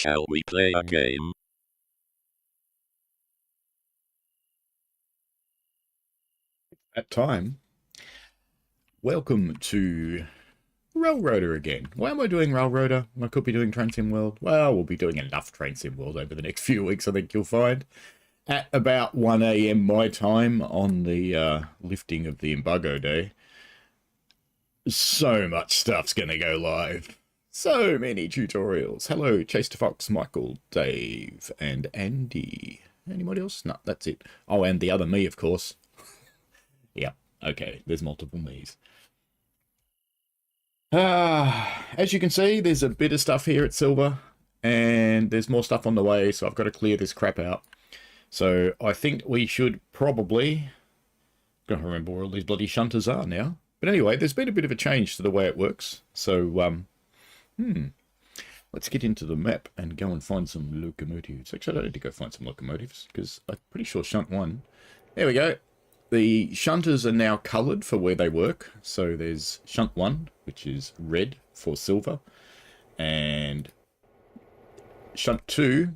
Shall we play a game? At time. Welcome to Railroader again. Why am I doing Railroader? I could be doing Train Sim World. Well, we'll be doing enough Train Sim World over the next few weeks, I think you'll find. At about 1 a.m. my time on the lifting of the embargo day, so much stuff's going to go live. So many tutorials. Hello, Chase to Fox, Michael, Dave, and Andy. Anybody else? No, that's it. Oh, and the other me, of course. Yeah, okay, there's multiple me's. As you can see, there's a bit of stuff here at Silver, and there's more stuff on the way, so I've got to clear this crap out. So I think we should probably... Gotta remember where all these bloody shunters are now. But anyway, there's been a bit of a change to the way it works. So, let's get into the map and go and find some locomotives. Actually, I don't need to go find some locomotives, because I'm pretty sure shunt 1. There we go. The shunters are now coloured for where they work. So there's shunt 1, which is red for silver, and shunt 2,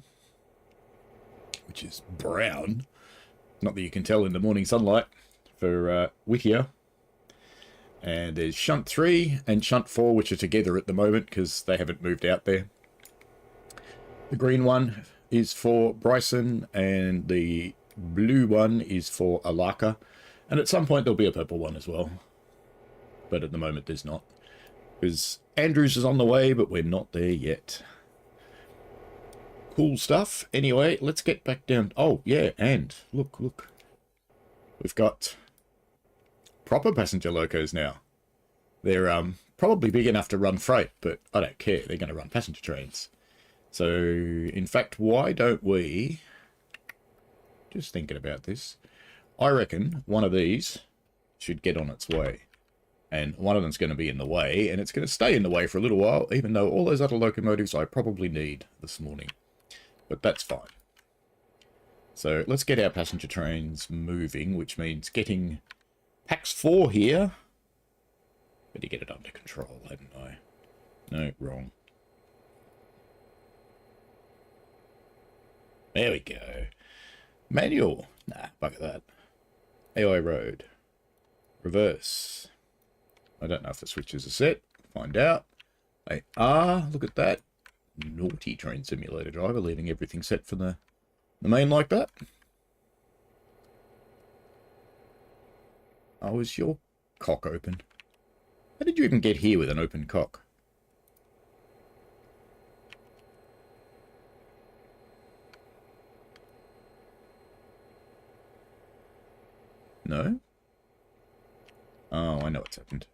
which is brown. Not that you can tell in the morning sunlight, for Whittier. And there's shunt 3 and shunt 4, which are together at the moment because they haven't moved out there. The green one is for Bryson, and the blue one is for Alarka, and at some point there'll be a purple one as well, but at the moment there's not, because Andrews is on the way, but we're not there yet. Cool stuff. Anyway, let's get back down. Oh yeah, and look, we've got proper passenger locos now. They're probably big enough to run freight, but I don't care, they're going to run passenger trains. So in fact, why don't we... Just thinking about this, I reckon one of these should get on its way. And one of them's going to be in the way, and it's going to stay in the way for a little while, even though all those other locomotives I probably need this morning. But that's fine. So let's get our passenger trains moving, which means getting Pax 4 here. Better get it under control, hadn't I? No, wrong. There we go. Manual. Nah, bugger that. AI road. Reverse. I don't know if the switches are set. Find out. They are. Look at that. Naughty train simulator driver, leaving everything set for the main like that. Oh, is your cock open? How did you even get here with an open cock? No? Oh, I know what's happened.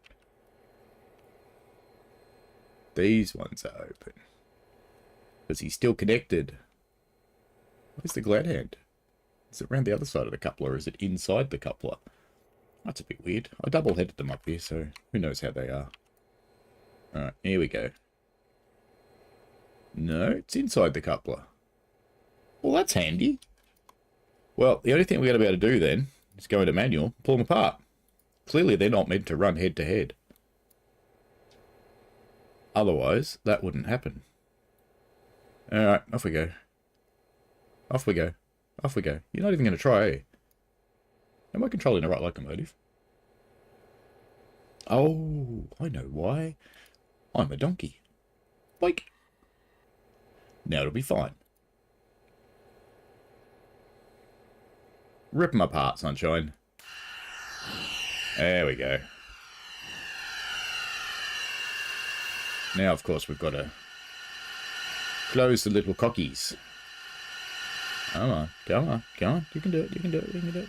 These ones are open. Is he still connected? Where's the glad hand? Is it around the other side of the coupler, or is it inside the coupler? That's a bit weird. I double-headed them up here, so who knows how they are. Alright, here we go. No, it's inside the coupler. Well, that's handy. Well, the only thing we're going to be able to do then is go into manual, pull them apart. Clearly they're not meant to run head to head. Otherwise, that wouldn't happen. Alright, off we go. Off we go. Off we go. You're not even going to try, eh? Am I controlling the right locomotive? Oh, I know why. I'm a donkey. Boink. Now it'll be fine. Rip them apart, sunshine. There we go. Now, of course, we've got to close the little cockies. Come on, come on, come on. You can do it, you can do it, you can do it.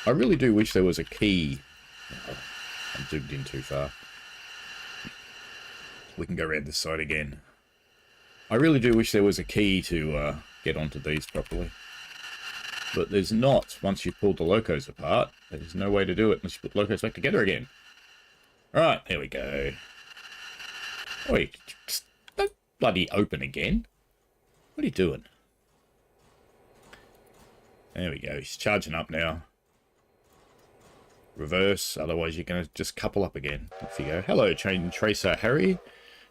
I really do wish there was a key. Oh, I'm zoomed in too far. We can go around this side again. I really do wish there was a key to get onto these properly. But there's not once you pull the locos apart. There's no way to do it unless you put the locos back together again. Alright, there we go. Wait, don't bloody open again. What are you doing? There we go, he's charging up now. Reverse, otherwise you're going to just couple up again. Off you go. Hello, Chain Tracer Harry,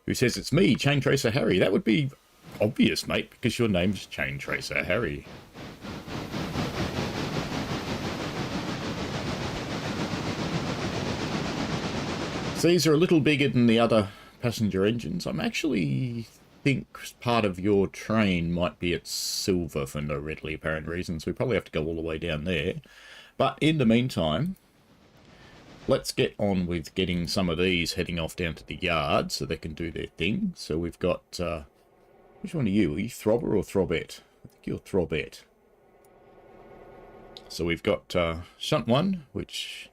who says it's me, Chain Tracer Harry. That would be Obvious, mate, because your name's Chain Tracer Harry. So these are a little bigger than the other passenger engines. I'm actually think part of your train might be at silver for no readily apparent reasons. We probably have to go all the way down there. But in the meantime, let's get on with getting some of these heading off down to the yard so they can do their thing. So we've got... which one are you? Are you Throbber or Throbette? I think you're Throbette. So we've got Shunt 1, which...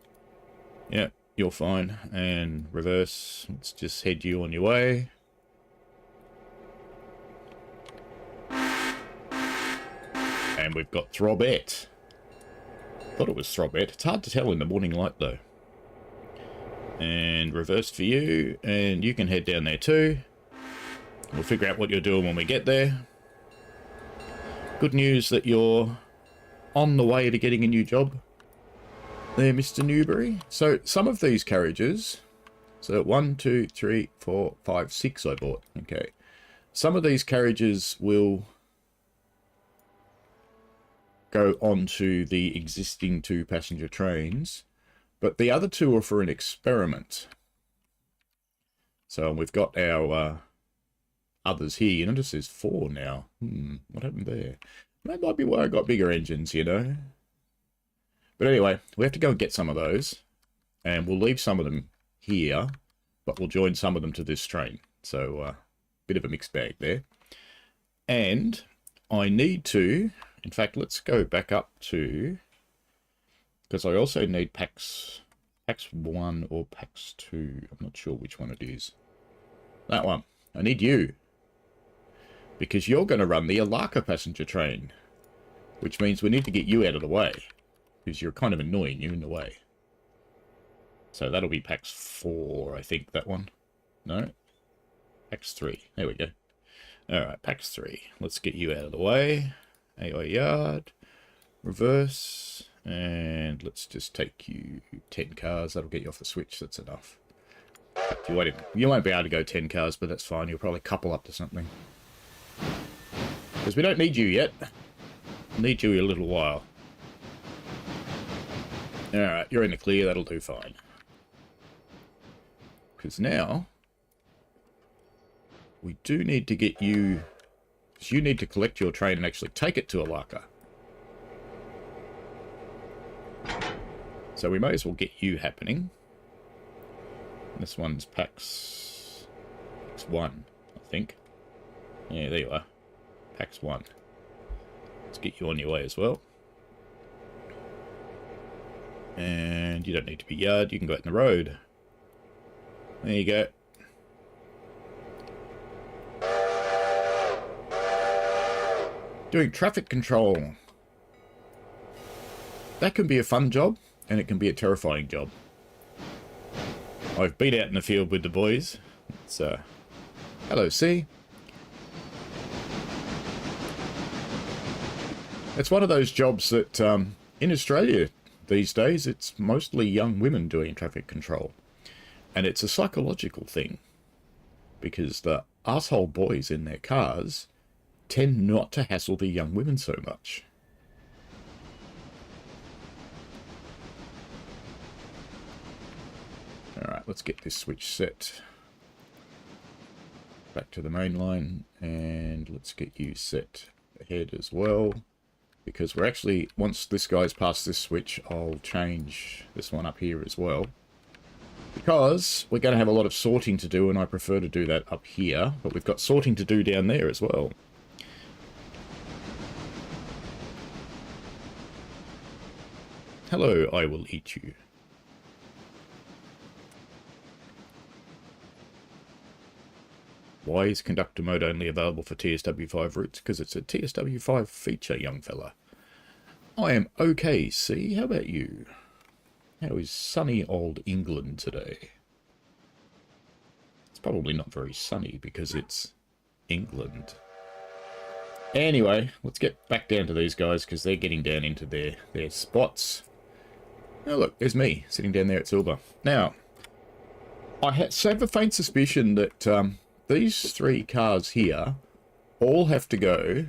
yeah, you're fine. And reverse. Let's just head you on your way. And we've got Throbette. Thought it was Throbette. It's hard to tell in the morning light, though. And reverse for you. And you can head down there, too. We'll figure out what you're doing when we get there. Good news that you're on the way to getting a new job there, Mr. Newbury. So some of these carriages, so 1, 2, 3, 4, 5, 6 I bought. Okay. Some of these carriages will go onto the existing 2 passenger trains, but the other 2 are for an experiment. So we've got our others here. You notice there's 4 now. What happened there? That might be why I got bigger engines, you know. But anyway, we have to go and get some of those. And we'll leave some of them here, but we'll join some of them to this train. So, bit of a mixed bag there. And I need to... in fact, let's go back up to... because I also need packs 1 or packs 2. I'm not sure which one it is. That one. I need you. Because you're going to run the Alarka passenger train. Which means we need to get you out of the way. Because you're kind of annoying. You're in the way. So that'll be packs 4, I think, that one. No? Packs 3. There we go. Alright, packs 3. Let's get you out of the way. AI yard. Reverse. And let's just take you 10 cars. That'll get you off the switch. That's enough. You won't be able to go 10 cars, but that's fine. You'll probably couple up to something. Because we don't need you yet. Need you in a little while. Alright, you're in the clear. That'll do fine. Because now, we do need to get you... because you need to collect your train and actually take it to Alarka. So we may as well get you happening. This one's packs 1, I think. Yeah, there you are. Packs 1. Let's get you on your way as well. And you don't need to be yard. You can go out in the road. There you go. Doing traffic control. That can be a fun job, and it can be a terrifying job. I've been out in the field with the boys. It's, hello, C. It's one of those jobs that, in Australia these days, it's mostly young women doing traffic control. And it's a psychological thing. Because the arsehole boys in their cars tend not to hassle the young women so much. Alright, let's get this switch set. Back to the main line, and let's get you set ahead as well. Because we're actually, once this guy's past this switch, I'll change this one up here as well. Because we're going to have a lot of sorting to do, and I prefer to do that up here. But we've got sorting to do down there as well. Hello, I will eat you. Why is conductor mode only available for TSW5 routes? Because it's a TSW5 feature, young fella. I am okay, see? How about you? How is sunny old England today? It's probably not very sunny because it's England. Anyway, let's get back down to these guys because they're getting down into their spots. Oh, look, there's me sitting down there at silver. Now, I have a faint suspicion that... these 3 cars here all have to go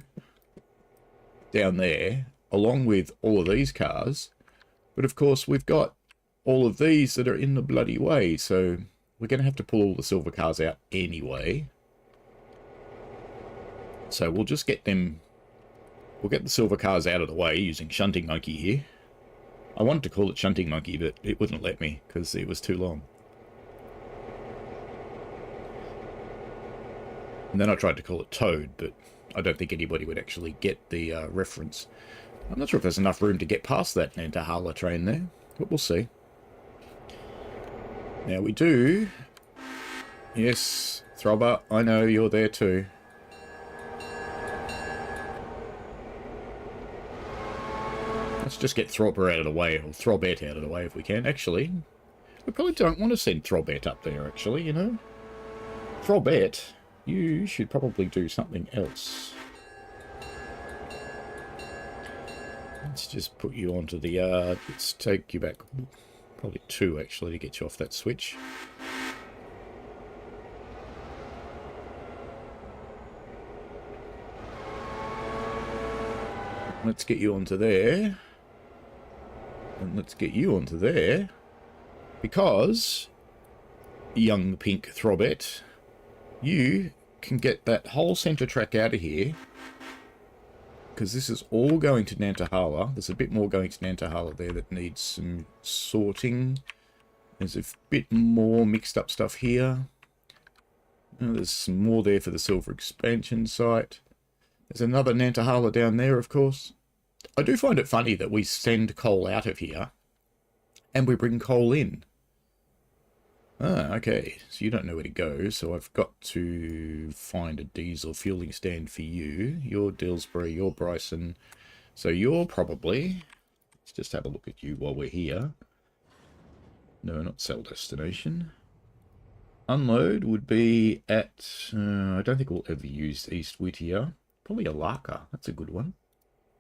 down there, along with all of these cars. But of course, we've got all of these that are in the bloody way, so we're going to have to pull all the silver cars out anyway. So we'll just get them... We'll get the silver cars out of the way using Shunting Monkey here. I wanted to call it Shunting Monkey, but it wouldn't let me because it was too long. And then I tried to call it Toad, but I don't think anybody would actually get the reference. I'm not sure if there's enough room to get past that Nantahala train there, but we'll see. Now we do... Yes, Throbber, I know you're there too. Let's just get Throbber out of the way, or Throbette out of the way if we can. Actually, we probably don't want to send Throbette up there, actually, you know. Throbette, you should probably do something else. Let's just put you onto the... let's take you back, probably 2, actually, to get you off that switch. Let's get you onto there. And let's get you onto there. Because, young pink Throbette, you can get that whole centre track out of here. Because this is all going to Nantahala. There's a bit more going to Nantahala there that needs some sorting. There's a bit more mixed up stuff here. There's some more there for the silver expansion site. There's another Nantahala down there, of course. I do find it funny that we send coal out of here and we bring coal in. Ah, okay. So you don't know where to go, so I've got to find a diesel fueling stand for you. You're Dillsbury, you're Bryson. So you're probably... Let's just have a look at you while we're here. No, not sell destination. Unload would be at... I don't think we'll ever use East Whittier. Probably Alarka. That's a good one.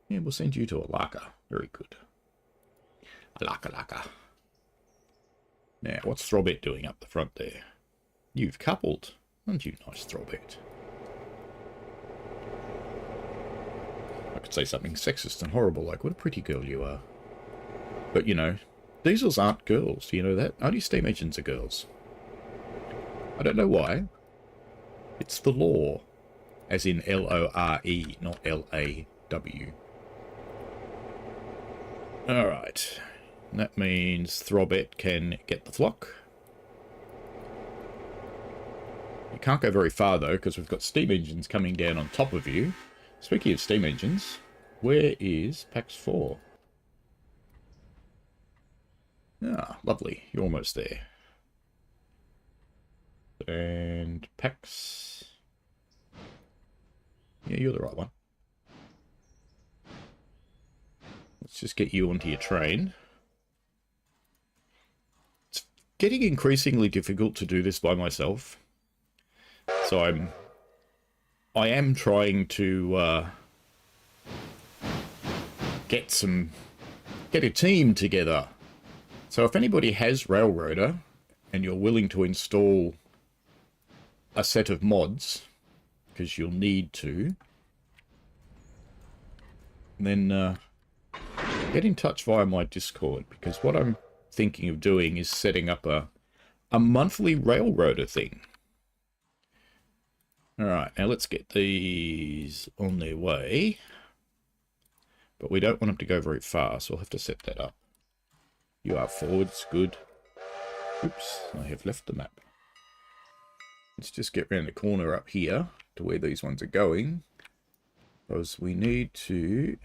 Yeah, we'll send you to Alarka. Very good. Alarka. Now, what's Throbette doing up the front there? You've coupled. Aren't you nice, Throbette? I could say something sexist and horrible, like, what a pretty girl you are. But, you know, diesels aren't girls. Do you know that? Only steam engines are girls. I don't know why. It's the law. As in L-O-R-E, not L-A-W. Alright. That means Throbette can get the flock. You can't go very far, though, because we've got steam engines coming down on top of you. Speaking of steam engines, where is PAX 4? Ah, lovely. You're almost there. And PAX... Yeah, you're the right one. Let's just get you onto your train. It's getting increasingly difficult to do this by myself. So I am trying to get a team together. So if anybody has Railroader and you're willing to install a set of mods, because you'll need to, then get in touch via my Discord, because what I'm thinking of doing is setting up a monthly Railroader thing. Alright, now let's get these on their way. But we don't want them to go very far, so we'll have to set that up. You are forwards, good. Oops, I have left the map. Let's just get around the corner up here to where these ones are going. Because we need to...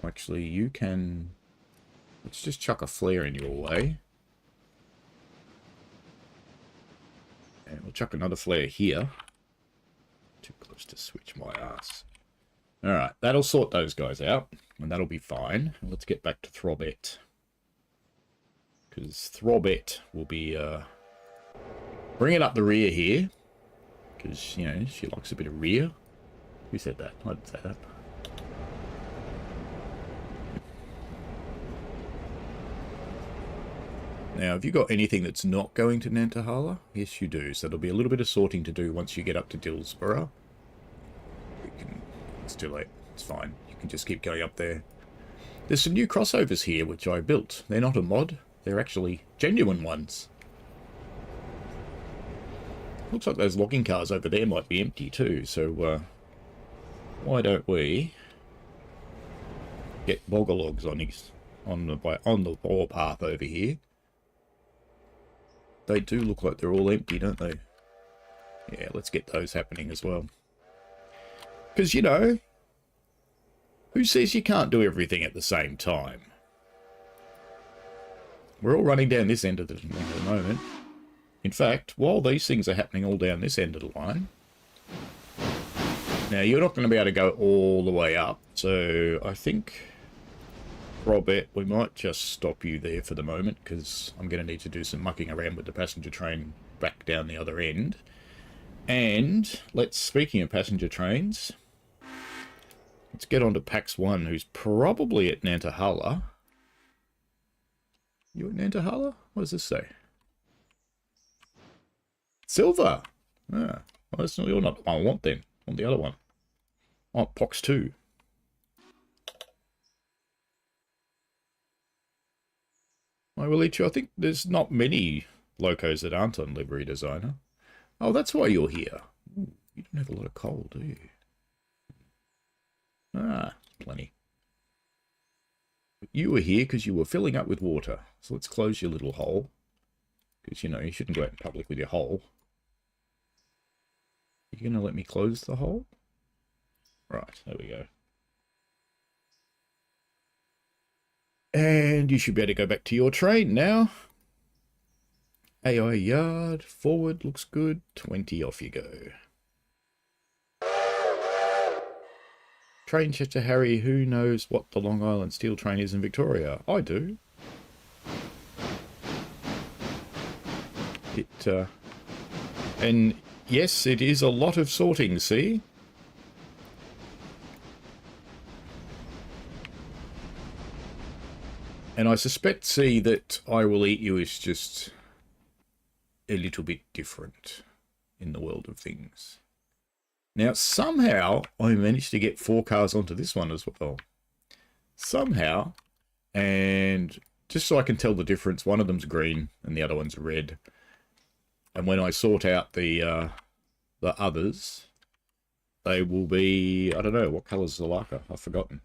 Actually, you can... Let's just chuck a flare in your way. And we'll chuck another flare here. Too close to switch my ass. Alright, that'll sort those guys out. And that'll be fine. Let's get back to Throbette. Because Throbette will be... bringing up the rear here. Because, you know, she likes a bit of rear. Who said that? I didn't say that. Now, have you got anything that's not going to Nantahala? Yes, you do. So there'll be a little bit of sorting to do once you get up to Dillsborough. It's too late. It's fine. You can just keep going up there. There's some new crossovers here, which I built. They're not a mod. They're actually genuine ones. Looks like those logging cars over there might be empty too, so why don't we get bogger on the warpath over here? They do look like they're all empty, don't they? Yeah, let's get those happening as well. Because, you know, who says you can't do everything at the same time? We're all running down this end of the moment. In fact, while these things are happening all down this end of the line, now you're not going to be able to go all the way up, so I think, Robert, we might just stop you there for the moment, because I'm going to need to do some mucking around with the passenger train back down the other end. And speaking of passenger trains, let's get on to Pax 1, who's probably at Nantahala. You at Nantahala? What does this say? Silver! Ah, well, you're not the one I want then. I want the other one. I want Pox 2. I will eat you. I think there's not many locos that aren't on livery designer. Oh, that's why you're here. Ooh, you don't have a lot of coal, do you? Ah, plenty. But you were here because you were filling up with water. So let's close your little hole. Because, you know, you shouldn't go out in public with your hole. You going to let me close the hole? Right, there we go. And you should be able to go back to your train now. AI yard, forward, looks good. 20, off you go. Train Chester Harry, who knows what the Long Island Steel train is in Victoria? I do. And yes, it is a lot of sorting, see? And I suspect, see, that I Will Eat You is just a little bit different in the world of things. Now, somehow, I managed to get 4 cars onto this one as well. Somehow, and just so I can tell the difference, one of them's green and the other one's red. And when I sort out the others, they will be, I don't know, what colour is Alarka? I've forgotten.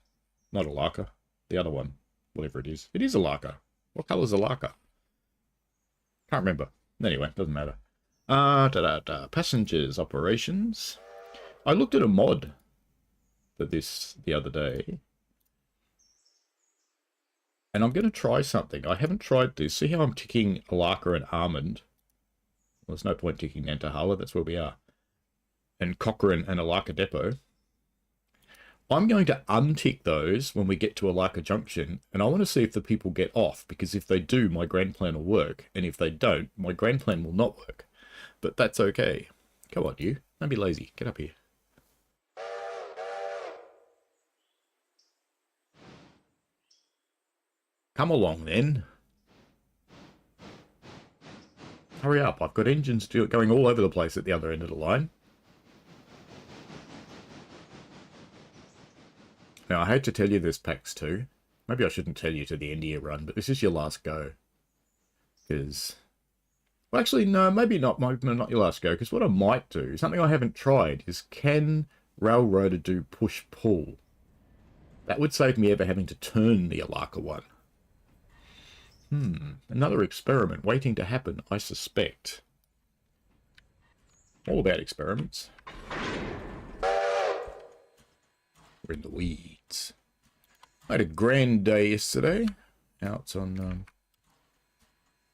Not Alarka, the other one, whatever it is. It is Alarka. What colour is Alarka? Can't remember. Anyway, doesn't matter. Passengers, operations. I looked at a mod for this the other day. And I'm going to try something. I haven't tried this. See how I'm ticking Alarka and Almond? Well, there's no point ticking Nantahala. That's where we are. And Cochrane and Alarka Depot. I'm going to untick those when we get to Alarka Junction. And I want to see if the people get off. Because if they do, my grand plan will work. And if they don't, my grand plan will not work. But that's okay. Come on, you. Don't be lazy. Get up here. Come along, then. Hurry up. I've got engines going all over the place at the other end of the line. Now, I hate to tell you this, PAX 2. Maybe I shouldn't tell you to the end of your run, but this is your last go. Because... Well, actually, no, maybe not your last go, because what I might do, something I haven't tried, is can Railroader do push-pull? That would save me ever having to turn the Alarka one. Another experiment waiting to happen, I suspect. All about experiments. We're in the weeds. I had a grand day yesterday. Out on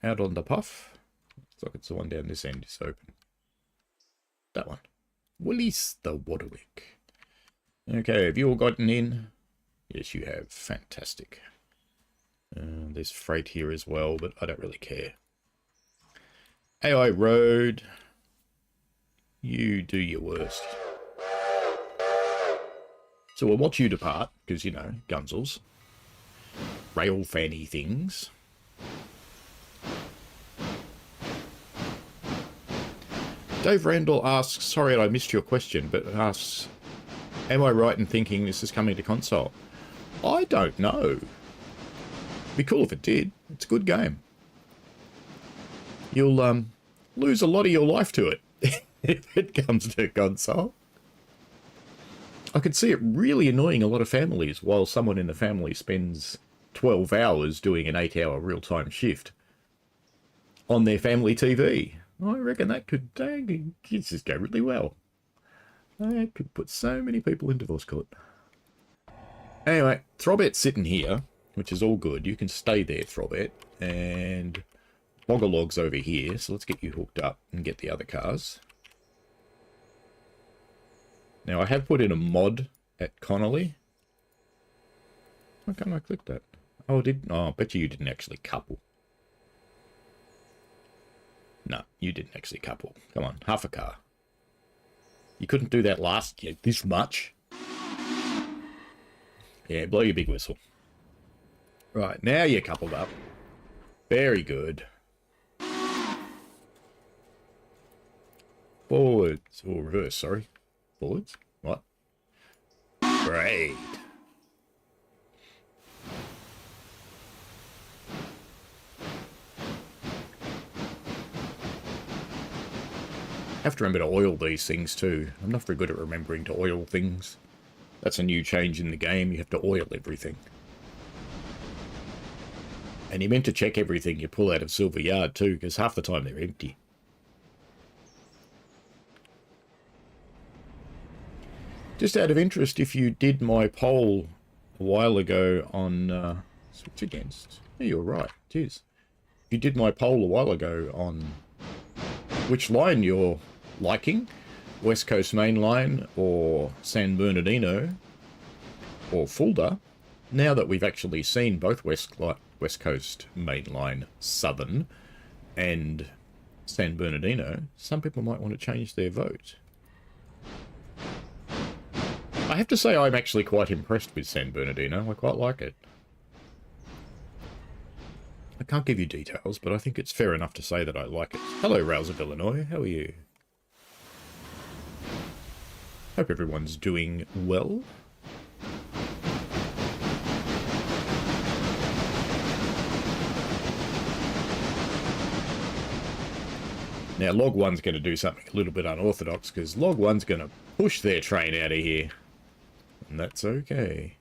the puff. Looks like it's the one down this end is open. That one. Willis the Waterwick. Okay, have you all gotten in? Yes, you have. Fantastic. There's freight here as well, but I don't really care. AI Road. You do your worst. So we'll watch you depart, because, you know, Gunzels. Rail fanny things. Dave Randall asks, sorry I missed your question, but asks, Am I right in thinking this is coming to console? I don't know. Be cool if it did. It's a good game. You'll lose a lot of your life to it if it comes to console. I could see it really annoying a lot of families while someone in the family spends 12 hours doing an 8-hour real-time shift on their family TV. I reckon that could just go really well. That could put so many people in divorce court. Anyway, Throbet's sitting here, which is all good. You can stay there, Throbet. And Boggerlog's over here, so let's get you hooked up and get the other cars. Now, I have put in a mod at Connolly. Why can't I click that? Oh, I bet you didn't actually couple. No, you didn't actually couple. Come on, half a car. You couldn't do that last year, this much. Yeah, blow your big whistle. Right, now you're coupled up. Very good. Forwards, or reverse, sorry. Forwards? What? Great. Have to remember to oil these things too. I'm not very good at remembering to oil things. That's a new change in the game. You have to oil everything. And you're meant to check everything you pull out of Silver Yard too, because half the time they're empty. Just out of interest, if you did my poll a while ago on... switch against. Yeah, you're right. Cheers. If you did my poll a while ago on which line you're liking, West Coast Main Line or San Bernardino or Fulda, now that we've actually seen both West Coast Main Line Southern and San Bernardino, some people might want to change their vote. I have to say I'm actually quite impressed with San Bernardino. I quite like it. I can't give you details, but I think it's fair enough to say that I like it. Hello, Rails of Illinois. How are you? Hope everyone's doing well. Now, Log 1's going to do something a little bit unorthodox, because Log 1's going to push their train out of here. And that's okay.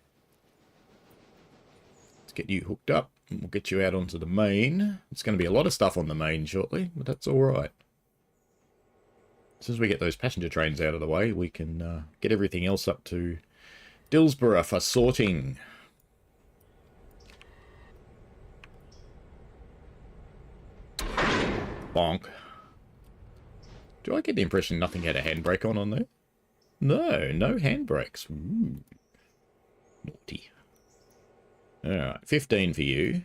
Let's get you hooked up, and we'll get you out onto the main. It's going to be a lot of stuff on the main shortly, but that's alright. As soon as we get those passenger trains out of the way, we can get everything else up to Dillsborough for sorting. Bonk. Do I get the impression nothing had a handbrake on there? No, no handbrakes. Ooh. Naughty. Alright, 15 for you.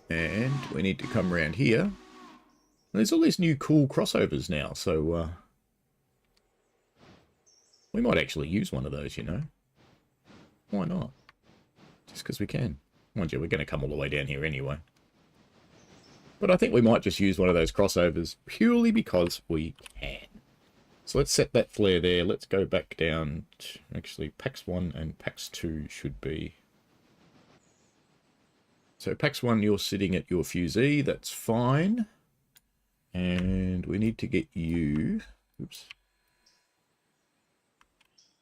And we need to come around here. There's all these new cool crossovers now, so we might actually use one of those, you know. Why not? Just because we can. Mind you, we're going to come all the way down here anyway. But I think we might just use one of those crossovers purely because we can. So let's set that flare there. Let's go back down. Actually, PAX 1 and PAX 2 should be... So PAX 1, you're sitting at your fusee. That's fine. And we need to get you... Oops.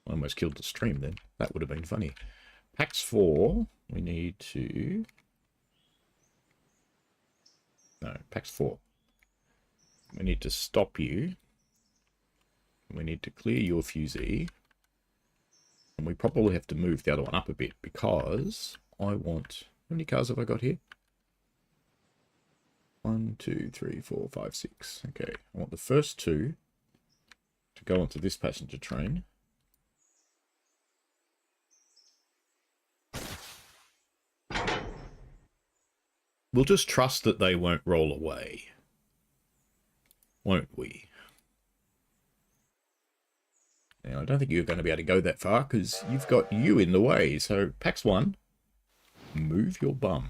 I almost killed the stream then. That would have been funny. PAX 4, we need to... No, PAX 4. We need to stop you. We need to clear your fusee. And we probably have to move the other one up a bit because I want... How many cars have I got here? 1, 2, 3, 4, 5, 6. Okay, I want the first two to go onto this passenger train. We'll just trust that they won't roll away. Won't we? Now, I don't think you're going to be able to go that far because you've got you in the way. So, PAX 1, move your bum.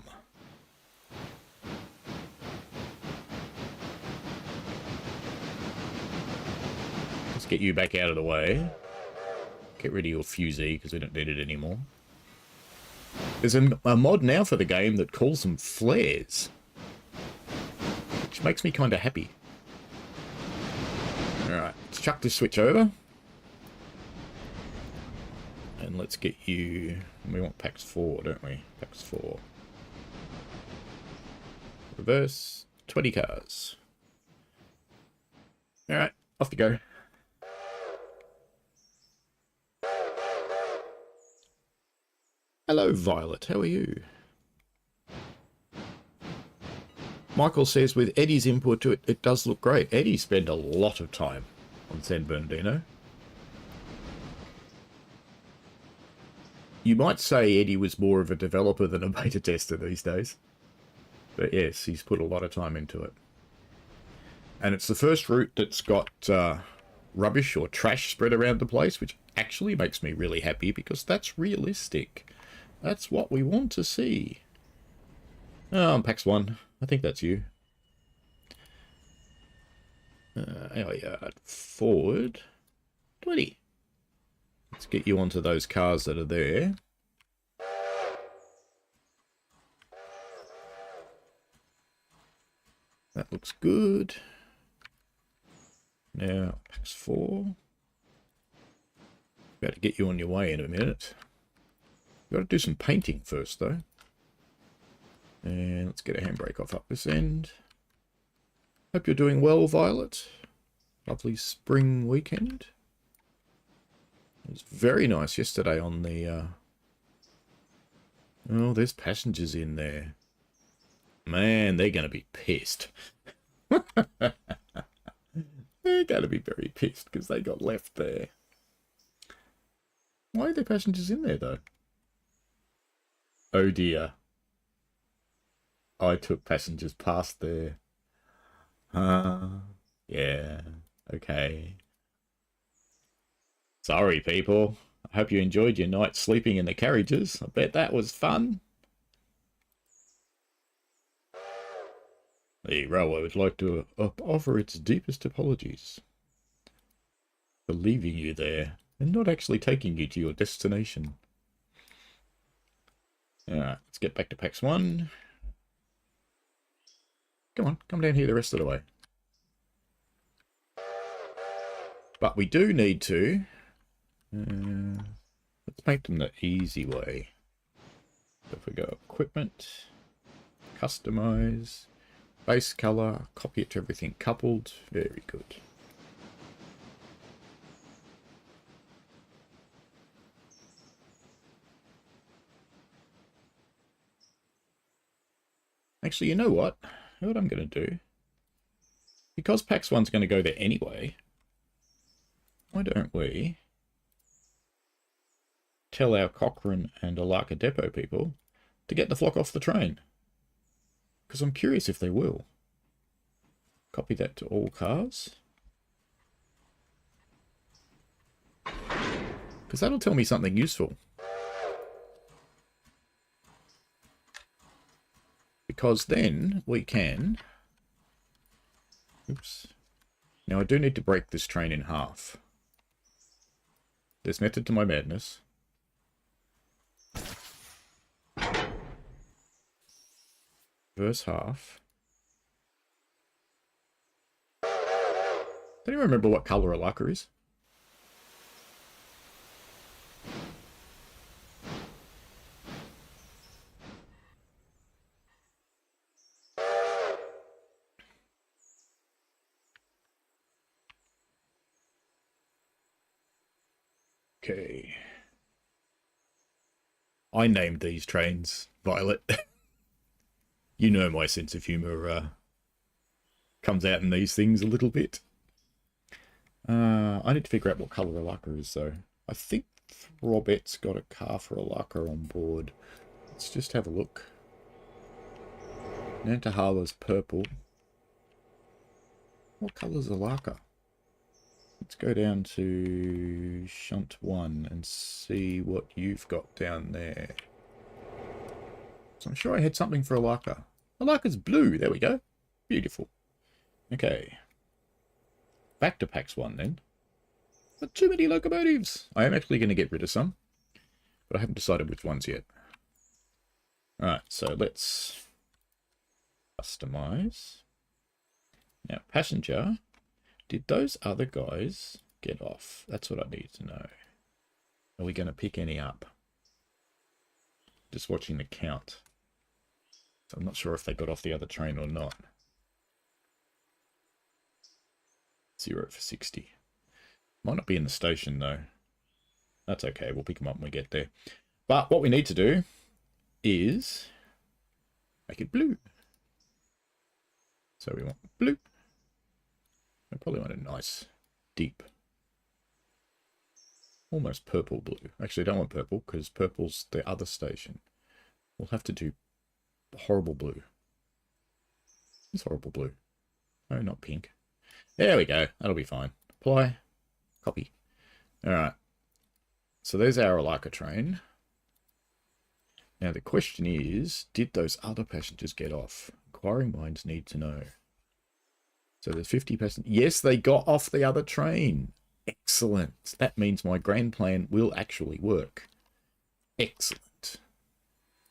Let's get you back out of the way. Get rid of your fusee because we don't need it anymore. There's a mod now for the game that calls them flares, which makes me kind of happy. Alright, let's chuck this switch over. And let's get you... We want packs 4, don't we? Packs 4. Reverse. 20 cars. Alright, off you go. Hello, Violet. How are you? Michael says with Eddie's input to it, it does look great. Eddie spent a lot of time on San Bernardino. You might say Eddie was more of a developer than a beta tester these days. But yes, he's put a lot of time into it. And it's the first route that's got rubbish or trash spread around the place, which actually makes me really happy because that's realistic. That's what we want to see. Oh, Pax 1. I think that's you. Oh yeah, forward. 20. Let's get you onto those cars that are there. That looks good. Now, Pax 4. About to get you on your way in a minute. Got to do some painting first, though. And let's get a handbrake off up this end. Hope you're doing well, Violet. Lovely spring weekend. It was very nice yesterday on the... Oh, there's passengers in there. Man, they're going to be pissed. They're going to be very pissed because they got left there. Why are there passengers in there, though? Oh dear. I took passengers past there. Yeah. Okay. Sorry, people. I hope you enjoyed your night sleeping in the carriages. I bet that was fun. The railway would like to offer its deepest apologies for leaving you there and not actually taking you to your destination. Alright, let's get back to Pax 1. Come on, come down here the rest of the way. But we do need to... let's make them the easy way. So if we go equipment, customize, base color, copy it to everything coupled. Very good. Actually, you know what? You know what I'm going to do? Because Pax 1's going to go there anyway, why don't we tell our Cochrane and Alarka depot people to get the flock off the train? Because I'm curious if they will. Copy that to all cars. Because that'll tell me something useful. Because then we can... Oops. Now I do need to break this train in half. There's method to my madness. Verse half. Does anyone remember what colour Alarka is? Okay. I named these trains Violet. You know my sense of humour comes out in these things a little bit. I need to figure out what colour Alarka is, though. I think Robet's got a car for Alarka on board. Let's just have a look. Nantahala's purple. What colour's Alarka? Let's go down to Shunt 1 and see what you've got down there. So I'm sure I had something for Alarka. Alarka's blue. There we go. Beautiful. Okay. Back to Pax 1 then. But too many locomotives. I am actually going to get rid of some, but I haven't decided which ones yet. Alright, so let's customize. Now, passenger, did those other guys get off? That's what I need to know. Are we going to pick any up? Just watching the count. So I'm not sure if they got off the other train or not. 0 for 60. Might not be in the station though. That's okay, we'll pick them up when we get there. But what we need to do is make it blue. So we want blue. I probably want a nice, deep, almost purple blue. Actually, I don't want purple because purple's the other station. We'll have to do horrible blue. It's horrible blue. No, not pink. There we go. That'll be fine. Apply. Copy. Alright. So there's our Alarka train. Now the question is, did those other passengers get off? Inquiring minds need to know. So there's 50 passengers. Yes, they got off the other train. Excellent. That means my grand plan will actually work. Excellent.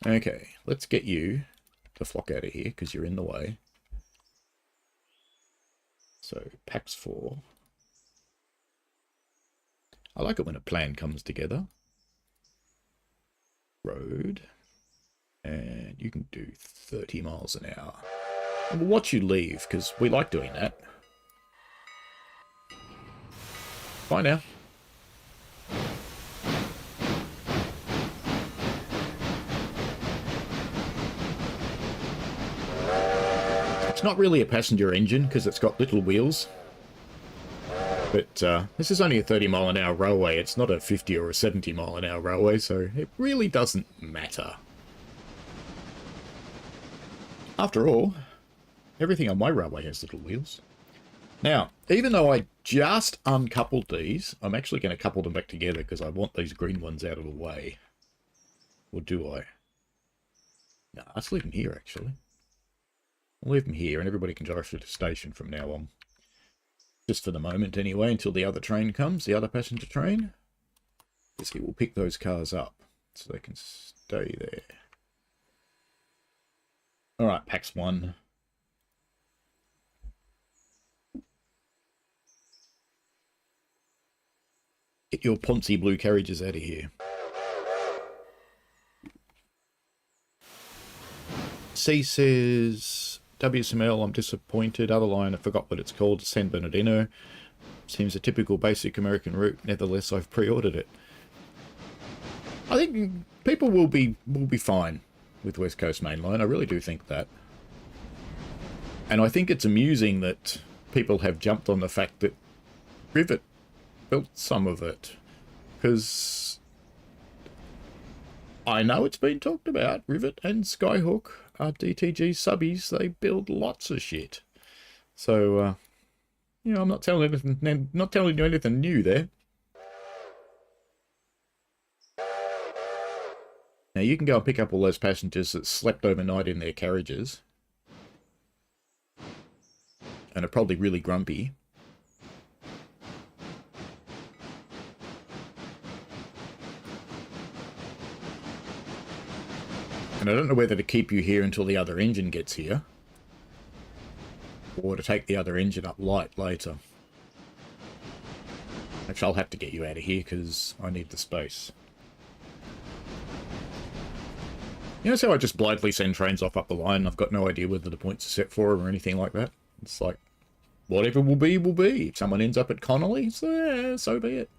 Okay, let's get you to flock out of here because you're in the way. So, packs 4. I like it when a plan comes together. Road. And you can do 30 miles an hour. And we'll watch you leave, because we like doing that. Bye now. It's not really a passenger engine, because it's got little wheels. But this is only a 30 mile an hour railway. It's not a 50 or a 70 mile an hour railway, so it really doesn't matter. After all, everything on my railway has little wheels. Now, even though I just uncoupled these, I'm actually going to couple them back together because I want these green ones out of the way. Or do I? No, let's leave them here, actually. I'll leave them here and everybody can drive to the station from now on. Just for the moment anyway, until the other train comes, the other passenger train. Because he will pick those cars up so they can stay there. Alright, Pax 1. Get your Ponzi blue carriages out of here. C says, WSML, I'm disappointed. Other line, I forgot what it's called. San Bernardino. Seems a typical basic American route. Nevertheless, I've pre-ordered it. I think people will be fine with West Coast Main Line. I really do think that. And I think it's amusing that people have jumped on the fact that Rivet built some of it. Because I know it's been talked about. Rivet and Skyhook are DTG subbies. They build lots of shit. So, you know, I'm not telling you anything new there. Now, you can go and pick up all those passengers that slept overnight in their carriages. And are probably really grumpy. And I don't know whether to keep you here until the other engine gets here. Or to take the other engine up light later. Actually, I'll have to get you out of here because I need the space. You know, so I just blindly send trains off up the line. I've got no idea whether the points are set for them or anything like that. It's like, whatever will be, will be. If someone ends up at Connolly, so, yeah, so be it.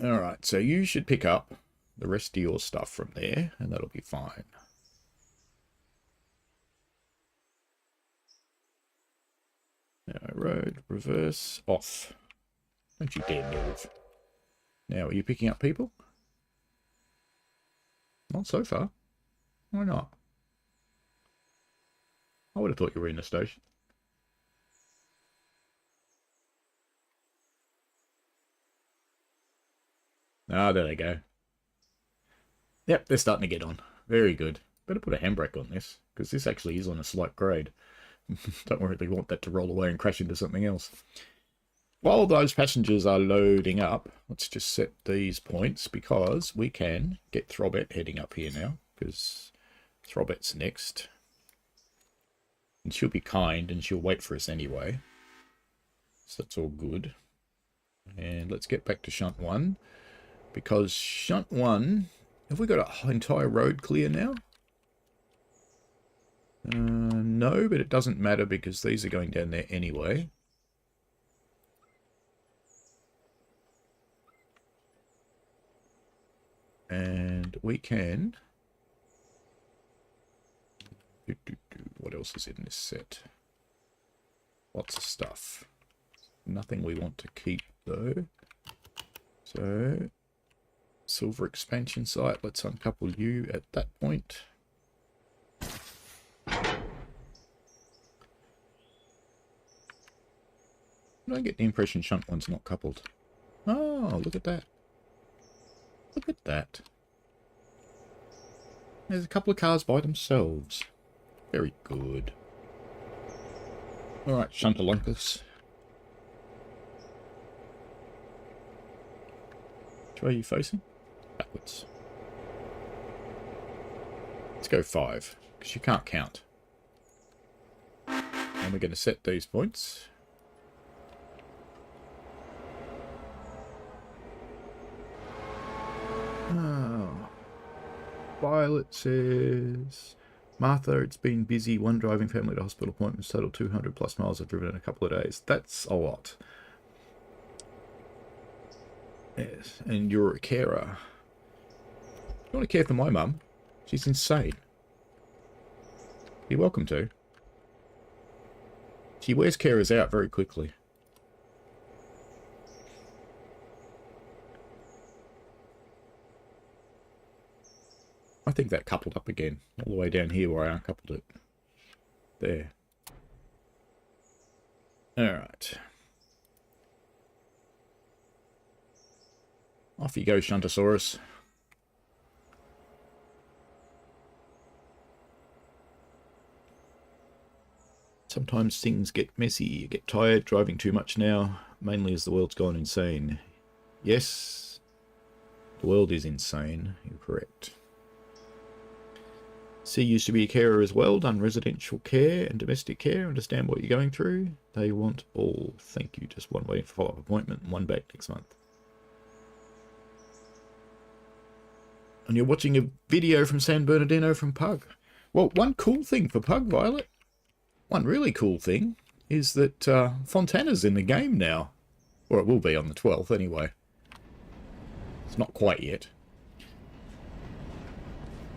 Alright, so you should pick up the rest of your stuff from there, and that'll be fine. Now, road, reverse, off. Don't you dare move. Now, are you picking up people? Not so far. Why not? I would have thought you were in the station. Ah, there they go. Yep, they're starting to get on. Very good. Better put a handbrake on this, because this actually is on a slight grade. Don't really want that to roll away and crash into something else. While those passengers are loading up, let's just set these points because we can get Throbet heading up here now, because Throbet's next. And she'll be kind and she'll wait for us anyway. So that's all good. And let's get back to Shunt 1, because Shunt 1, have we got an entire road clear now? No, but it doesn't matter because these are going down there anyway. And we can... What else is in this set? Lots of stuff. Nothing we want to keep, though. So, silver expansion site. Let's uncouple you at that point. I don't get the impression Shunt 1's not coupled. Oh, look at that. Look at that. There's a couple of cars by themselves. Very good. Alright, Shuntalunkus. Which way are you facing? Backwards. Let's go 5, because you can't count. And we're going to set these points. Oh. Violet says, Martha, it's been busy. One driving family to hospital appointments, total 200 plus miles I've driven in a couple of days. That's a lot. Yes, and you're a carer. You want to care for my mum? She's insane. You're welcome to. She wears carers out very quickly. I think that coupled up again, all the way down here where I uncoupled it. There. Alright. Off you go, Shuntosaurus. Sometimes things get messy. You get tired driving too much now, mainly as the world's gone insane. Yes, the world is insane. You're correct. C used to be a carer as well, done residential care and domestic care, understand what you're going through. They want all. Thank you. Just one waiting for follow-up appointment and one back next month. And you're watching a video from San Bernardino from Pug. Well, one cool thing for Pug, Violet, one really cool thing, is that Fontana's in the game now. Or it will be on the 12th anyway. It's not quite yet.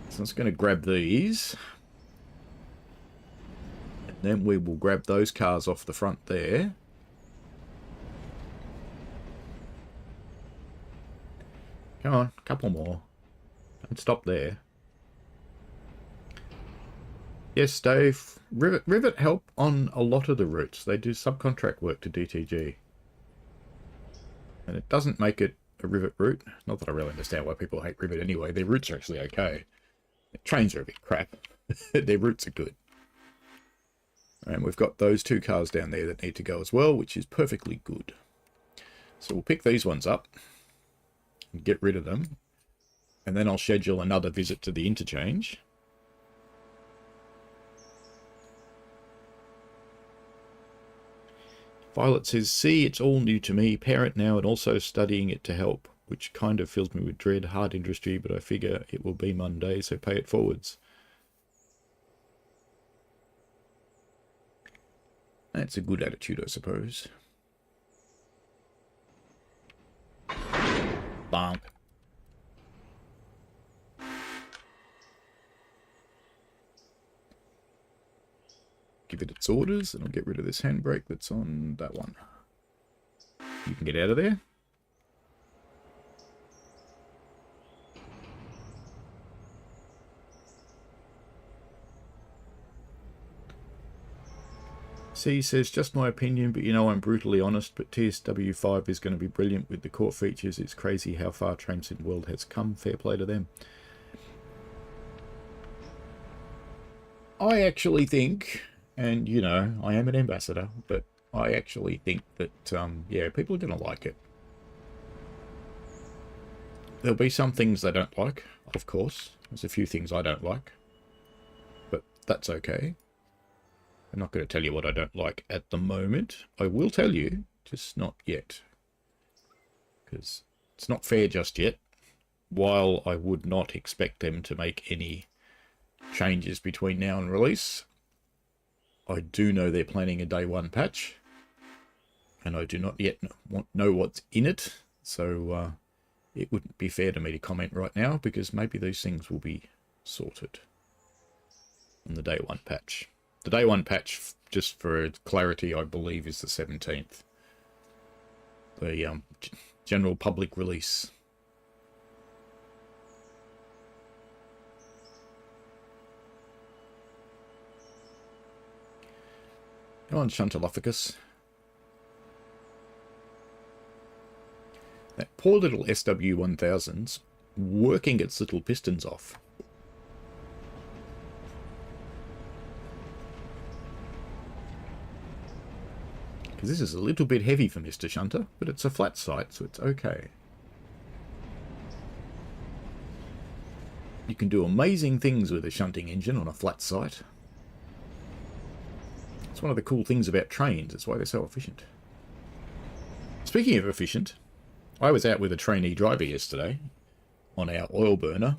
So I'm just going to grab these. And then we will grab those cars off the front there. Come on, a couple more. Don't stop there. Yes, Dave. Rivet help on a lot of the routes. They do subcontract work to DTG. And it doesn't make it a Rivet route. Not that I really understand why people hate Rivet anyway. Their routes are actually okay. The trains are a bit crap. Their routes are good. And we've got those two cars down there that need to go as well, which is perfectly good. So we'll pick these ones up and get rid of them. And then I'll schedule another visit to the interchange. Violet says, see, it's all new to me. Parent now and also studying it to help, which kind of fills me with dread. Hard industry, but I figure it will be Monday, so pay it forwards. That's a good attitude, I suppose. Bonk. Give it its orders, and I'll get rid of this handbrake that's on that one. You can get out of there. C says, just my opinion, but you know I'm brutally honest, but TSW5 is going to be brilliant with the core features. It's crazy how far Trains in the World has come. Fair play to them. I actually think And, you know, I am an ambassador, but I actually think that, yeah, people are going to like it. There'll be some things they don't like, of course. There's a few things I don't like. But that's okay. I'm not going to tell you what I don't like at the moment. I will tell you, just not yet. Because it's not fair just yet. While I would not expect them to make any changes between now and release, I do know they're planning a day one patch. And I do not yet know what's in it. So it wouldn't be fair to me to comment right now, because maybe these things will be sorted on the day one patch. The day one patch, just for clarity, I believe is the 17th. The general public release. Come on, Shuntalophagus. That poor little SW1000's working its little pistons off. Because this is a little bit heavy for Mr. Shunter, but it's a flat site, so it's okay. You can do amazing things with a shunting engine on a flat site. It's one of the cool things about trains. It's why they're so efficient. Speaking of efficient, I was out with a trainee driver yesterday on our oil burner.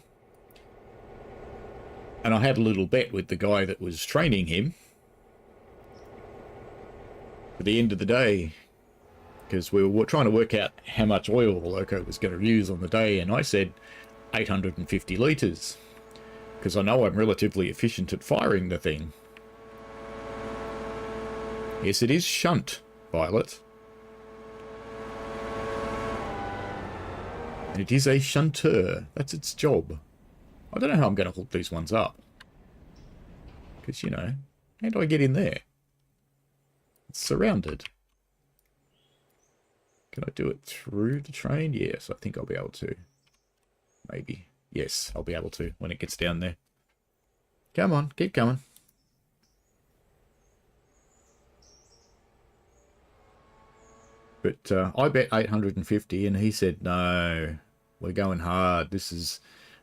And I had a little bet with the guy that was training him. At the end of the day, because we were trying to work out how much oil the loco was going to use on the day, and I said 850 litres, because I know I'm relatively efficient at firing the thing. Yes, it is shunt, Violet. It is a shunter. That's its job. I don't know how I'm going to hook these ones up. Because, you know, how do I get in there? It's surrounded. Can I do it through the train? Yes, I think I'll be able to. Maybe. Yes, I'll be able to when it gets down there. Come on, keep coming. But I bet 850 and he said, no, we're going hard. This is...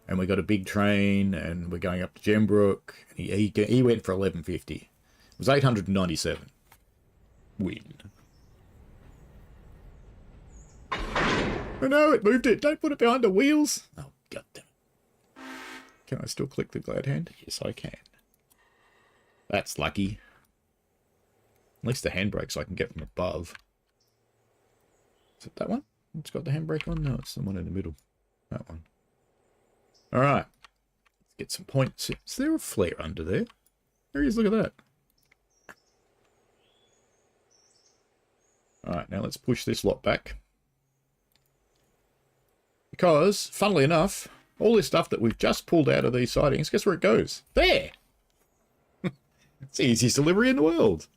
And we got a big train, and we're going up to Gembrook. He went for 1150. It was 897. Win. Oh no, it moved it. Don't put it behind the wheels. Oh, goddamn. Can I still click the glad hand? Yes, I can. That's lucky. At least the handbrakes I can get from above. Is it that one? It's got the handbrake on? No, it's the one in the middle. That one. Alright. Let's get some points. Is there a flare under there? There he is, look at that. Alright, now let's push this lot back. Because, funnily enough, all this stuff that we've just pulled out of these sidings, guess where it goes? There! It's the easiest delivery in the world.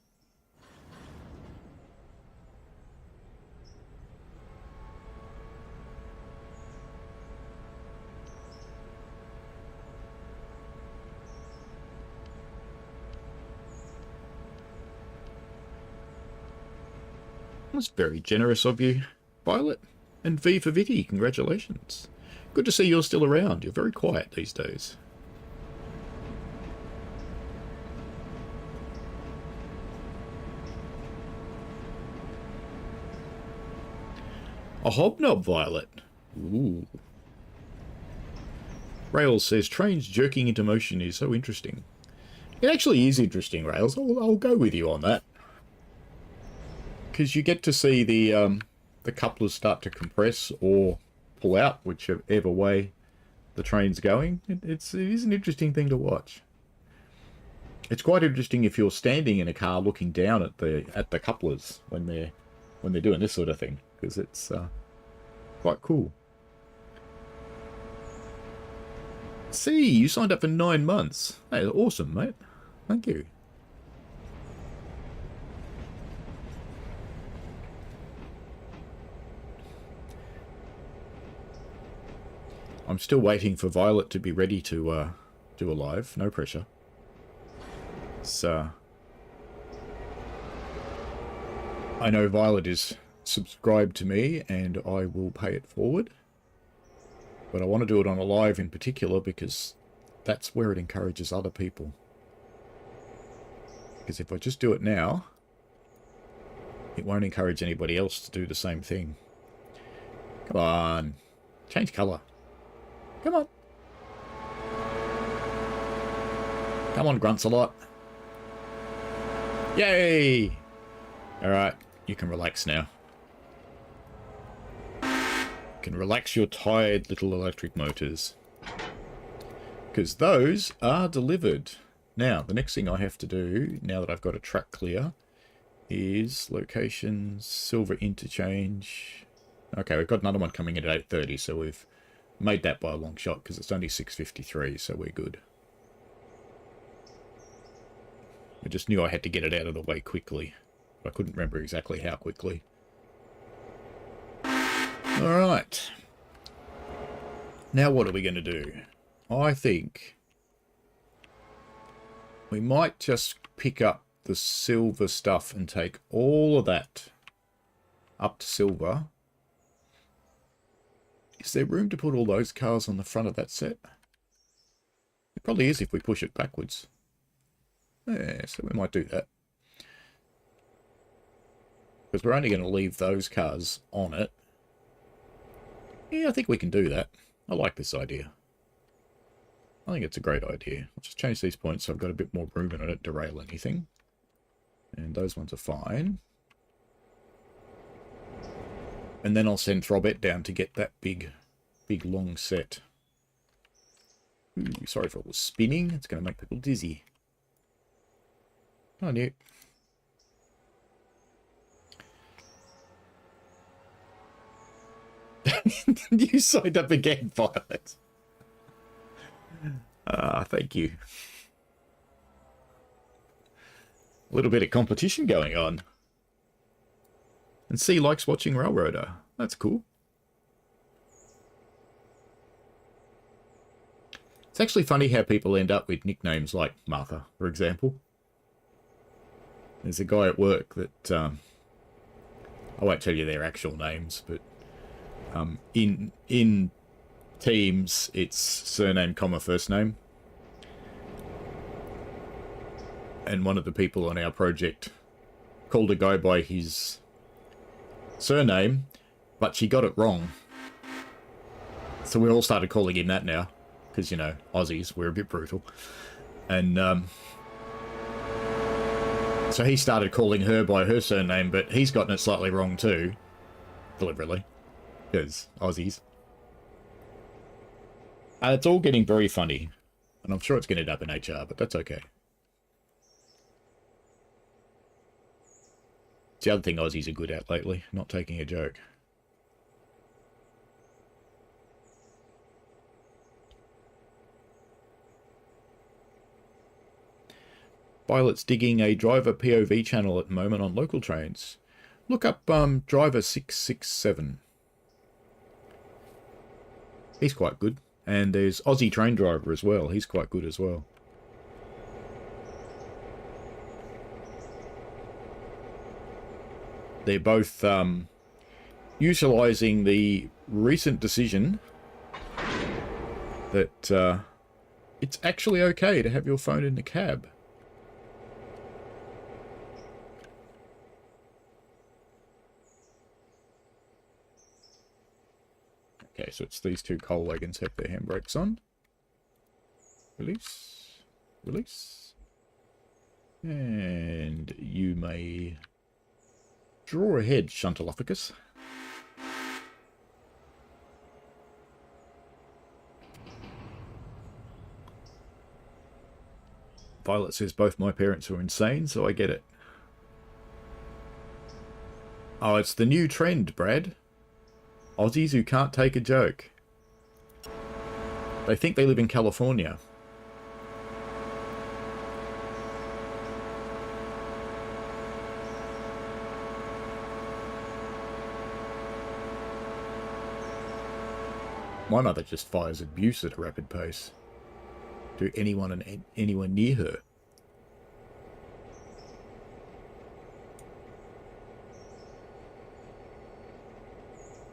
That's very generous of you, Violet. And V for Vitty, congratulations. Good to see you're still around. You're very quiet these days. A hobnob, Violet. Ooh. Rails says, trains jerking into motion is so interesting. It actually is interesting, Rails. I'll go with you on that. Because you get to see the couplers start to compress or pull out, whichever way the train's going. It is an interesting thing to watch. It's quite interesting if you're standing in a car looking down at the couplers when they're doing this sort of thing, because it's quite cool. See, you signed up for 9 months. Hey, awesome, mate. Thank you. I'm still waiting for Violet to be ready to do a live. No pressure. So, I know Violet is subscribed to me, and I will pay it forward. But I want to do it on a live in particular because that's where it encourages other people. Because if I just do it now, it won't encourage anybody else to do the same thing. Come on. Change colour. Come on. Come on, grunts a lot. Yay! Alright, you can relax now. You can relax your tired little electric motors. Because those are delivered. Now, the next thing I have to do, now that I've got a track clear, is location, silver interchange. Okay, we've got another one coming in at 8:30, so we've made that by a long shot because it's only 6:53, so we're good. I just knew I had to get it out of the way quickly. I couldn't remember exactly how quickly. Alright. Now what are we going to do? I think we might just pick up the silver stuff and take all of that up to silver. Is there room to put all those cars on the front of that set? It probably is if we push it backwards. Yeah, so we might do that. Because we're only going to leave those cars on it. Yeah, I think we can do that. I like this idea. I think it's a great idea. I'll just change these points so I've got a bit more room and I don't derail anything. And those ones are fine. And then I'll send Throbet down to get that big long set. Ooh, sorry for all the spinning. It's going to make people dizzy. Come on, you. You signed up again, Violet. Thank you. A little bit of competition going on. And C likes watching Railroader. That's cool. It's actually funny how people end up with nicknames like Martha, for example. There's a guy at work that, I won't tell you their actual names, but in Teams, it's surname, comma, first name. And one of the people on our project called a guy by his surname, but she got it wrong. So we all started calling him that now, because, you know, Aussies, we're a bit brutal. And so he started calling her by her surname, but he's gotten it slightly wrong too, deliberately, because Aussies. It's all getting very funny, and I'm sure it's going to end up in HR, but that's okay. It's the other thing Aussies are good at lately, not taking a joke. Violet's digging a driver POV channel at the moment on local trains. Look up driver 667. He's quite good. And there's Aussie train driver as well. He's quite good as well. They're both utilising the recent decision that it's actually okay to have your phone in the cab. Okay, so it's these two coal wagons have their handbrakes on. Release. Release. And you may draw ahead, Shuntalophagus. Violet says both my parents are insane, so I get it. Oh, it's the new trend, Brad. Aussies who can't take a joke. They think they live in California. My mother just fires abuse at a rapid pace to anyone and anyone near her.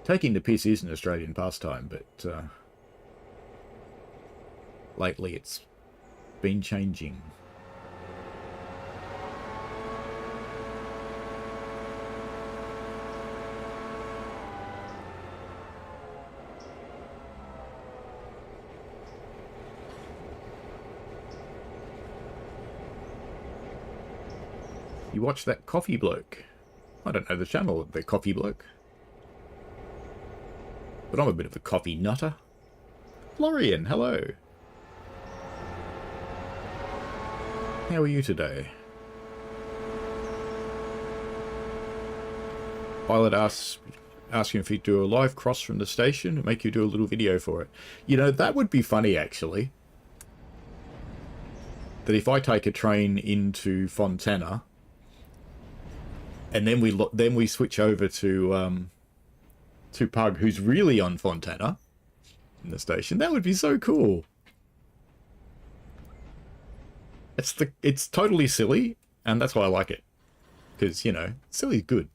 Taking the piss is an Australian pastime, but lately it's been changing. You watch that coffee bloke. I don't know the channel of the coffee bloke. But I'm a bit of a coffee nutter. Florian, hello. How are you today? Pilot asking if he'd do a live cross from the station and make you do a little video for it. You know, that would be funny, actually. That if I take a train into Fontana, and then we switch over to Pug, who's really on Fontana in the station. That would be so cool. It's totally silly, and that's why I like it. Because, you know, silly's good.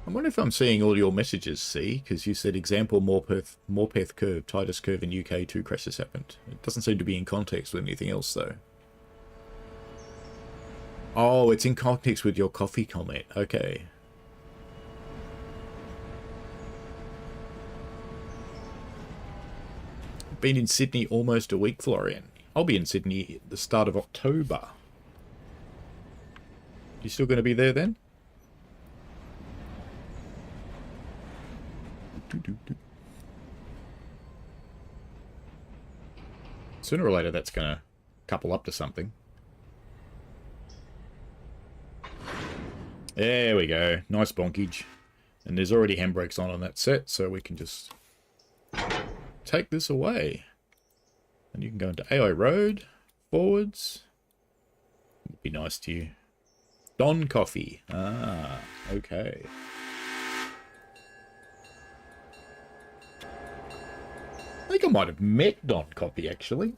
I wonder if I'm seeing all your messages, see? Because you said example Morpeth curve, tightest curve in UK, 2 crashes happened. It doesn't seem to be in context with anything else, though. Oh, it's in context with your coffee comment. Okay. Been in Sydney almost a week, Florian. I'll be in Sydney at the start of October. You still going to be there then? Sooner or later that's going to couple up to something. There we go. Nice bonkage. And there's already handbrakes on that set, so we can just take this away. And you can go into AI Road, forwards. Would be nice to you. Don Coffee. Ah, okay. I think I might have met Don Coffee, actually.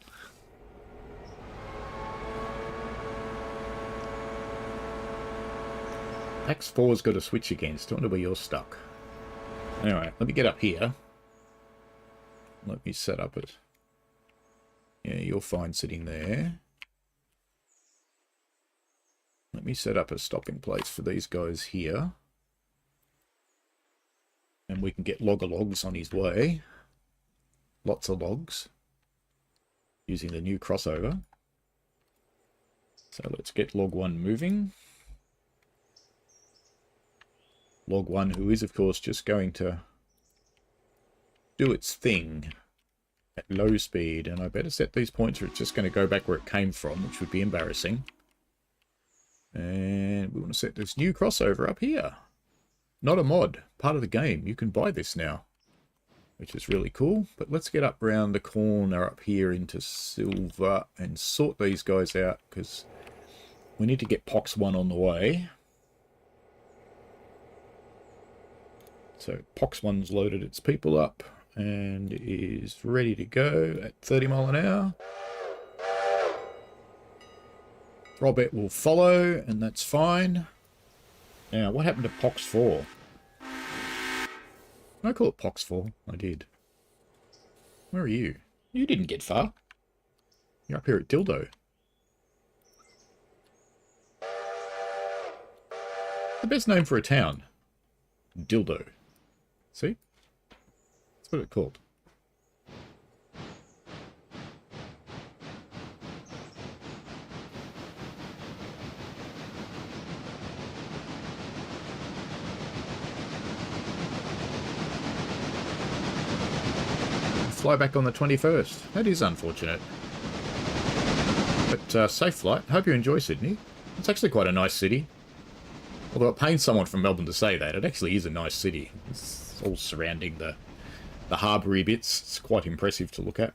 Pax 4's got a switch against. I wonder where you're stuck. Alright, let me get up here. Let me set up it. Yeah, you're fine sitting there. Let me set up a stopping place for these guys here. And we can get logger logs on his way. Lots of logs. Using the new crossover. So let's get log 1 moving. Log 1, who is of course just going to do its thing at low speed, and I better set these points or it's just going to go back where it came from, which would be embarrassing. And we want to set this new crossover up here. Not a mod, part of the game. You can buy this now, which is really cool. But let's get up around the corner up here into silver and sort these guys out, because we need to get Pox 1 on the way. So Pox 1's loaded its people up and is ready to go at 30 mile an hour. Robert will follow, and that's fine. Now, what happened to Pox 4? Did I call it Pox 4? I did. Where are you? You didn't get far. You're up here at Dildo. The best name for a town. Dildo. See? That's what it's called. Fly back on the 21st. That is unfortunate. But safe flight. Hope you enjoy Sydney. It's actually quite a nice city. Although it pains someone from Melbourne to say that, it actually is a nice city. It's all surrounding the harboury bits. It's quite impressive to look at.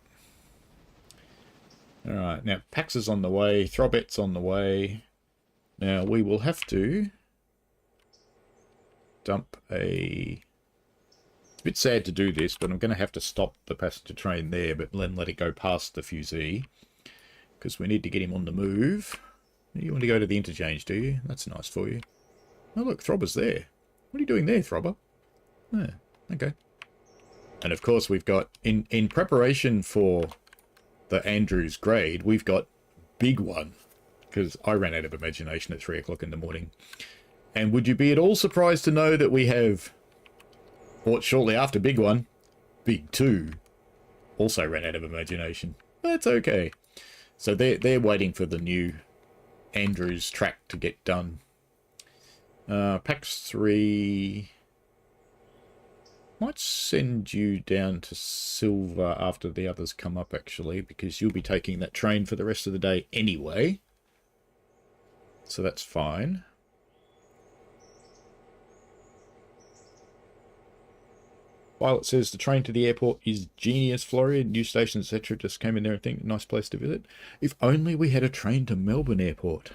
Alright, now Pax is on the way. Throbet's on the way. Now we will have to dump a bit sad to do this, but I'm going to have to stop the passenger train there, but then let it go past the fusee, because we need to get him on the move. You want to go to the interchange, do you? That's nice for you. Oh, look, Throbber's there. What are you doing there, Throbber? Yeah, okay. And of course, we've got, in preparation for the Andrews grade, we've got Big One, because I ran out of imagination at 3 o'clock in the morning. And would you be at all surprised to know that we have, or shortly after Big One, Big Two also ran out of imagination. That's okay. So they're waiting for the new Andrews track to get done. Pax 3 might send you down to Silver after the others come up, actually, because you'll be taking that train for the rest of the day anyway. So that's fine. Violet says the train to the airport is genius, Florian. New stations, etc. Just came in there and think nice place to visit. If only we had a train to Melbourne Airport.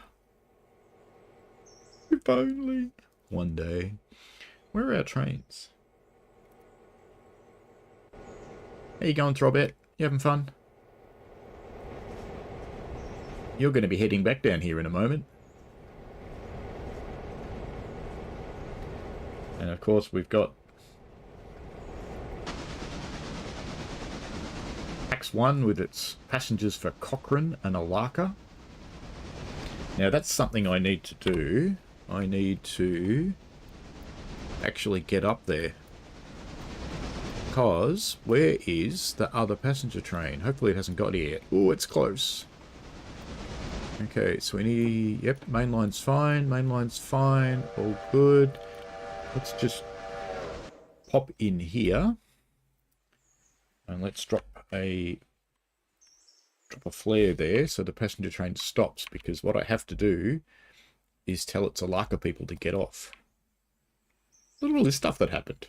If only. One day. Where are our trains? How you going, Throbet? You having fun? You're going to be heading back down here in a moment. And of course we've got Pax 1 with its passengers for Cochrane and Alarka. Now that's something I need to do. I need to actually get up there. Because where is the other passenger train? Hopefully it hasn't got here yet. Oh, it's close. Okay, so we need... Yep, main line's fine. Main line's fine. All good. Let's just pop in here. And let's drop a flare there so the passenger train stops, because what I have to do is tell its Alarka people to get off. Look at all this stuff that happened.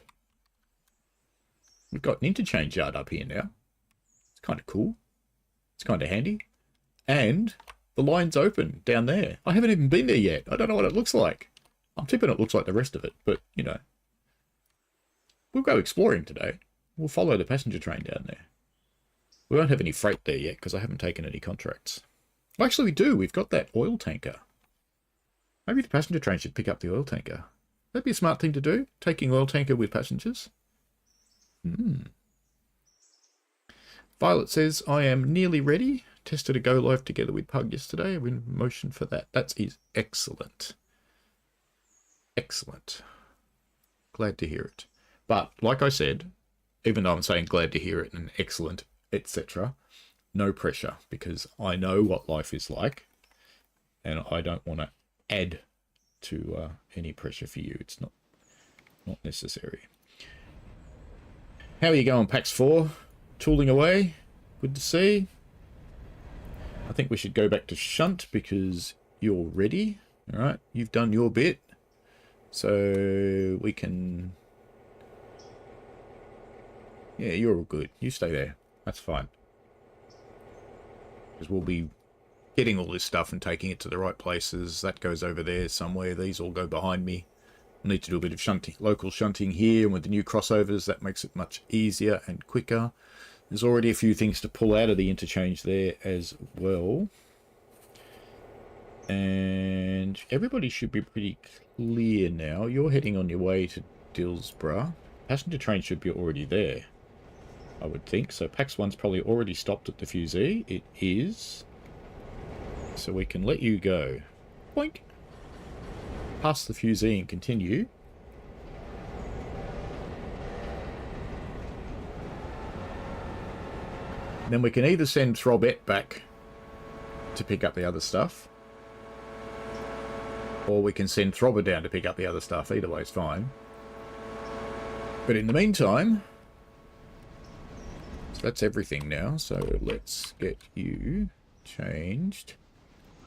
We've got an interchange yard up here now. It's kind of cool. It's kind of handy. And the line's open down there. I haven't even been there yet. I don't know what it looks like. I'm tipping it looks like the rest of it, but, you know. We'll go exploring today. We'll follow the passenger train down there. We won't have any freight there yet because I haven't taken any contracts. Well, actually, we do. We've got that oil tanker. Maybe the passenger train should pick up the oil tanker. That'd be a smart thing to do, taking oil tanker with passengers. Violet says, I am nearly ready. Tested a go live together with Pug yesterday. We're in motion for that. That is excellent. Excellent. Glad to hear it. But, like I said, even though I'm saying glad to hear it and excellent, etc., no pressure, because I know what life is like, and I don't want to add to any pressure for you. It's not necessary. How are you going, Pax 4? Tooling away? Good to see. I think we should go back to shunt because you're ready. Alright, you've done your bit. So we can... Yeah, you're all good. You stay there. That's fine. Because we'll be getting all this stuff and taking it to the right places. That goes over there somewhere. These all go behind me. I need to do a bit of shunting, local shunting here, and with the new crossovers, that makes it much easier and quicker. There's already a few things to pull out of the interchange there as well. And everybody should be pretty clear now. You're heading on your way to Dillsborough. Passenger train should be already there, I would think. So Pax 1's probably already stopped at the fusee. It is. So we can let you go. Boink. Past the fusee and continue. And then we can either send Throbet back to pick up the other stuff, or we can send Throbber down to pick up the other stuff. Either way is fine. But in the meantime, so that's everything now. So let's get you changed.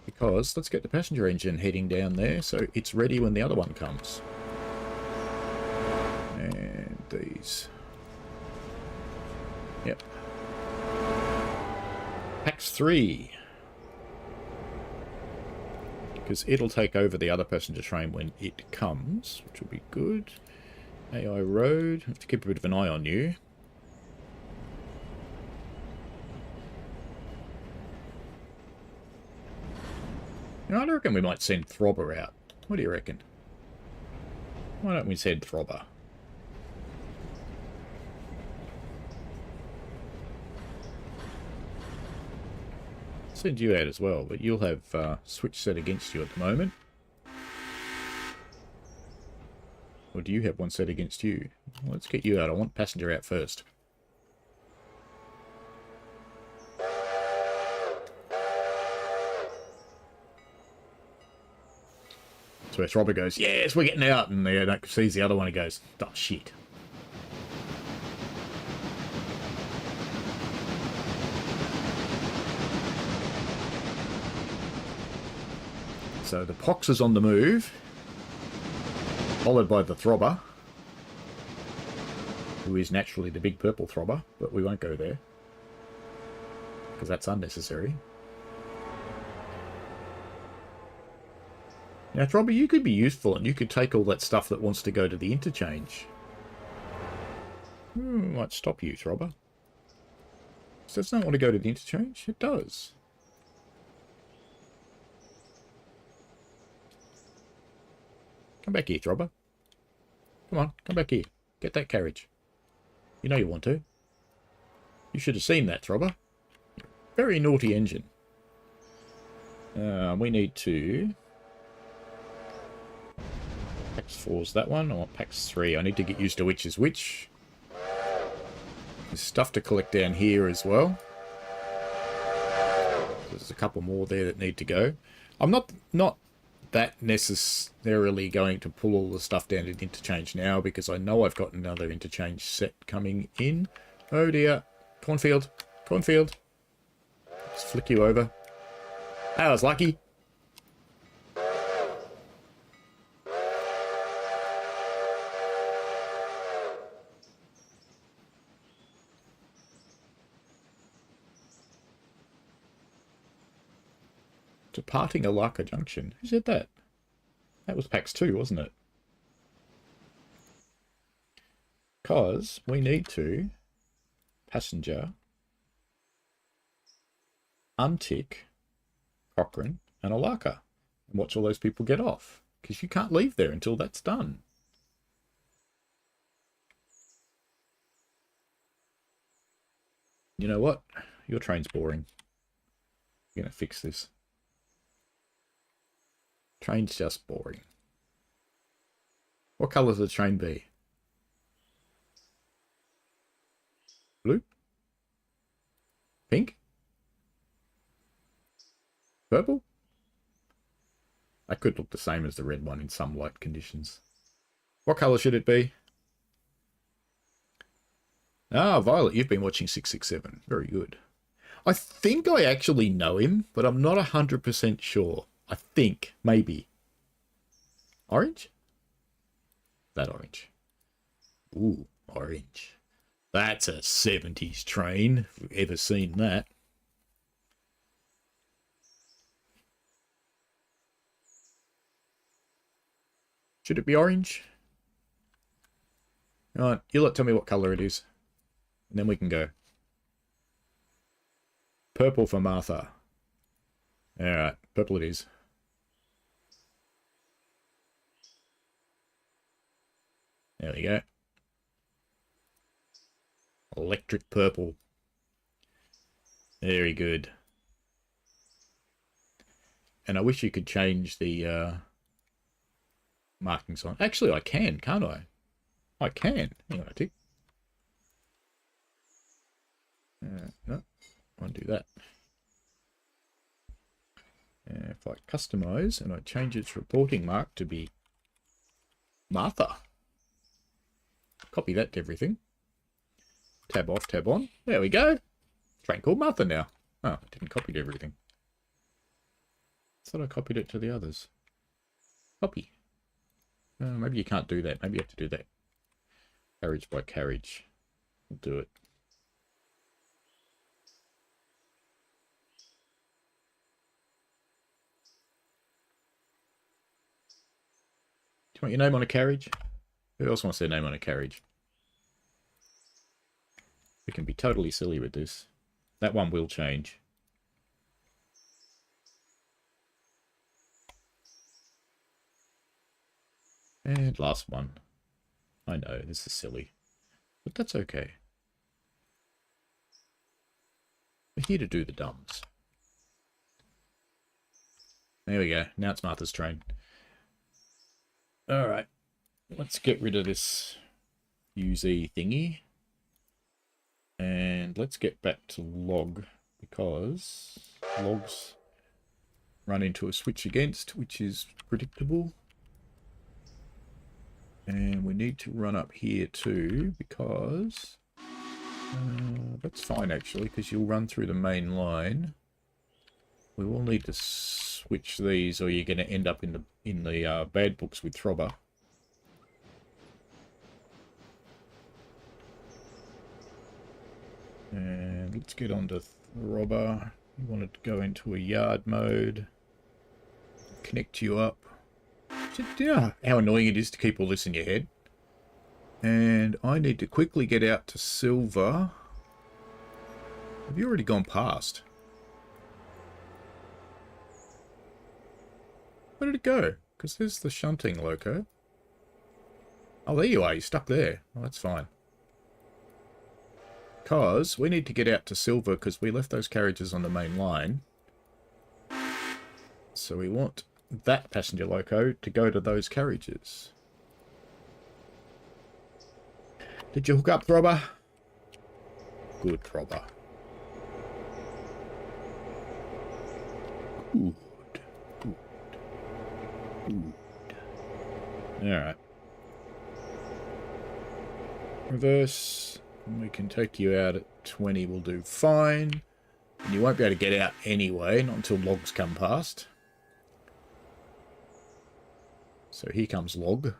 Because let's get the passenger engine heading down there so it's ready when the other one comes. And these. Yep. Pax 3. Because it'll take over the other passenger train when it comes, which will be good. AI road. Have to keep a bit of an eye on you. You know, I reckon we might send Throbber out. What do you reckon? Why don't we send Throbber? Send you out as well, but you'll have switch set against you at the moment. Or do you have one set against you? Well, let's get you out. I want passenger out first. So where Throbber goes, yes, we're getting out, and they sees the other one and goes, oh shit. So the Pox is on the move, followed by the Throbber, who is naturally the big purple Throbber, but we won't go there, because that's unnecessary. Now, Throbber, you could be useful, and you could take all that stuff that wants to go to the interchange. Might stop you, Throbber. Does that not want to go to the interchange? It does. Come back here, Throbber. Come on, come back here. Get that carriage. You know you want to. You should have seen that, Throbber. Very naughty engine. We need to... Pax 4's that one. I want Pax 3. I need to get used to which is which. There's stuff to collect down here as well. There's a couple more there that need to go. I'm not that necessarily going to pull all the stuff down to the interchange now, because I know I've got another interchange set coming in. Oh dear. Cornfield. Cornfield. Let's flick you over. I was lucky. Departing Alarka Junction. Who said that? That was PAX 2, wasn't it? Because we need to passenger untick Cochrane and Alarka and watch all those people get off, because you can't leave there until that's done. You know what? Your train's boring. I'm going to fix this. Train's just boring. What colour does the train be? Blue? Pink? Purple? That could look the same as the red one in some light conditions. What colour should it be? Ah, Violet, you've been watching 667. Very good. I think I actually know him, but I'm not 100% sure. I think, maybe. Orange? That orange. Ooh, orange. That's a 70s train, if you've ever seen that. Should it be orange? Alright, you lot tell me what colour it is. And then we can go. Purple for Martha. Alright, purple it is. There we go. Electric purple. Very good. And I wish you could change the markings on. Actually, I can, can't I? I can. Hang on a tick. No, I won't do that. If I customize and I change its reporting mark to be Martha. Copy that to everything. Tab off, tab on. There we go. Train called Martha now. Oh, I didn't copy to everything. I thought I copied it to the others. Copy. Maybe you can't do that. Maybe you have to do that carriage by carriage. We'll do it. Do you want your name on a carriage? Who else wants their name on a carriage? We can be totally silly with this. That one will change. And last one. I know, this is silly. But that's okay. We're here to do the dumbs. There we go. Now it's Martha's train. Alright. Let's get rid of this UZ thingy. And let's get back to log, because logs run into a switch against, which is predictable. And we need to run up here too, because that's fine actually, because you'll run through the main line. We will need to switch these, or you're going to end up in the bad books with Throbber. And let's get on to Throbber. You want it to go into a yard mode. Connect you up. Yeah, how annoying it is to keep all this in your head. And I need to quickly get out to Silver. Have you already gone past? Where did it go? Because there's the shunting loco. Oh, there you are. You're stuck there. Oh, that's fine. Because we need to get out to Silver because we left those carriages on the main line. So we want that passenger loco to go to those carriages. Did you hook up, Throbber? Good, Throbber. Good. Good. Good. Alright. Reverse. And we can take you out at 20, we'll do fine. And you won't be able to get out anyway, not until logs come past. So here comes log.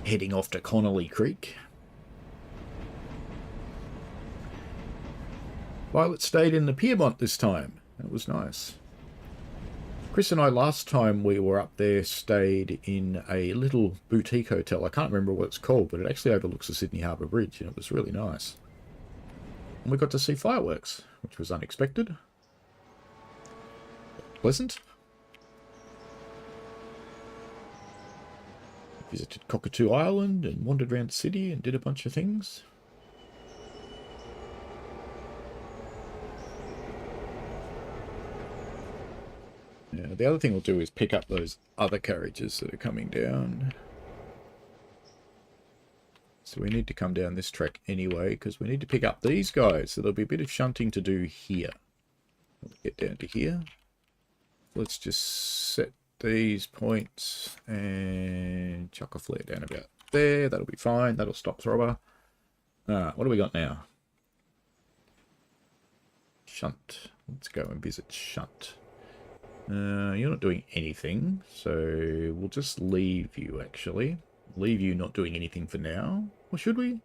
Heading off to Connolly Creek. Violet stayed in the Piedmont this time. That was nice. Chris and I, last time we were up there, stayed in a little boutique hotel. I can't remember what it's called, but it actually overlooks the Sydney Harbour Bridge, and it was really nice. And we got to see fireworks, which was unexpected. Pleasant. Visited Cockatoo Island and wandered around the city and did a bunch of things. Now, the other thing we'll do is pick up those other carriages that are coming down. So we need to come down this track anyway, because we need to pick up these guys. So there'll be a bit of shunting to do here. We'll get down to here. Let's just set these points and chuck a flare down about there. That'll be fine. That'll stop Throbber. Alright, what do we got now? Shunt. Let's go and visit Shunt. You're not doing anything, so we'll just leave you, actually. Leave you not doing anything for now. Or should we?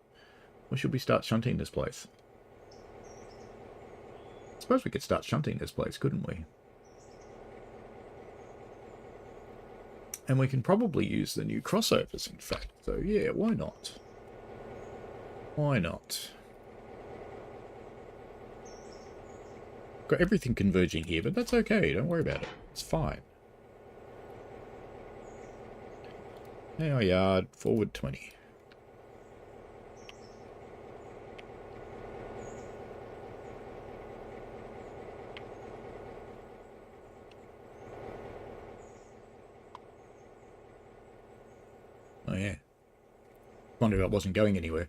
Or should we start shunting this place? I suppose we could start shunting this place, couldn't we? And we can probably use the new crossovers, in fact. So, yeah, why not? Why not? Got everything converging here, but that's okay. Don't worry about it. It's fine. Now yard, forward 20. Oh yeah. Wonder if I wasn't going anywhere.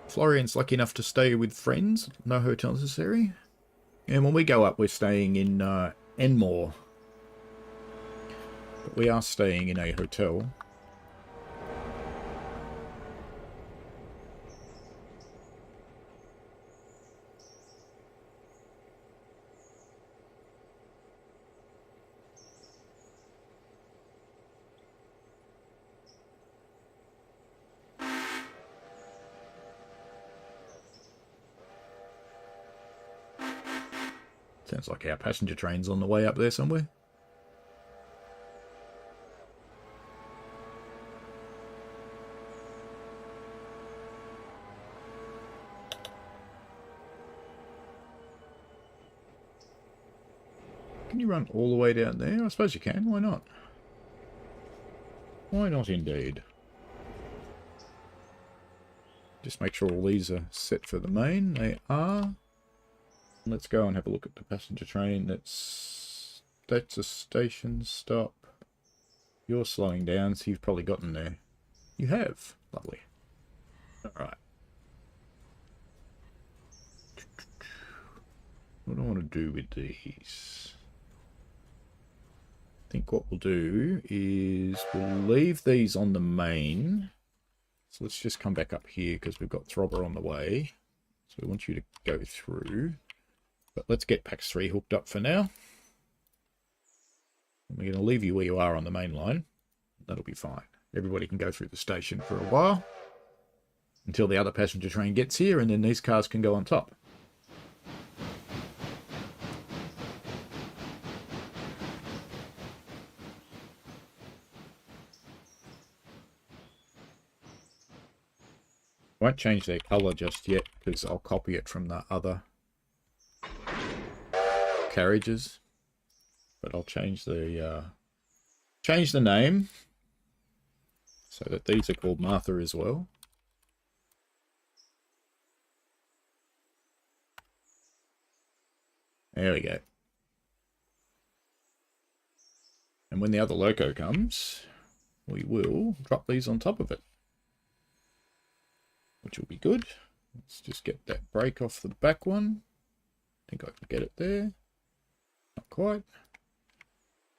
Florian's lucky enough to stay with friends. No hotel necessary. And when we go up, we're staying in Enmore. But we are staying in a hotel. Sounds like our passenger train's on the way up there somewhere. Can you run all the way down there? I suppose you can. Why not? Why not indeed? Just make sure all these are set for the main. They are. Let's go and have a look at the passenger train. That's a station stop. You're slowing down, so you've probably gotten there. You have. Lovely. Alright. What do I want to do with these? I think what we'll do is we'll leave these on the main. So let's just come back up here because we've got Throbber on the way. So we want you to go through. But let's get PAX 3 hooked up for now. And we're going to leave you where you are on the main line. That'll be fine. Everybody can go through the station for a while. Until the other passenger train gets here, and then these cars can go on top. Won't change their colour just yet, because I'll copy it from the other carriages. But I'll change the name so that these are called Martha as well. There we go. And when the other loco comes, we will drop these on top of it, which will be good. Let's just get that brake off the back one. I think I can get it there. Not quite.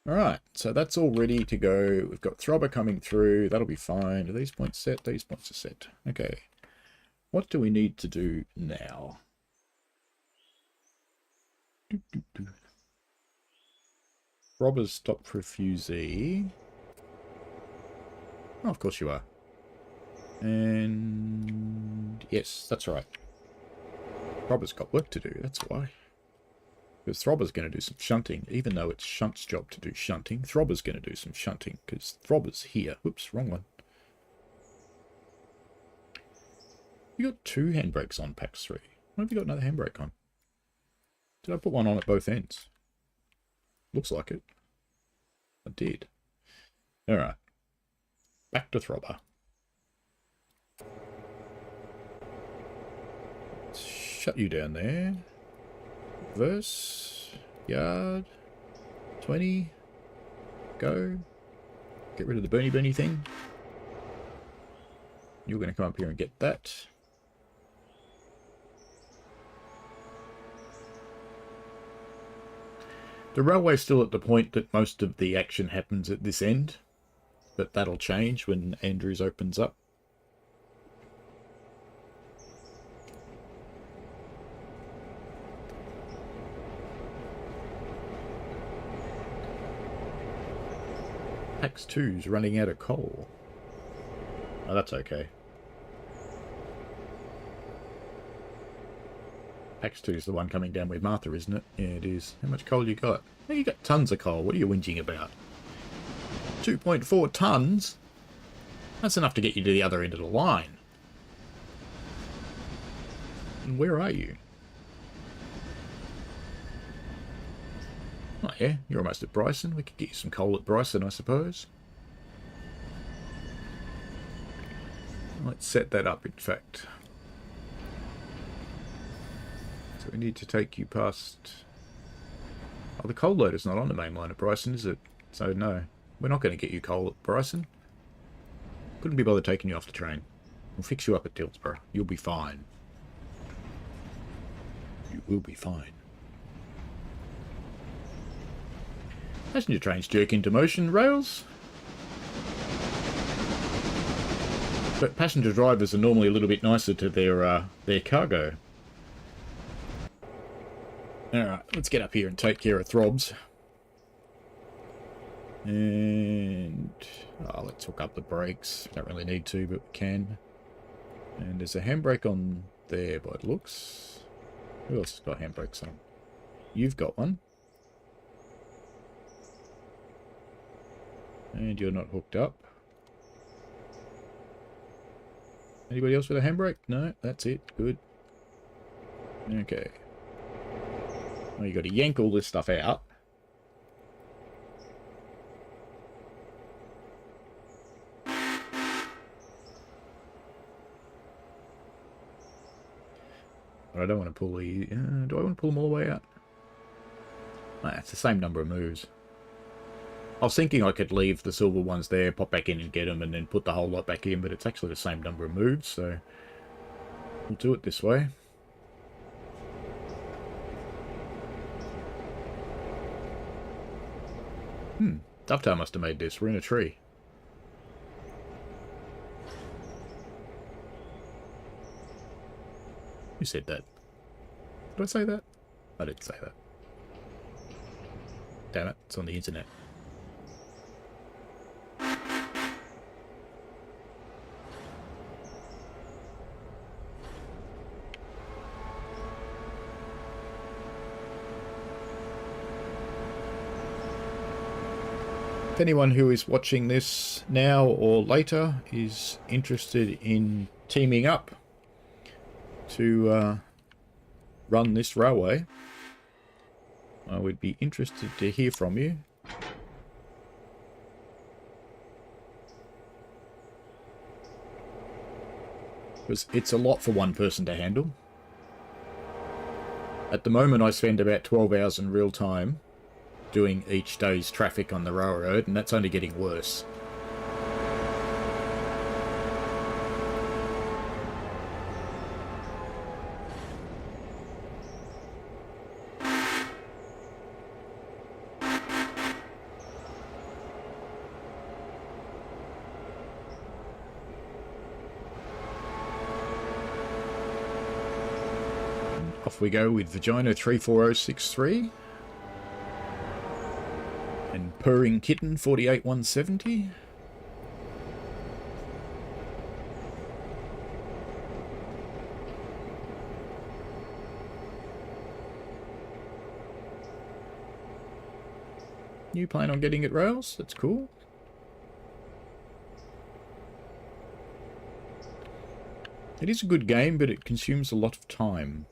Alright, so that's all ready to go. We've got Throbber coming through. That'll be fine. Are these points set? These points are set. Okay. What do we need to do now? Throbber's stopped for a fusee. Oh, of course you are. And yes, that's right. Throbber's got work to do, that's why. Because Throbber's going to do some shunting, even though it's Shunt's job to do shunting. Throbber's going to do some shunting, because Throbber's here. Whoops, wrong one. You got 2 handbrakes on PAX 3. Why have you got another handbrake on? Did I put one on at both ends? Looks like it. I did. Alright. Back to Throbber. Shut you down there. Reverse. Yard. 20. Go. Get rid of the Bernie thing. You're going to come up here and get that. The railway's still at the point that most of the action happens at this end, but that'll change when Andrews opens up. PAX 2's running out of coal. Oh, that's okay. PAX 2 is the one coming down with Martha, isn't it? Yeah, it is. How much coal you got? Oh, you got tons of coal. What are you whinging about? 2.4 tons? That's enough to get you to the other end of the line. And where are you? Oh yeah, you're almost at Bryson. We could get you some coal at Bryson, I suppose. Let's set that up, in fact. So we need to take you past... Oh, the coal loader's not on the main line at Bryson, is it? So no, we're not going to get you coal at Bryson. Couldn't be bothered taking you off the train. We'll fix you up at Dillsborough. You'll be fine. You will be fine. Passenger trains jerk into motion, rails. But passenger drivers are normally a little bit nicer to their cargo. Alright, let's get up here and take care of Throbs. And... oh, let's hook up the brakes. Don't really need to, but we can. And there's a handbrake on there by it looks. Who else has got handbrakes on? You've got one. And you're not hooked up. Anybody else with a handbrake? No, that's it. Good. Okay. Well, you got to yank all this stuff out. But I don't want to pull the... do I want to pull them all the way out? Nah, it's the same number of moves. I was thinking I could leave the silver ones there, pop back in and get them, and then put the whole lot back in, but it's actually the same number of moves, so we'll do it this way. Dovetail must have made this. We're in a tree. Who said that? Did I say that? I didn't say that. Damn it, it's on the internet. If anyone who is watching this now or later is interested in teaming up to run this railway, I would be interested to hear from you. Because it's a lot for one person to handle. At the moment I spend about 12 hours in real time doing each day's traffic on the railroad, and that's only getting worse. Off we go with Vagina 34063. And Purring Kitten 48170. You plan on getting it rails? That's cool. It is a good game, but it consumes a lot of time.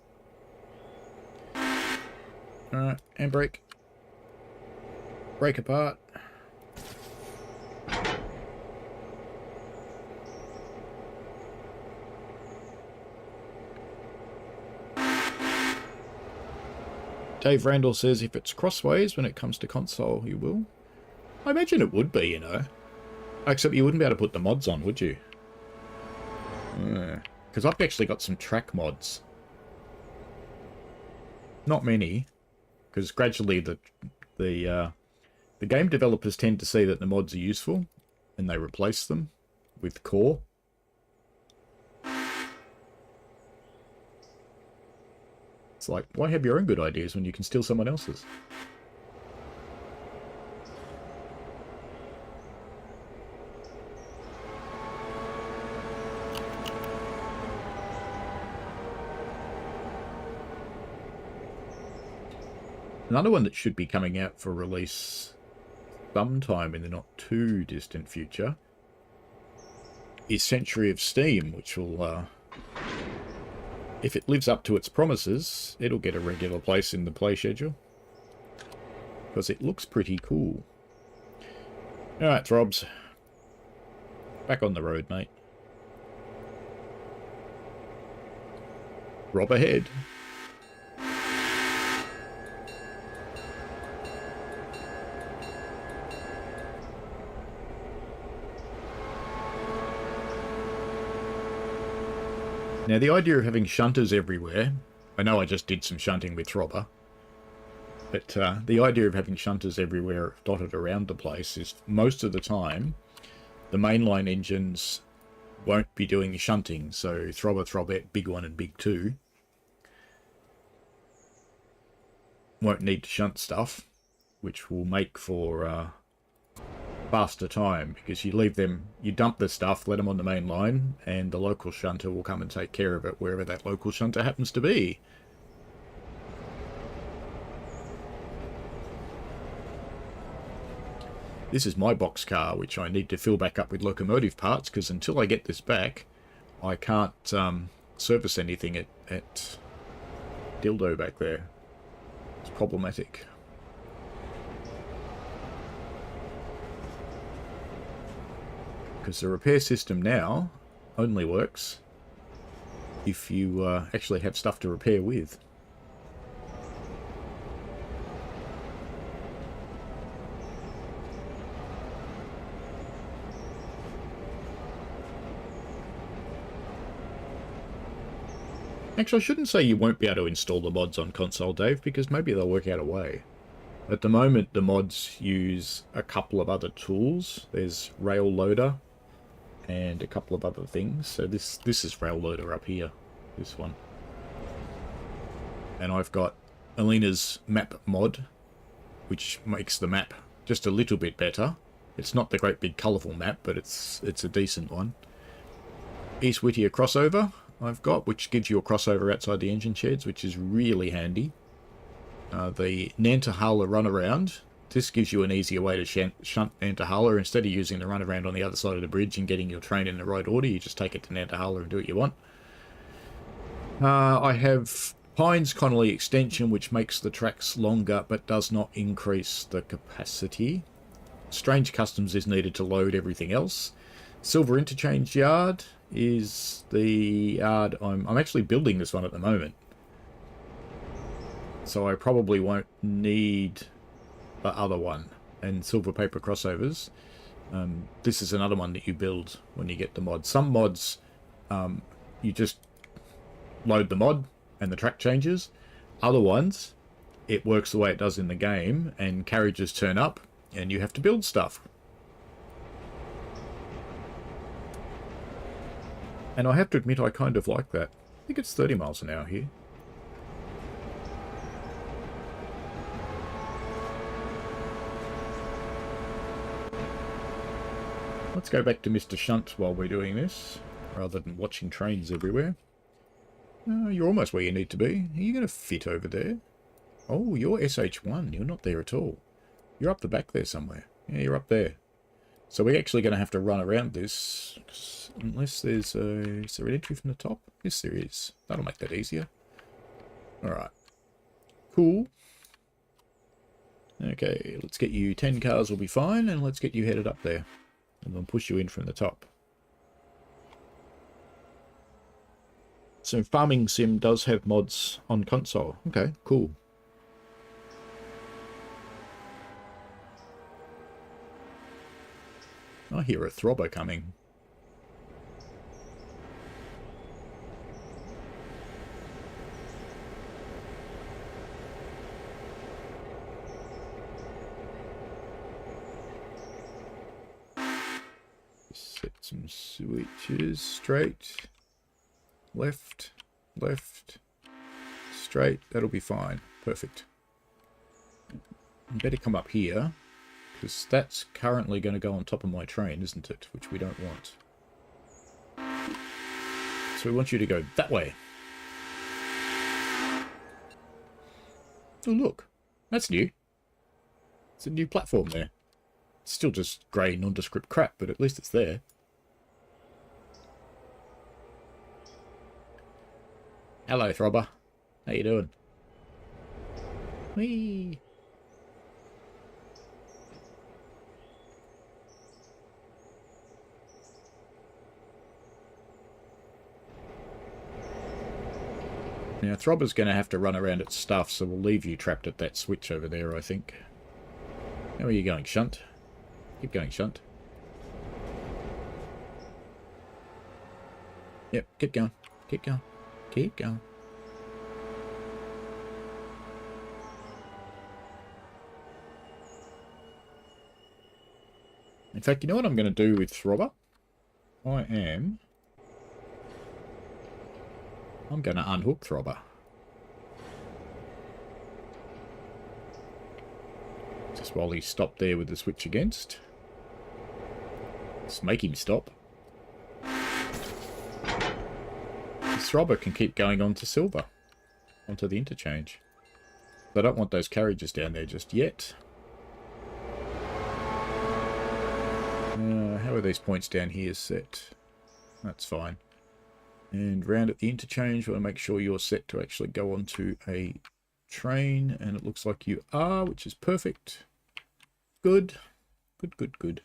Alright, handbrake. Break apart. Dave Randall says if it's crossways when it comes to console, you will. I imagine it would be, you know. Except you wouldn't be able to put the mods on, would you? Because I've actually got some track mods. Not many. Because gradually the game developers tend to see that the mods are useful, and they replace them with core. It's like, why have your own good ideas when you can steal someone else's? Another one that should be coming out for release sometime in the not too distant future is Century of Steam, which will, if it lives up to its promises, it'll get a regular place in the play schedule. Because it looks pretty cool. Alright, Throbs. Back on the road, mate. Rob ahead. Now, the idea of having shunters everywhere, I know I just did some shunting with Throbber, but the idea of having shunters everywhere dotted around the place is most of the time the mainline engines won't be doing shunting, so Throbber, Throbbette, Big 1 and Big 2 won't need to shunt stuff, which will make for faster time, because you leave them, you dump the stuff, let them on the main line, and the local shunter will come and take care of it wherever that local shunter happens to be. This is my box car, which I need to fill back up with locomotive parts, because until I get this back, I can't service anything at Dildo back there. It's problematic. Because the repair system now only works if you actually have stuff to repair with. Actually, I shouldn't say you won't be able to install the mods on console, Dave, because maybe they'll work out a way. At the moment, the mods use a couple of other tools. There's Rail Loader and a couple of other things. So this is Rail Loader up here, this one. And I've got Alina's map mod, which makes the map just a little bit better. It's not the great big colourful map, but it's a decent one. East Whittier crossover I've got, which gives you a crossover outside the engine sheds, which is really handy. The Nantahala runaround. This gives you an easier way to shunt Nantahala. Instead of using the runaround on the other side of the bridge and getting your train in the right order, you just take it to Nantahala and do what you want. I have Pines Connolly extension, which makes the tracks longer but does not increase the capacity. Strange Customs is needed to load everything else. Silver Interchange Yard is the yard I'm actually building this one at the moment. So I probably won't need the other one. And Silver Paper Crossovers. This is another one that you build when you get the mod. Some mods, you just load the mod and the track changes. Other ones, it works the way it does in the game and carriages turn up and you have to build stuff. And I have to admit I kind of like that. I think it's 30 miles an hour here. Let's go back to Mr. Shunt while we're doing this, rather than watching trains everywhere. You're almost where you need to be. Are you going to fit over there? Oh, you're SH1. You're not there at all. You're up the back there somewhere. Yeah, you're up there. So we're actually going to have to run around this, unless there's a... Is there an entry from the top? Yes, there is. That'll make that easier. Alright. Cool. Okay, let's get you 10 cars will be fine, and let's get you headed up there. And then push you in from the top. So Farming Sim does have mods on console. Okay, cool. I hear a throbber coming. Set some switches. Straight. Left. Left. Straight. That'll be fine. Perfect. Better come up here. Because that's currently going to go on top of my train, isn't it? Which we don't want. So we want you to go that way. Oh, look. That's new. It's a new platform there. It's still just grey, nondescript crap, but at least it's there. Hello, Throbber. How you doing? Whee! Now, Throbber's going to have to run around its stuff, so we'll leave you trapped at that switch over there, I think. How are you going, Shunt? Keep going, Shunt. Yep, keep going. Keep going. Keep going. In fact, you know what I'm going to do with Throbber? I'm going to unhook Throbber. Just while he's stopped there with the switch against. Let's make him stop. Throbber can keep going on to Silver. Onto the interchange. I don't want those carriages down there just yet. How are these points down here set? That's fine. And round at the interchange, we want to make sure you're set to actually go onto a train. And it looks like you are, which is perfect. Good. Good, good, good.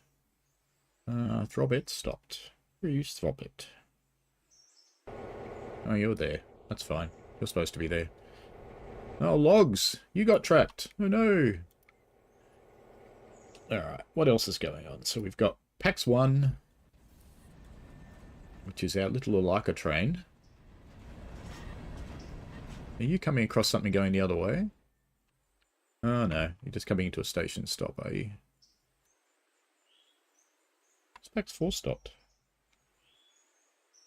Throb it stopped. Where you throb it? Oh, you're there. That's fine. You're supposed to be there. Oh, logs! You got trapped. Oh, no. Alright, what else is going on? So we've got PAX 1, which is our little Alarka train. Are you coming across something going the other way? Oh, no. You're just coming into a station stop, are you? It's PAX 4 stopped.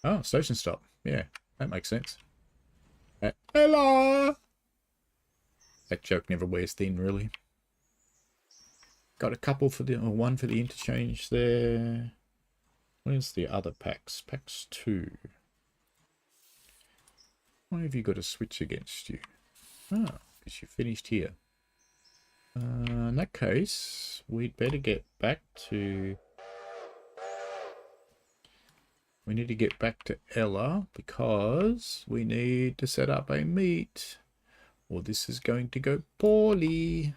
Oh, station stop. Yeah, that makes sense. Hello! That joke never wears thin, really. Got a couple for the, or one for the interchange there. Where's the other PAX? PAX 2. Why have you got a switch against you? Oh, because you finished here. In that case, we'd better get back to... We need to get back to Ella because we need to set up a meet. Or this is going to go poorly.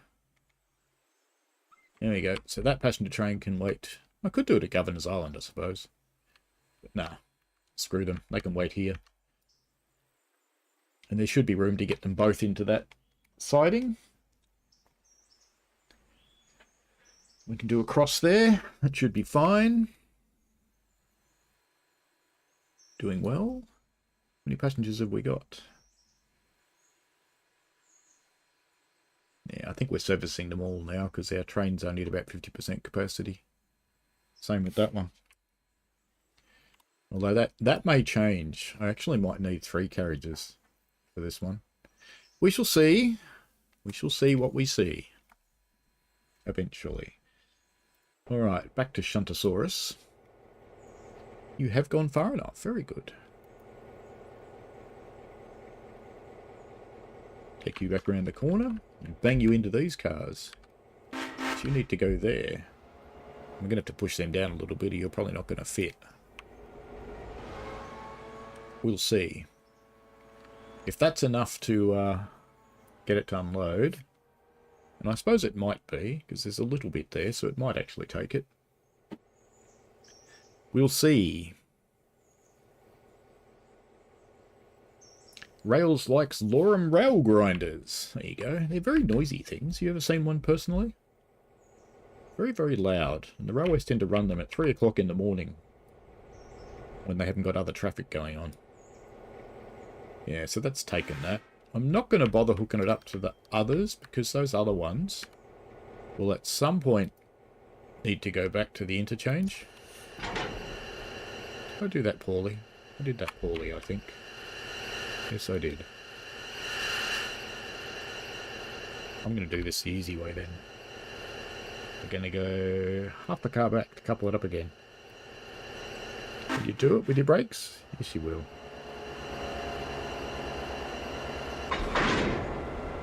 There we go. So that passenger train can wait. I could do it at Governor's Island, I suppose. But nah. Screw them. They can wait here. And there should be room to get them both into that siding. We can do a cross there. That should be fine. Doing well. How many passengers have we got? Yeah, I think we're servicing them all now because our train's only at about 50% capacity. Same with that one. Although that may change. I actually might need 3 carriages for this one. We shall see. We shall see what we see. Eventually. Alright, back to Shuntosaurus. You have gone far enough. Very good. Take you back around the corner and bang you into these cars. But you need to go there. I'm going to have to push them down a little bit or you're probably not going to fit. We'll see. If that's enough to get it to unload, and I suppose it might be, because there's a little bit there, so it might actually take it. We'll see. Rails likes Lorem rail grinders. There you go. They're very noisy things. You ever seen one personally? Very, very loud. And the railways tend to run them at 3 o'clock in the morning when they haven't got other traffic going on. Yeah, so that's taken that. I'm not going to bother hooking it up to the others because those other ones will at some point need to go back to the interchange. Did I do that poorly? I did that poorly, I think. Yes, I did. I'm going to do this the easy way then. We're going to go half the car back to couple it up again. Will you do it with your brakes? Yes, you will.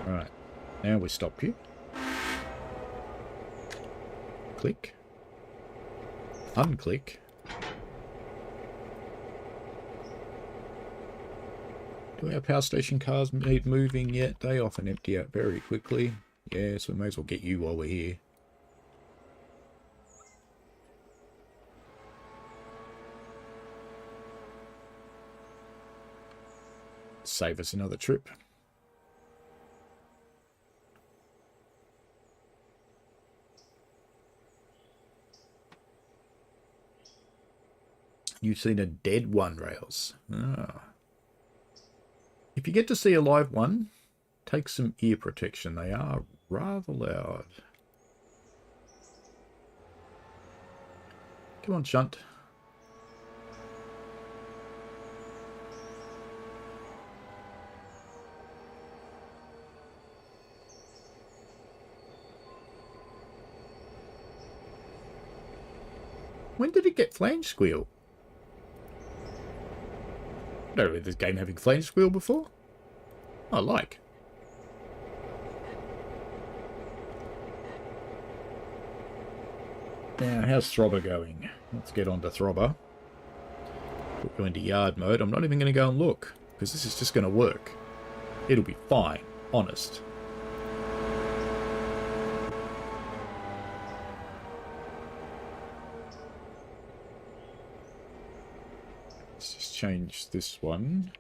Alright, now we stop you. Click. Unclick. Do our power station cars need moving yet? They often empty out very quickly. Yeah, so we may as well get you while we're here. Save us another trip. You've seen a dead one, Rails. Ah. If you get to see a live one, take some ear protection. They are rather loud. Come on, Shunt. When did it get flange squeal? I don't remember this game having flange squeal before. I like. Now, how's Throbber going? Let's get on to Throbber. Put you into yard mode. I'm not even going to go and look, because this is just going to work. It'll be fine, honest. Let's just change this one.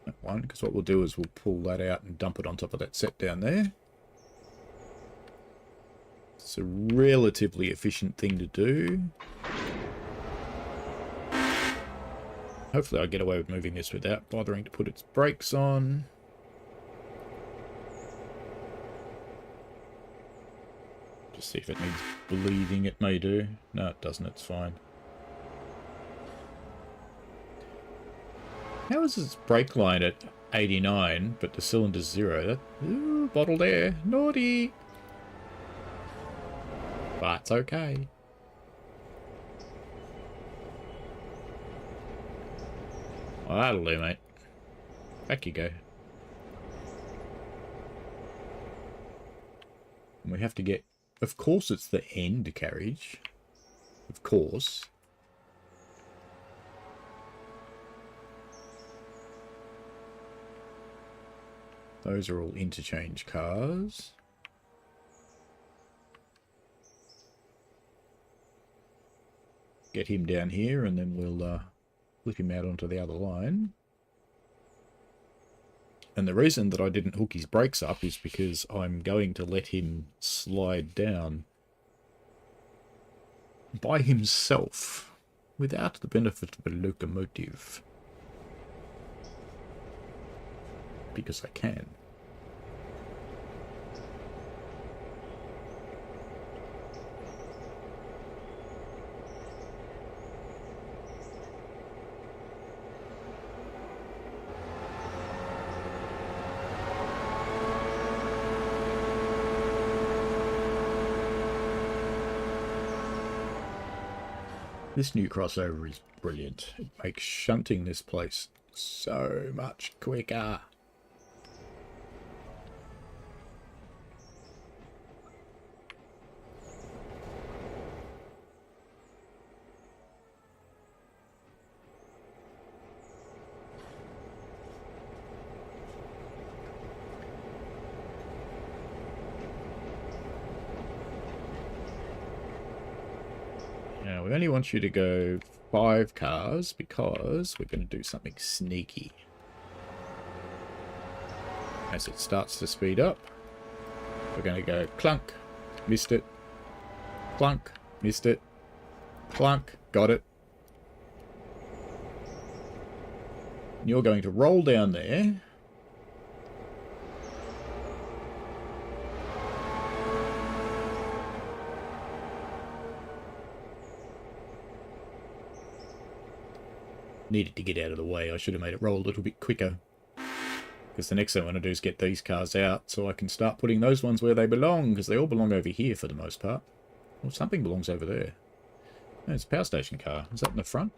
That one, because what we'll do is we'll pull that out and dump it on top of that set down there. It's a relatively efficient thing to do. Hopefully I get away with moving this without bothering to put its brakes on. Just see if it needs bleeding. It may do. No, it doesn't. It's fine. How is its brake line at 89, but the cylinder's 0? That, ooh, bottled air. Naughty! But it's okay. Well, that'll do, mate. Back you go. And we have to get... Of course it's the end carriage. Of course. Those are all interchange cars. Get him down here and then we'll flip him out onto the other line. And the reason that I didn't hook his brakes up is because I'm going to let him slide down by himself without the benefit of a locomotive. Because I can. This new crossover is brilliant. It makes shunting this place so much quicker. Now, we only want you to go 5 cars because we're going to do something sneaky. As it starts to speed up, we're going to go clunk, missed it, clunk, missed it, clunk, got it. And you're going to roll down there. Needed to get out of the way. I should have made it roll a little bit quicker. Because the next thing I want to do is get these cars out so I can start putting those ones where they belong, because they all belong over here for the most part. Well, something belongs over there. No, it's a power station car. Is that in the front?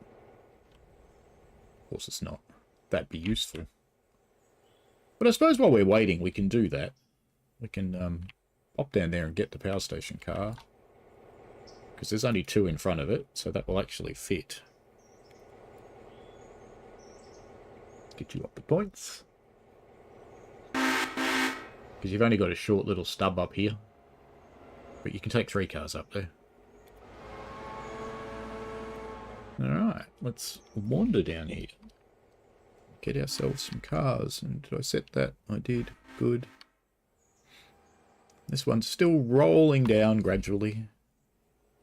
Of course it's not. That'd be useful. But I suppose while we're waiting, we can do that. We can pop down there and get the power station car. Because there's only 2 in front of it, so that will actually fit. Get you up the points. Because you've only got a short little stub up here. But you can take 3 cars up there. Alright, let's wander down here. Get ourselves some cars. And did I set that? I did. Good. This one's still rolling down gradually.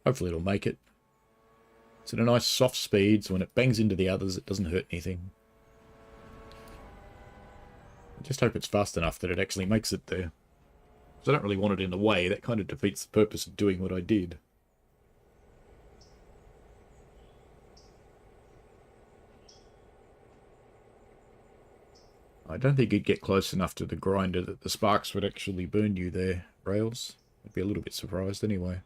Hopefully it'll make it. It's at a nice soft speed, so when it bangs into the others, it doesn't hurt anything. I just hope it's fast enough that it actually makes it there. Because I don't really want it in the way. That kind of defeats the purpose of doing what I did. I don't think you'd get close enough to the grinder that the sparks would actually burn you there, Rails. I'd be a little bit surprised anyway.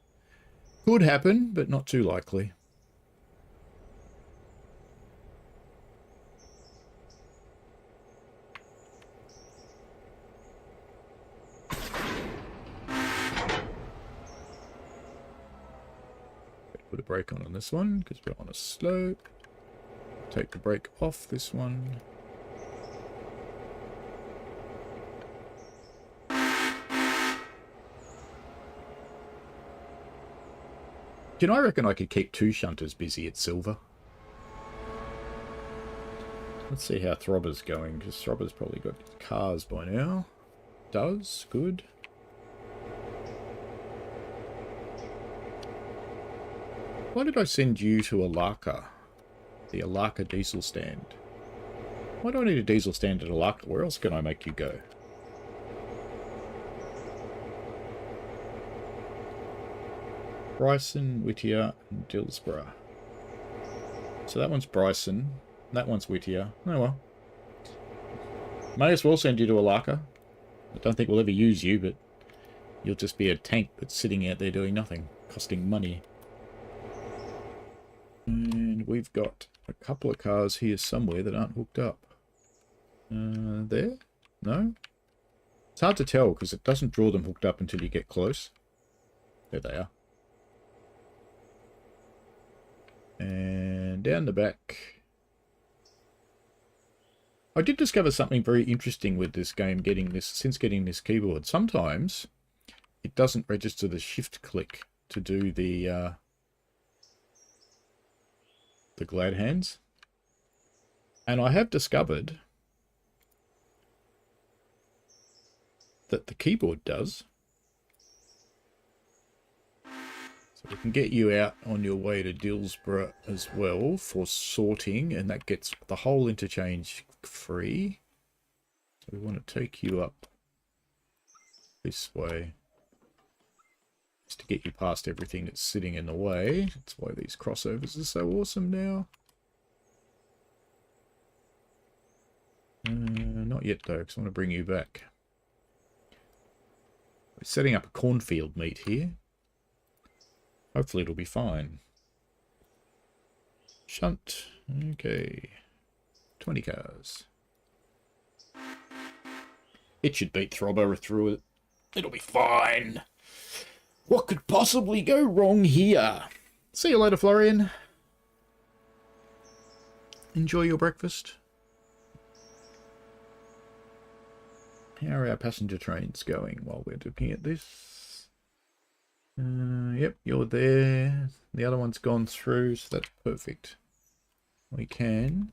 Could happen, but not too likely. Put a brake on this one because we're on a slope. Take the brake off this one. You know, I reckon I could keep 2 shunters busy at silver. Let's see how Throbber's going, because Throbber's probably got cars by now. Does. Good. Why did I send you to Alarka? The Alarka diesel stand. Why do I need a diesel stand at Alarka? Where else can I make you go? Bryson, Whittier, and Dillsborough. So that one's Bryson. That one's Whittier. Oh well. May as well send you to Alarka. I don't think we'll ever use you, but you'll just be a tank that's sitting out there doing nothing, costing money. And we've got a couple of cars here somewhere that aren't hooked up. There? No? It's hard to tell because it doesn't draw them hooked up until you get close. There they are. And down the back. I did discover something very interesting with this game since getting this keyboard. Sometimes it doesn't register the shift click to do the glad hands. And I have discovered that the keyboard does. So we can get you out on your way to Dillsborough as well for sorting, and that gets the whole interchange free. So we want to take you up this way just to get you past everything that's sitting in the way. That's why these crossovers are so awesome now. Not yet though, because I want to bring you back. We're setting up a cornfield meet here. Hopefully it'll be fine. Shunt. Okay. 20 cars. It should beat Throbber through it. It'll be fine. What could possibly go wrong here? See you later, Florian. Enjoy your breakfast. How are our passenger trains going while we're looking at this? Yep, you're there. The other one's gone through, so that's perfect. We can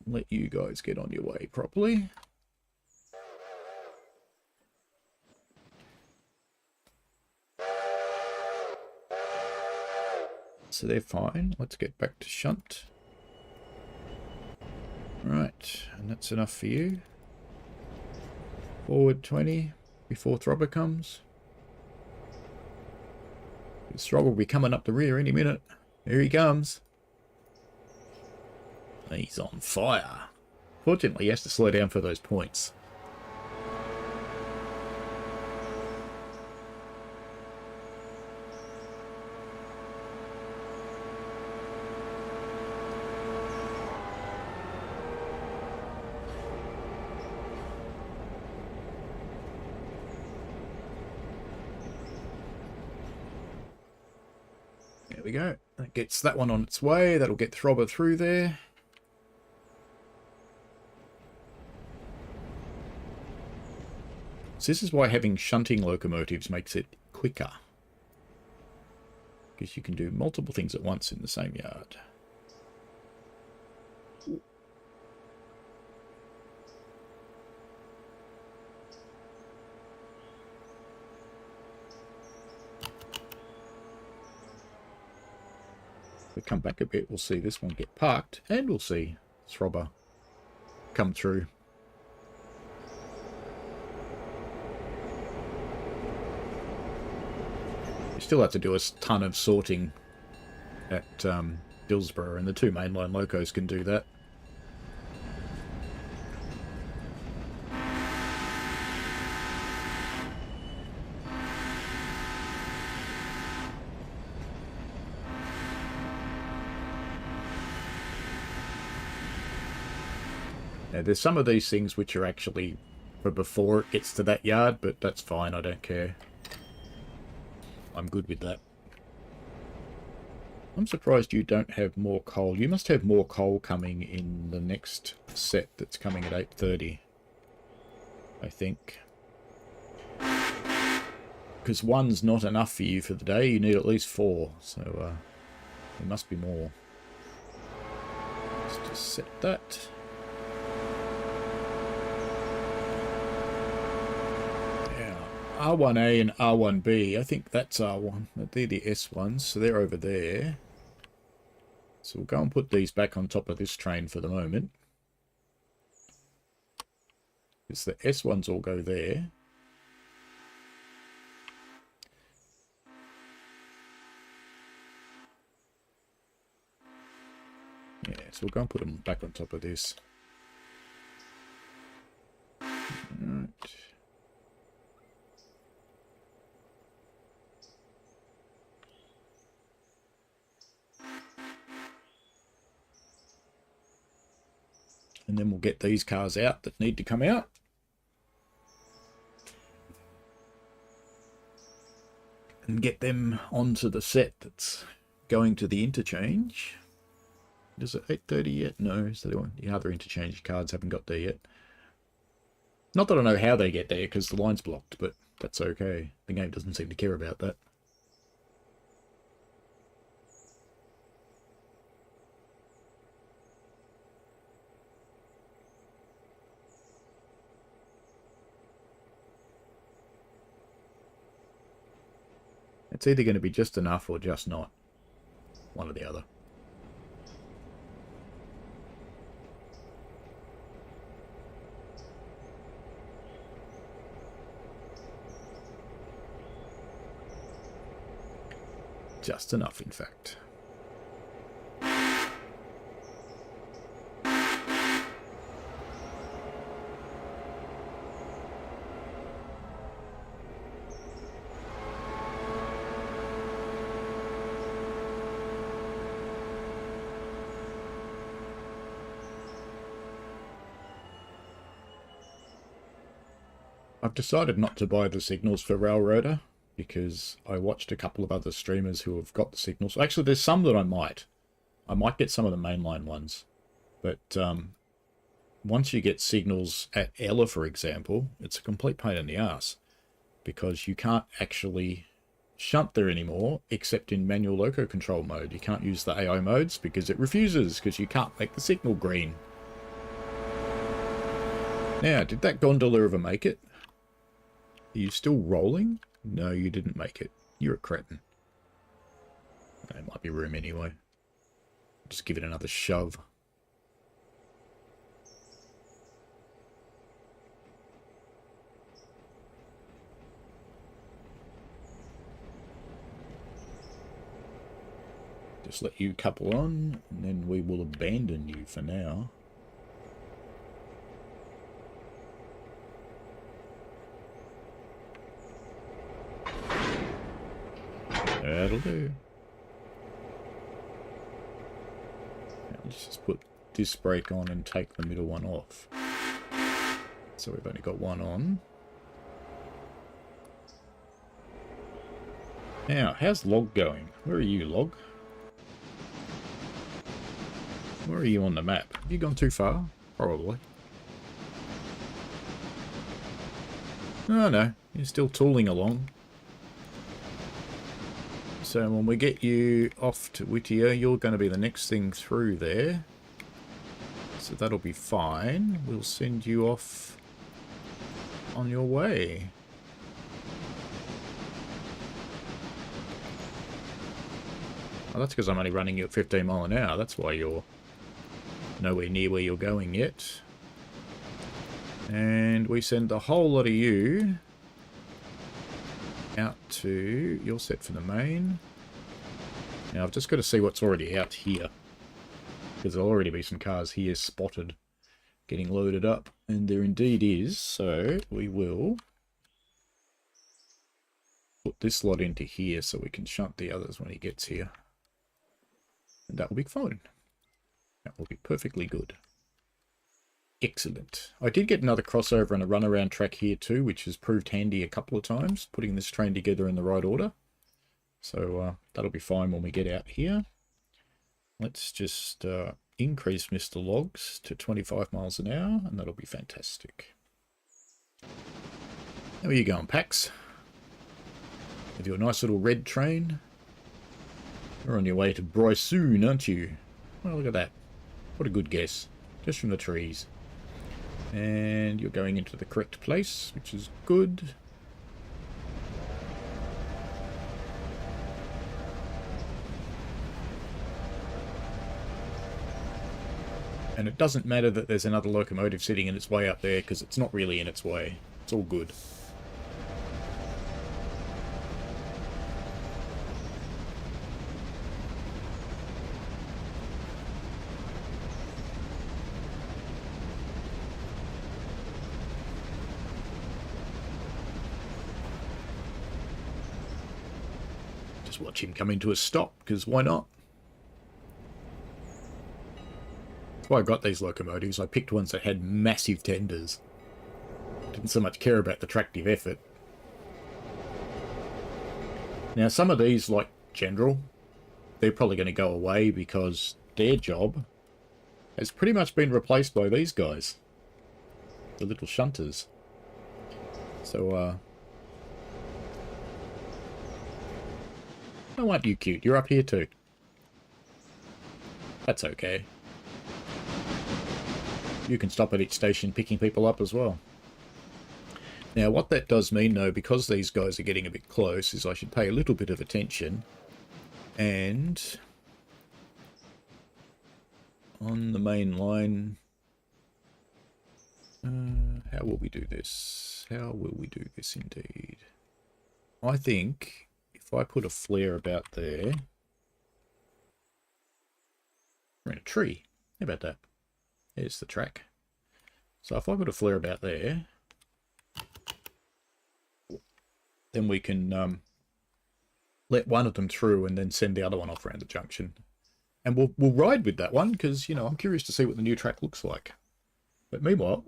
let you guys get on your way properly. So they're fine. Let's get back to shunt. Right, and that's enough for you. Forward 20 before Throbber comes. Throbber will be coming up the rear any minute. Here he comes. He's on fire. Fortunately, he has to slow down for those points. There we go. That gets that one on its way. That'll get Throbber through there. So this is why having shunting locomotives makes it quicker. Because you can do multiple things at once in the same yard. We come back a bit, we'll see this one get parked, and we'll see Throbber come through. You still have to do a ton of sorting at Dillsborough, and the 2 mainline locos can do that. Now, there's some of these things which are actually for before it gets to that yard, but that's fine, I don't care. I'm good with that. I'm surprised you don't have more coal. You must have more coal coming in the next set that's coming at 8:30, I think. Because one's not enough for you for the day. You need at least 4, so there must be more. Let's just set that. R1A and R1B, I think that's R1. They're the S ones, so they're over there. So we'll go and put these back on top of this train for the moment. Because the S ones all go there. Yeah, so we'll go and put them back on top of this. Alright. And then we'll get these cars out that need to come out. And get them onto the set that's going to the interchange. Is it 8:30 yet? No, so the other interchange cards haven't got there yet. Not that I know how they get there because the line's blocked, but that's okay. The game doesn't seem to care about that. It's either going to be just enough or just not. One or the other. Just enough, in fact. I've decided not to buy the signals for Railroader because I watched a couple of other streamers who have got the signals. Actually, there's some that I might. I might get some of the mainline ones. But once you get signals at Ella, for example, it's a complete pain in the ass because you can't actually shunt there anymore except in manual loco control mode. You can't use the AI modes because it refuses because you can't make the signal green. Now, did that gondola ever make it? Are you still rolling? No, you didn't make it. You're a cretin. There might be room anyway. Just give it another shove. Just let you couple on, and then we will abandon you for now. That'll do. Now let's just put this brake on and take the middle one off. So we've only got one on. Now, how's Log going? Where are you, Log? Where are you on the map? Have you gone too far? Probably. Oh no, you're still tooling along. So when we get you off to Whittier, you're going to be the next thing through there. So that'll be fine. We'll send you off on your way. Oh, that's because I'm only running you at 15 mile an hour. That's why you're nowhere near where you're going yet. And we send the whole lot of you out to... You're set for the main. Now I've just got to see what's already out here. Because there'll already be some cars here spotted getting loaded up. And there indeed is. So we will put this lot into here so we can shunt the others when he gets here. And that will be fine. That will be perfectly good. Excellent. I did get another crossover and a runaround track here too, which has proved handy a couple of times, putting this train together in the right order. So that'll be fine when we get out here. Let's just increase Mr. Logs to 25 miles an hour, and that'll be fantastic. How are you going, Pax? With your nice little red train? You're on your way to Brysoon, aren't you? Well, look at that. What a good guess. Just from the trees. And you're going into the correct place, which is good. And it doesn't matter that there's another locomotive sitting in its way up there, because it's not really in its way. It's all good. Just watch him come into a stop, because why not? That's why I got these locomotives. I picked ones that had massive tenders. Didn't so much care about the tractive effort. Now, some of these, like General, they're probably going to go away because their job has pretty much been replaced by these guys. The little shunters. So, oh, aren't you cute? You're up here too. That's okay. You can stop at each station picking people up as well. Now, what that does mean, though, because these guys are getting a bit close, is I should pay a little bit of attention. And on the main line, how will we do this? How will we do this indeed? I think if I put a flare about there, we're in a tree. How about that? There's the track. So if I put a flare about there, then we can let one of them through and then send the other one off around the junction. And we'll ride with that one because, you know, I'm curious to see what the new track looks like. But meanwhile,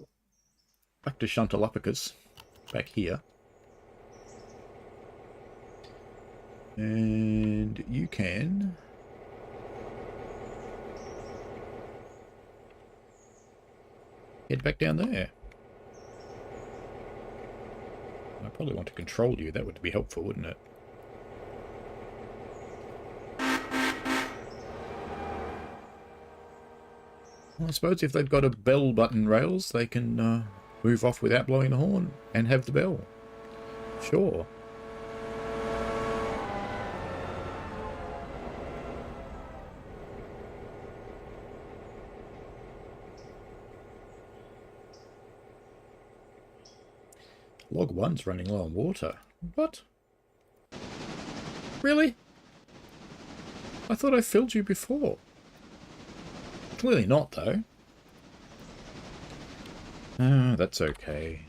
back to shunt Alarkas, back here. And you can head back down there. I probably want to control you. That would be helpful, wouldn't it? Well, I suppose if they've got a bell button rails, they can move off without blowing the horn and have the bell. Sure. Log 1's running low on water. What? Really? I thought I filled you before. Clearly not, though. That's okay.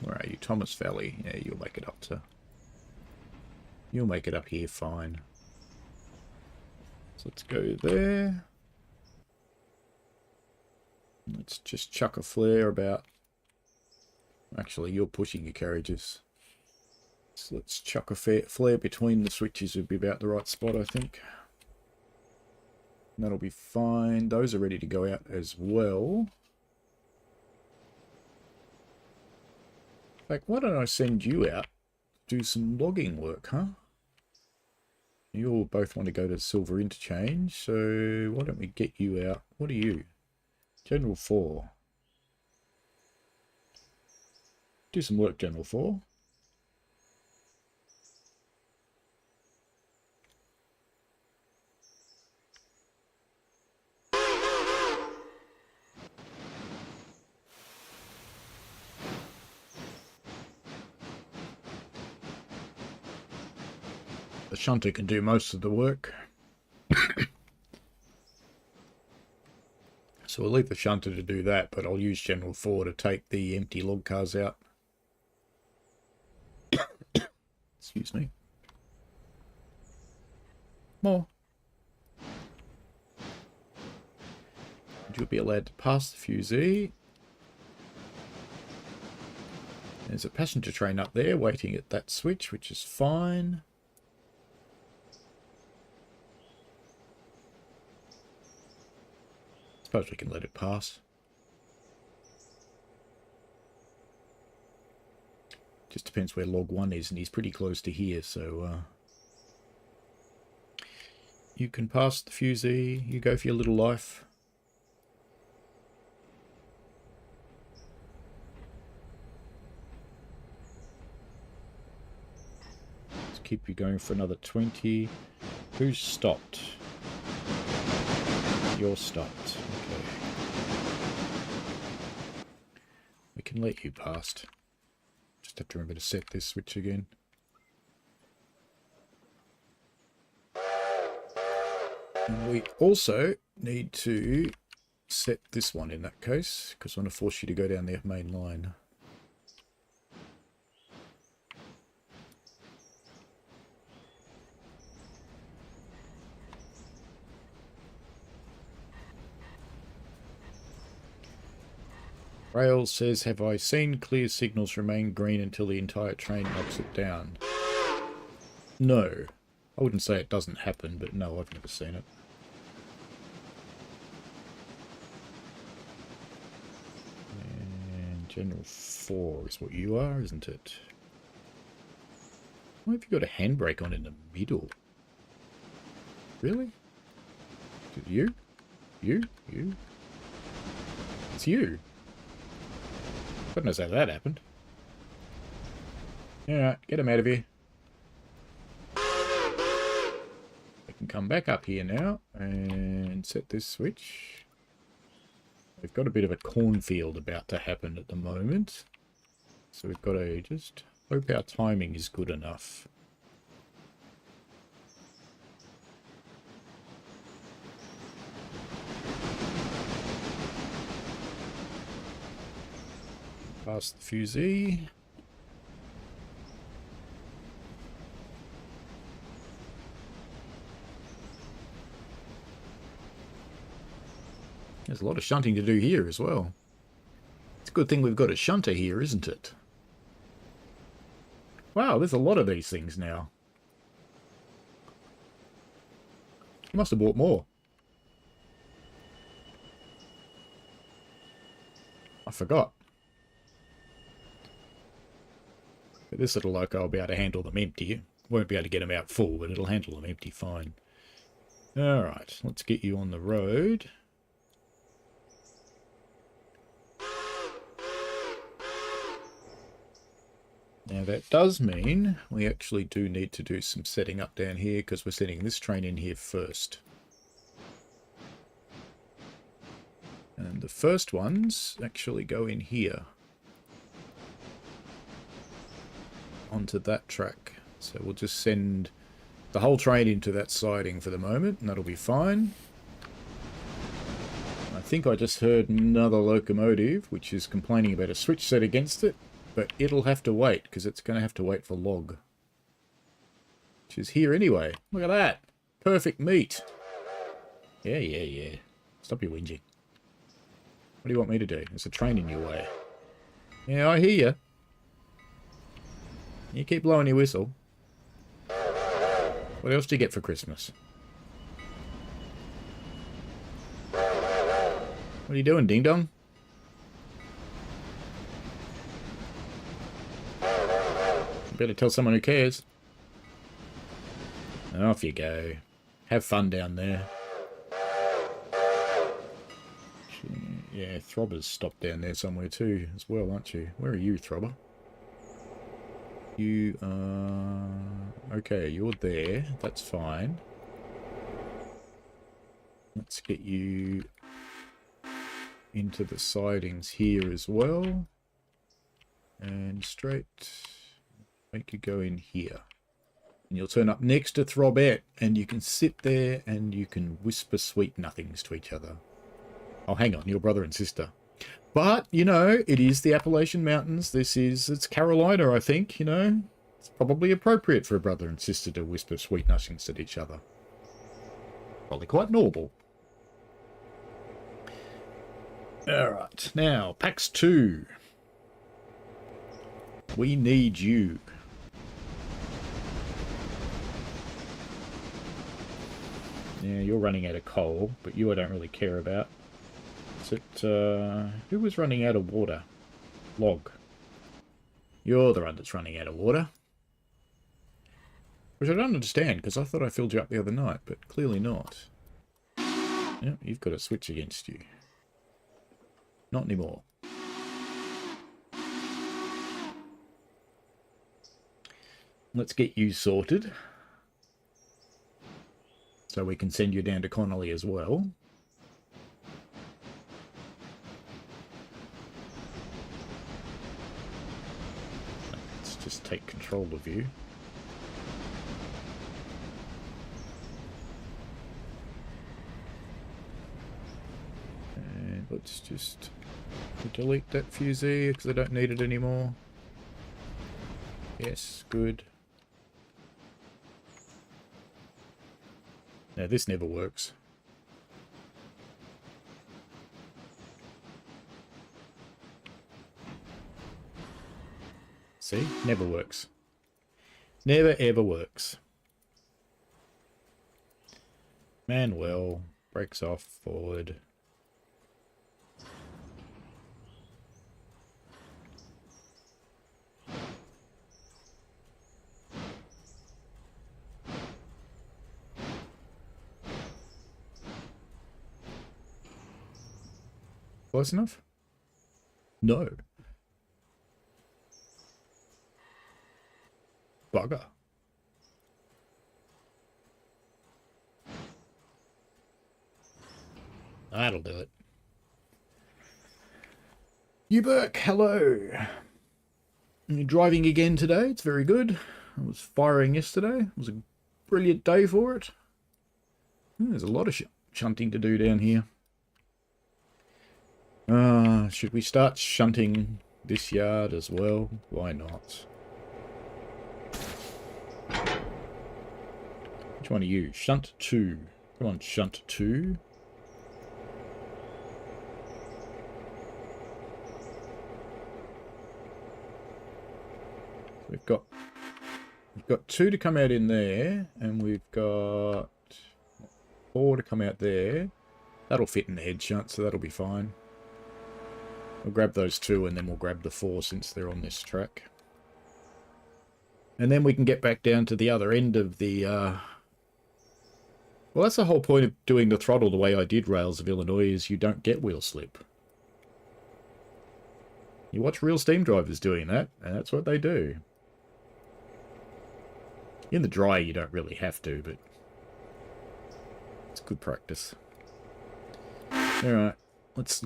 Where are you? Thomas Valley. Yeah, you'll make it up to... You'll make it up here fine. So let's go there. Let's just chuck a flare about... Actually, you're pushing your carriages. So let's chuck a flare between the switches would be about the right spot, I think. That'll be fine. Those are ready to go out as well. In fact, why don't I send you out to do some logging work, huh? You'll both want to go to Silver Interchange, so why don't we get you out? What are you? General 4. Do some work, General 4. The shunter can do most of the work. So we'll leave the shunter to do that, but I'll use General 4 to take the empty log cars out. Excuse me. More. You'll be allowed to pass the fusee. There's a passenger train up there waiting at that switch, which is fine. suppose we can let it pass. Just depends where log 1 is, and he's pretty close to here, so you can pass the fusee. You go for your little life. Let's keep you going for another 20. Who's stopped? You're stopped. Okay. We can let you past. Just have to remember to set this switch again. And we also need to set this one in that case, because I want to force you to go down the main line. Rail says, have I seen clear signals remain green until the entire train knocks it down? No. I wouldn't say it doesn't happen, but no, I've never seen it. And General 4 is what you are, isn't it? Why have you got a handbrake on in the middle? Really? Is it you? You? You? It's you. God knows how that happened. Alright, get him out of here. We can come back up here now and set this switch. We've got a bit of a cornfield about to happen at the moment. So we've got to just hope our timing is good enough. Pass the fusee. There's a lot of shunting to do here as well. It's a good thing we've got a shunter here, isn't it? Wow, there's a lot of these things now. You must have bought more. I forgot. But this little loco will be able to handle them empty. Won't be able to get them out full, but it'll handle them empty fine. Alright, let's get you on the road. Now that does mean we actually do need to do some setting up down here, because we're setting this train in here first. And the first ones actually go in here. Onto that track. So we'll just send the whole train into that siding for the moment, and that'll be fine. I think I just heard another locomotive, which is complaining about a switch set against it, but it'll have to wait, because it's going to have to wait for log. Which is here anyway. Look at that. Perfect meat. Yeah, yeah, yeah. Stop your whinging. What do you want me to do? There's a train in your way. Yeah, I hear you. You keep blowing your whistle. What else do you get for Christmas? What are you doing, ding dong? You better tell someone who cares. Off you go. Have fun down there. Yeah, Throbber's stopped down there somewhere too as well, aren't you? Where are you, Throbber? You are... Okay, you're there. That's fine. Let's get you into the sidings here as well. And straight... Make you go in here. And you'll turn up next to Throbette, and you can sit there and you can whisper sweet nothings to each other. Oh, hang on, you're brother and sister. But, you know, it is the Appalachian Mountains. It's Carolina, I think, you know. It's probably appropriate for a brother and sister to whisper sweet nothings at each other. Probably quite normal. Alright, now, PAX 2. We need you. Yeah, you're running out of coal, but you I don't really care about. Is it, who was running out of water? Log. You're the one that's running out of water. Which I don't understand, because I thought I filled you up the other night, but clearly not. Yep, you've got a switch against you. Not anymore. Let's get you sorted. So we can send you down to Connolly as well. Let's just take control of you. And let's just delete that fusee because I don't need it anymore. Yes, good. Now this never works. See? Never works. Never ever works. Manuel. Brakes off, forward. Close enough? No. Bugger. That'll do it. Burke, hello. You're driving again today. It's very good. I was firing yesterday. It was a brilliant day for it. There's a lot of shunting to do down here. Should we start shunting this yard as well? Why not? Which one are you? Shunt 2. Come on, Shunt 2. We've got 2 to come out in there, and we've got 4 to come out there. That'll fit in the head shunt, so that'll be fine. We'll grab those 2 and then we'll grab the 4 since they're on this track. And then we can get back down to the other end of the... Well, that's the whole point of doing the throttle the way I did Rails of Illinois, is you don't get wheel slip. You watch real steam drivers doing that, and that's what they do. In the dry, you don't really have to, but it's good practice. Alright, let's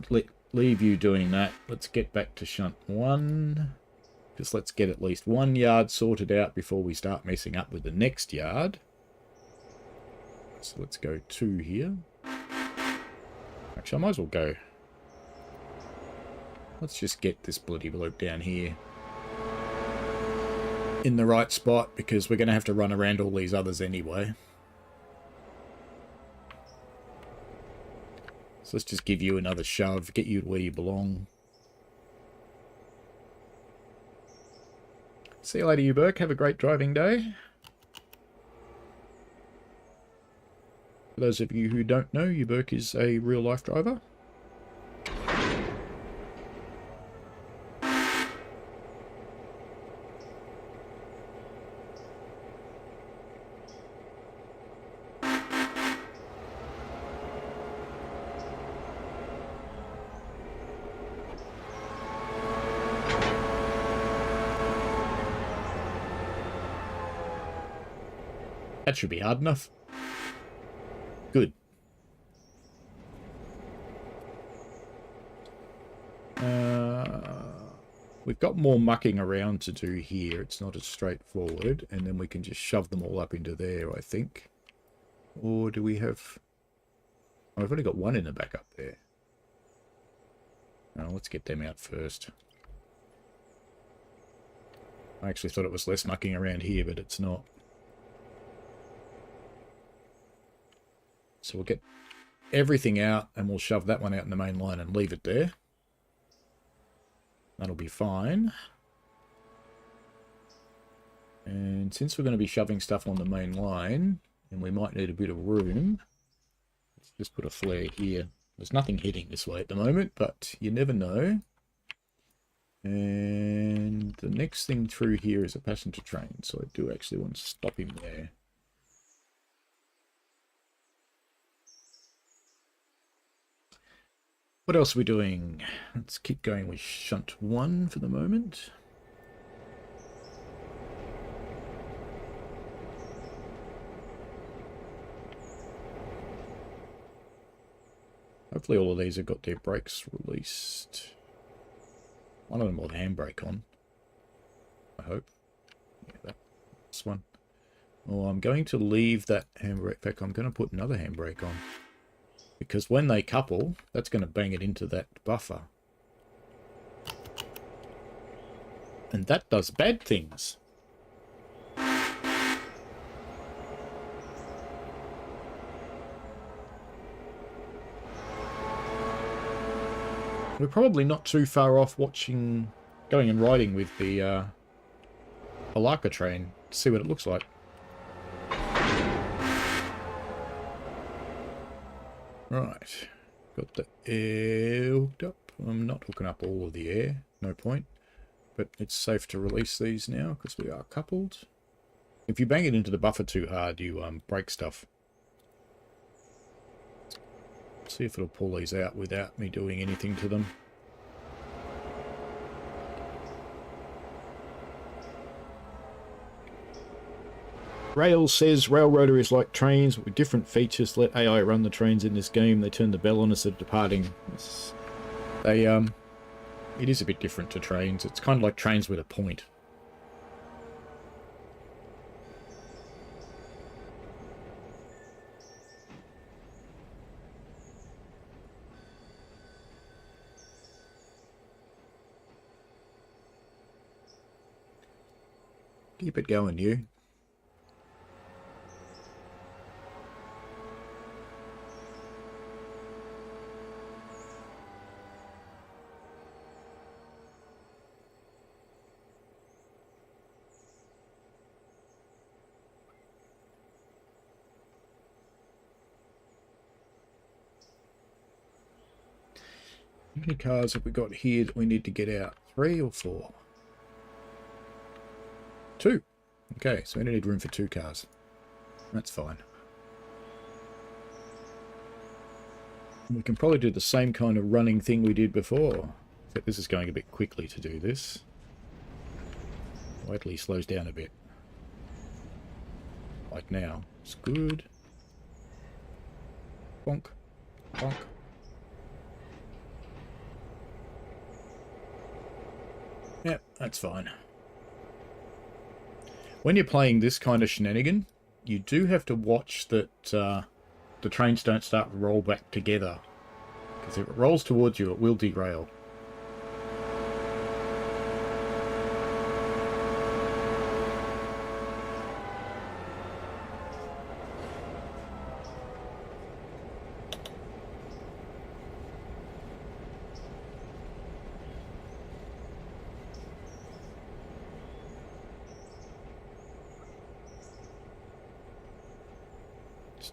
leave you doing that. Let's get back to Shunt 1. Just let's get at least 1 yard sorted out before we start messing up with the next yard. So let's go 2 here. Actually, I might as well go. Let's just get this bloody bloke down here in the right spot, because we're going to have to run around all these others anyway. So let's just give you another shove, get you to where you belong. See you later, Burke. Have a great driving day. For those of you who don't know, Burke is a real-life driver. That should be hard enough. Good. We've got more mucking around to do here. It's not as straightforward. And then we can just shove them all up into there, I think. Or do we have... Oh, I've only got 1 in the back up there. Oh, let's get them out first. I actually thought it was less mucking around here, but it's not. So we'll get everything out and we'll shove that one out in the main line and leave it there. That'll be fine. And since we're going to be shoving stuff on the main line, and we might need a bit of room, let's just put a flare here. There's nothing heading this way at the moment, but you never know. And the next thing through here is a passenger train, so I do actually want to stop him there. What else are we doing? Let's keep going with shunt 1 for the moment. Hopefully all of these have got their brakes released. One of them will have the handbrake on, I hope. Yeah, that's one. Oh, I'm going to leave that handbrake. In fact, I'm going to put another handbrake on. Because when they couple, that's going to bang it into that buffer. And that does bad things. We're probably not too far off going and riding with the Alarka train to see what it looks like. Right, got the air hooked up. I'm not hooking up all of the air, no point. But it's safe to release these now because we are coupled. If you bang it into the buffer too hard, you break stuff. See if it'll pull these out without me doing anything to them. Rails says Railroader is like trains with different features. Let AI run the trains in this game. They turn the bell on as they're departing. It is a bit different to trains. It's kind of like trains with a point. Keep it going, you. How many cars have we got here that we need to get out? 3 or 4? 2. Okay, so we need room for 2 cars. That's fine. We can probably do the same kind of running thing we did before. Except this is going a bit quickly to do this. Wait till he slows down a bit. Like now. It's good. Bonk. Bonk. Yep, that's fine. When you're playing this kind of shenanigan, you do have to watch that the trains don't start to roll back together. Because if it rolls towards you, it will derail.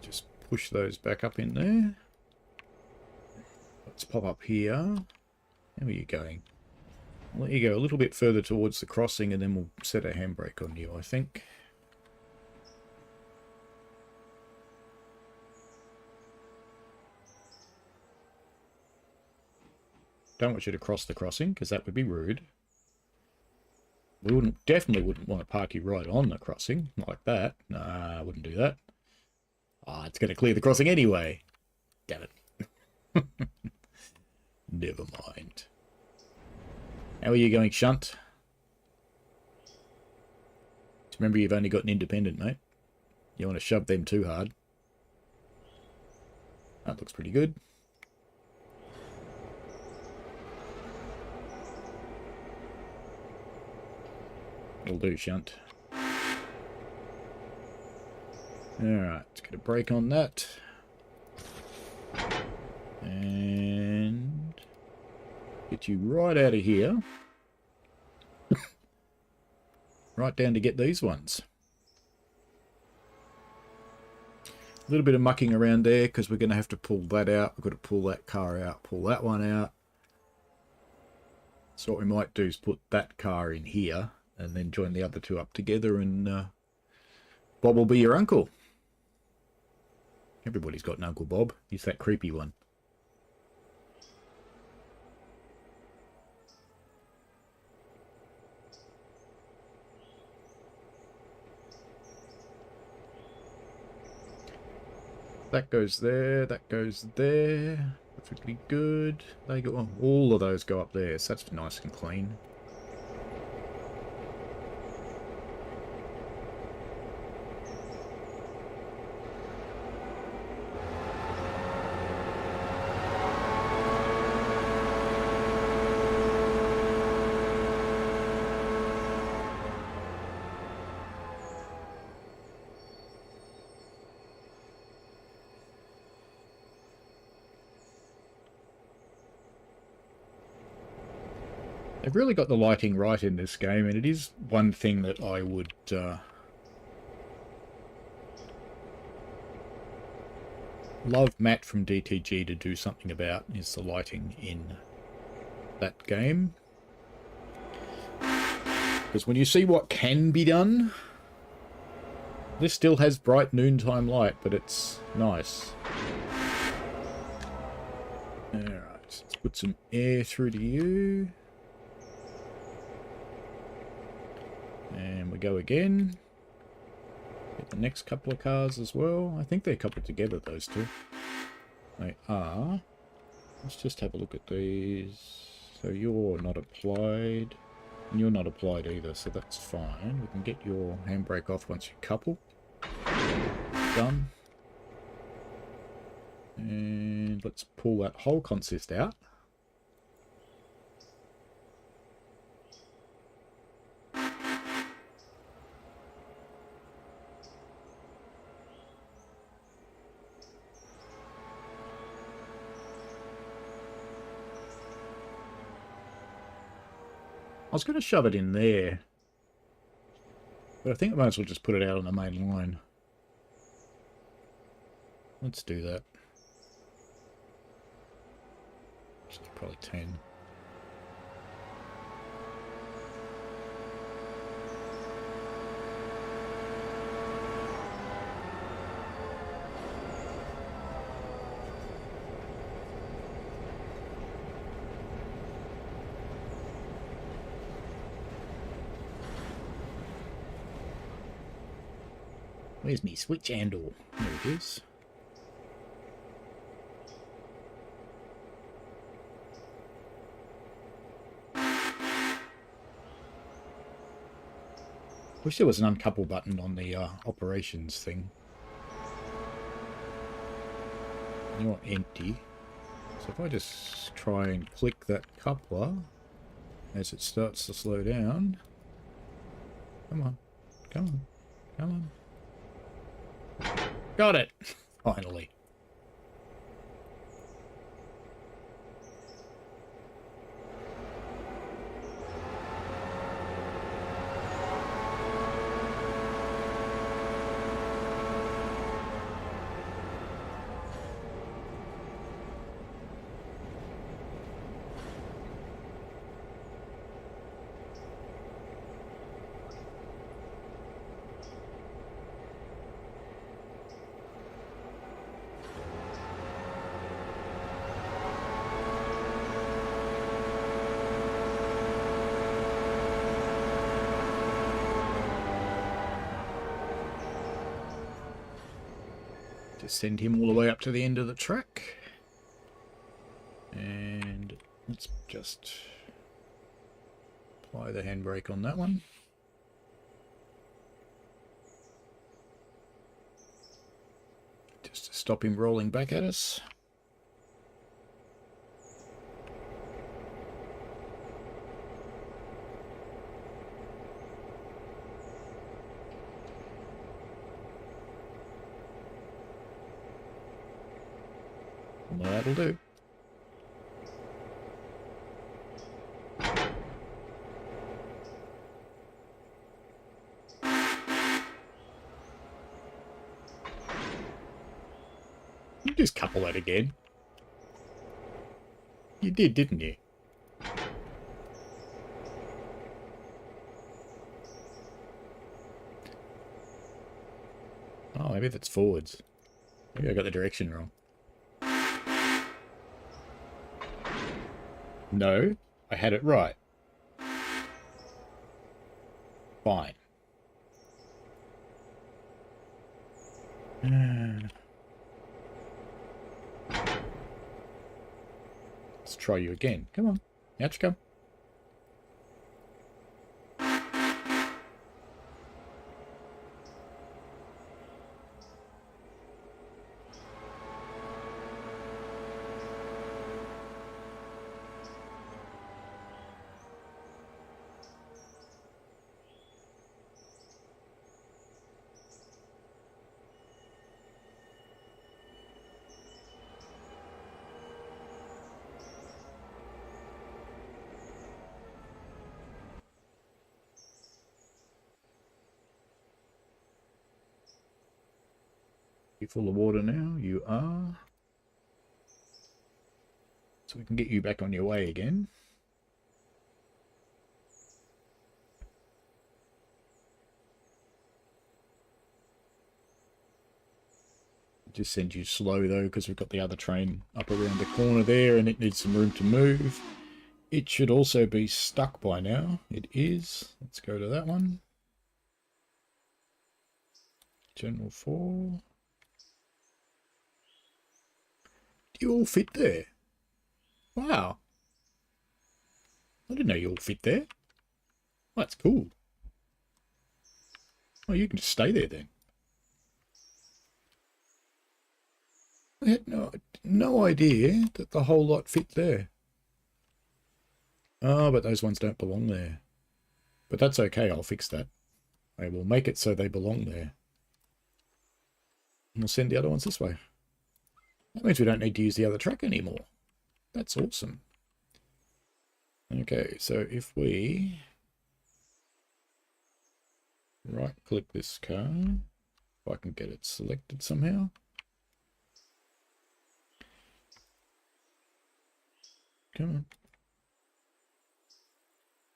Just push those back up in there. Let's pop up here. How are you going? I'll let you go a little bit further towards the crossing and then we'll set a handbrake on you, I think. Don't want you to cross the crossing because that would be rude. We definitely wouldn't want to park you right on the crossing like that. Nah, I wouldn't do that. Ah, it's going to clear the crossing anyway. Damn it. Never mind. How are you going, shunt? Just remember, you've only got an independent, mate. You want to shove them too hard. That looks pretty good. Will do, shunt. Alright, let's get a brake on that. And get you right out of here. Right down to get these ones. A little bit of mucking around there because we're going to have to pull that out. We've got to pull that car out, pull that one out. So what we might do is put that car in here and then join the other two up together, and Bob will be your uncle. Everybody's got an Uncle Bob. He's that creepy one. That goes there, that goes there. Perfectly good. They go, all of those go up there, so that's nice and clean. They've really got the lighting right in this game, and it is one thing that I would love Matt from DTG to do something about, is the lighting in that game. Because when you see what can be done, this still has bright noontime light, but it's nice. Alright, let's put some air through to you. And we go again. Get the next couple of cars as well. I think they're coupled together, those two. They are. Let's just have a look at these. So you're not applied. And you're not applied either, so that's fine. We can get your handbrake off once you couple. Done. And let's pull that whole consist out. I was going to shove it in there, but I think I might as well just put it out on the main line. Let's do that. Just probably 10. Where's me switch handle? There it is. Wish there was an uncouple button on the operations thing. You're empty. So if I just try and click that coupler as it starts to slow down. Come on. Come on. Come on. Got it! Finally. Just send him all the way up to the end of the track. And let's just apply the handbrake on that one. Just to stop him rolling back at us. That'll do. You just couple that again. You did, didn't you? Oh, maybe that's forwards. Maybe I got the direction wrong. No, I had it right. Fine. Let's try you again. Come on. Out you come. You full of water now? You are. So we can get you back on your way again. Just send you slow though, because we've got the other train up around the corner there and it needs some room to move. It should also be stuck by now. It is. Let's go to that one. General 4. Do you all fit there? Wow. I didn't know you all fit there. Well, that's cool. Well, you can just stay there then. I had no idea that the whole lot fit there. Oh, but those ones don't belong there. But that's okay, I'll fix that. I will make it so they belong there. And we'll send the other ones this way. That means we don't need to use the other track anymore. That's awesome. Okay, so if we right-click this car, if I can get it selected somehow. Come on.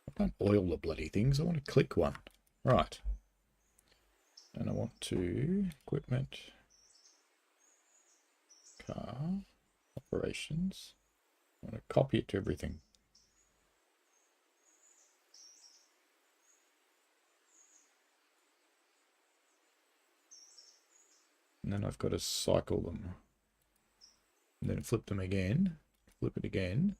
I can't oil the bloody things. I want to click one. Right. And I want to equipment, car, operations. I want to copy it to everything. And then I've got to cycle them. And then flip them again. Flip it again.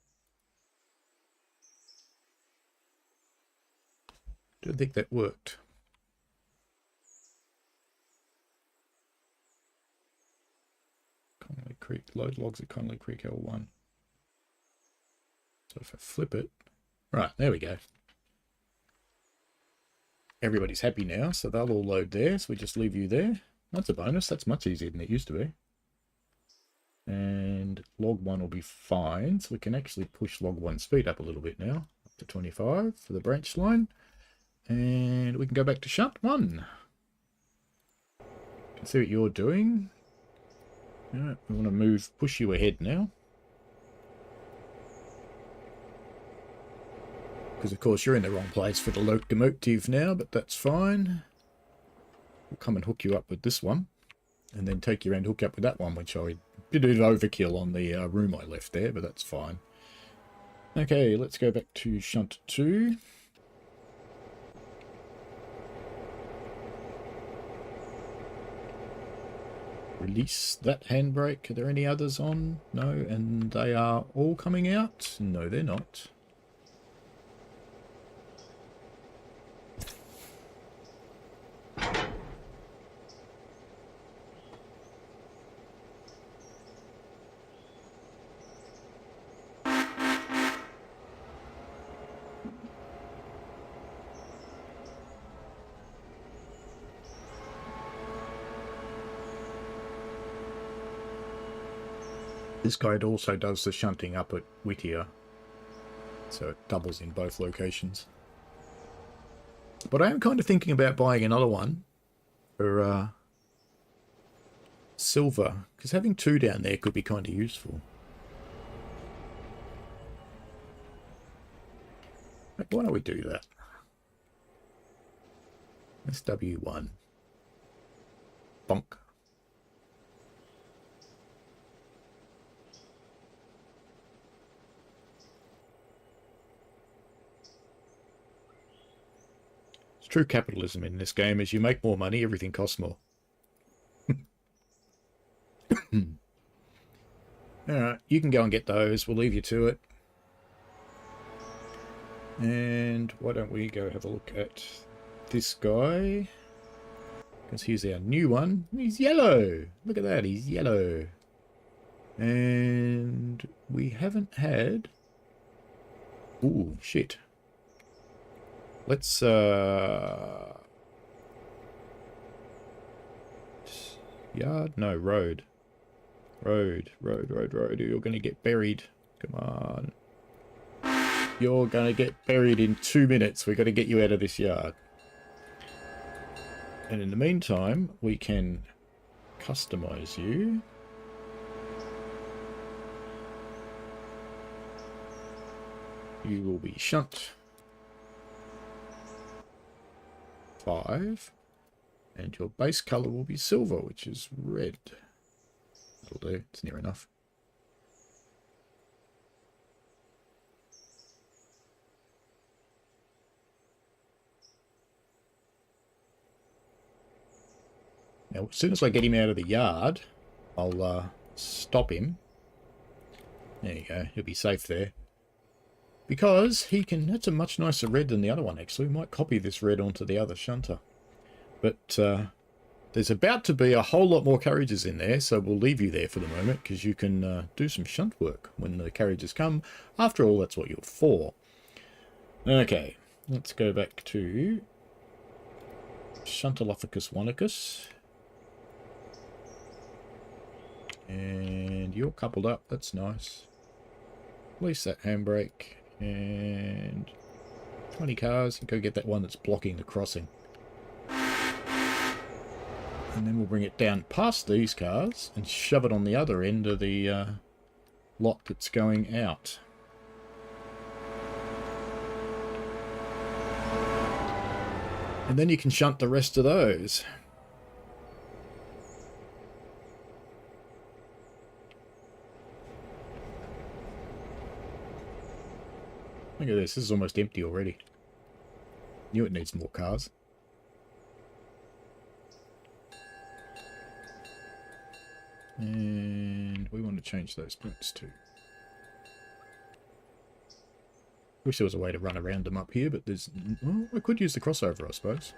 Don't think that worked. Connolly Creek, load logs at Connolly Creek L1. So if I flip it, right, there we go. Everybody's happy now, so they'll all load there. So we just leave you there. That's a bonus. That's much easier than it used to be. And log 1 will be fine. So we can actually push log 1 speed up a little bit now, up to 25 for the branch line. And we can go back to shunt 1. You can see what you're doing. Yeah, we want to push you ahead now. Because of course you're in the wrong place for the locomotive now, but that's fine. We'll come and hook you up with this one. And then take you around hook up with that one, which I did an overkill on the room I left there, but that's fine. Okay, let's go back to shunt 2. Release that handbrake. Are there any others on? No, and they are all coming out? No, they're not. This guide also does the shunting up at Whittier, so it doubles in both locations. But I am kind of thinking about buying another one for silver, because having 2 down there could be kind of useful. Why don't we do that? SW1. Bonk. It's true capitalism in this game. As you make more money, everything costs more. Alright, you can go and get those. We'll leave you to it. And why don't we go have a look at this guy? Because here's our new one. He's yellow. Look at that. He's yellow. And we haven't had... Ooh, shit. Let's, yard? No, road. Road. You're going to get buried. Come on. You're going to get buried in 2 minutes. We've got to get you out of this yard. And in the meantime, we can customize you. You will be shunt 5. And your base color will be silver, which is red. That'll do. It's near enough. Now, as soon as I get him out of the yard, I'll stop him. There you go. He'll be safe there. Because he can... That's a much nicer red than the other one, actually. We might copy this red onto the other shunter. But there's about to be a whole lot more carriages in there, so we'll leave you there for the moment, because you can do some shunt work when the carriages come. After all, that's what you're for. Okay, let's go back to Shuntalopithecus onicus. And you're coupled up, that's nice. Release that handbrake, and 20 cars, and go get that one that's blocking the crossing. And then we'll bring it down past these cars and shove it on the other end of the lot that's going out. And then you can shunt the rest of those. Look at this is almost empty already. Knew it needs more cars. And we want to change those points too. Wish there was a way to run around them up here, but there's... Well, I could use the crossover, I suppose.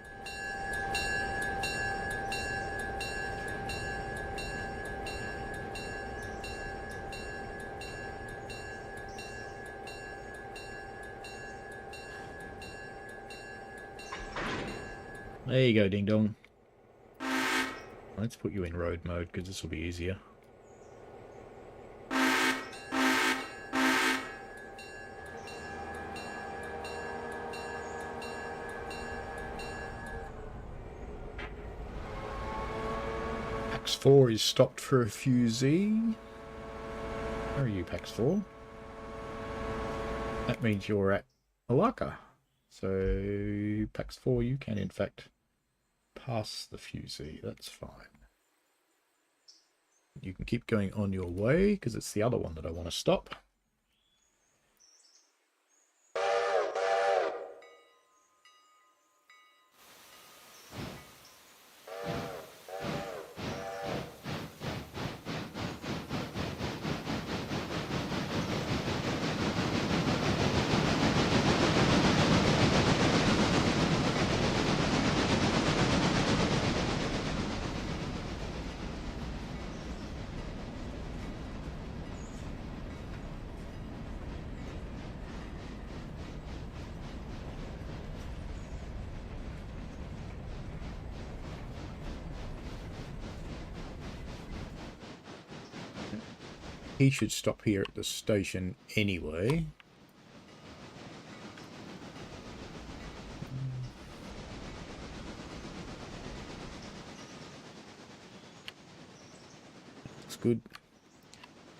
There you go, ding dong. Let's put you in road mode, because this will be easier. Pax 4 is stopped for a few Z. Where are you, Pax 4? That means you're at Alarka. So, Pax 4, you can in fact pass the fusee, that's fine. You can keep going on your way, because it's the other one that I want to stop. He should stop here at the station anyway. good.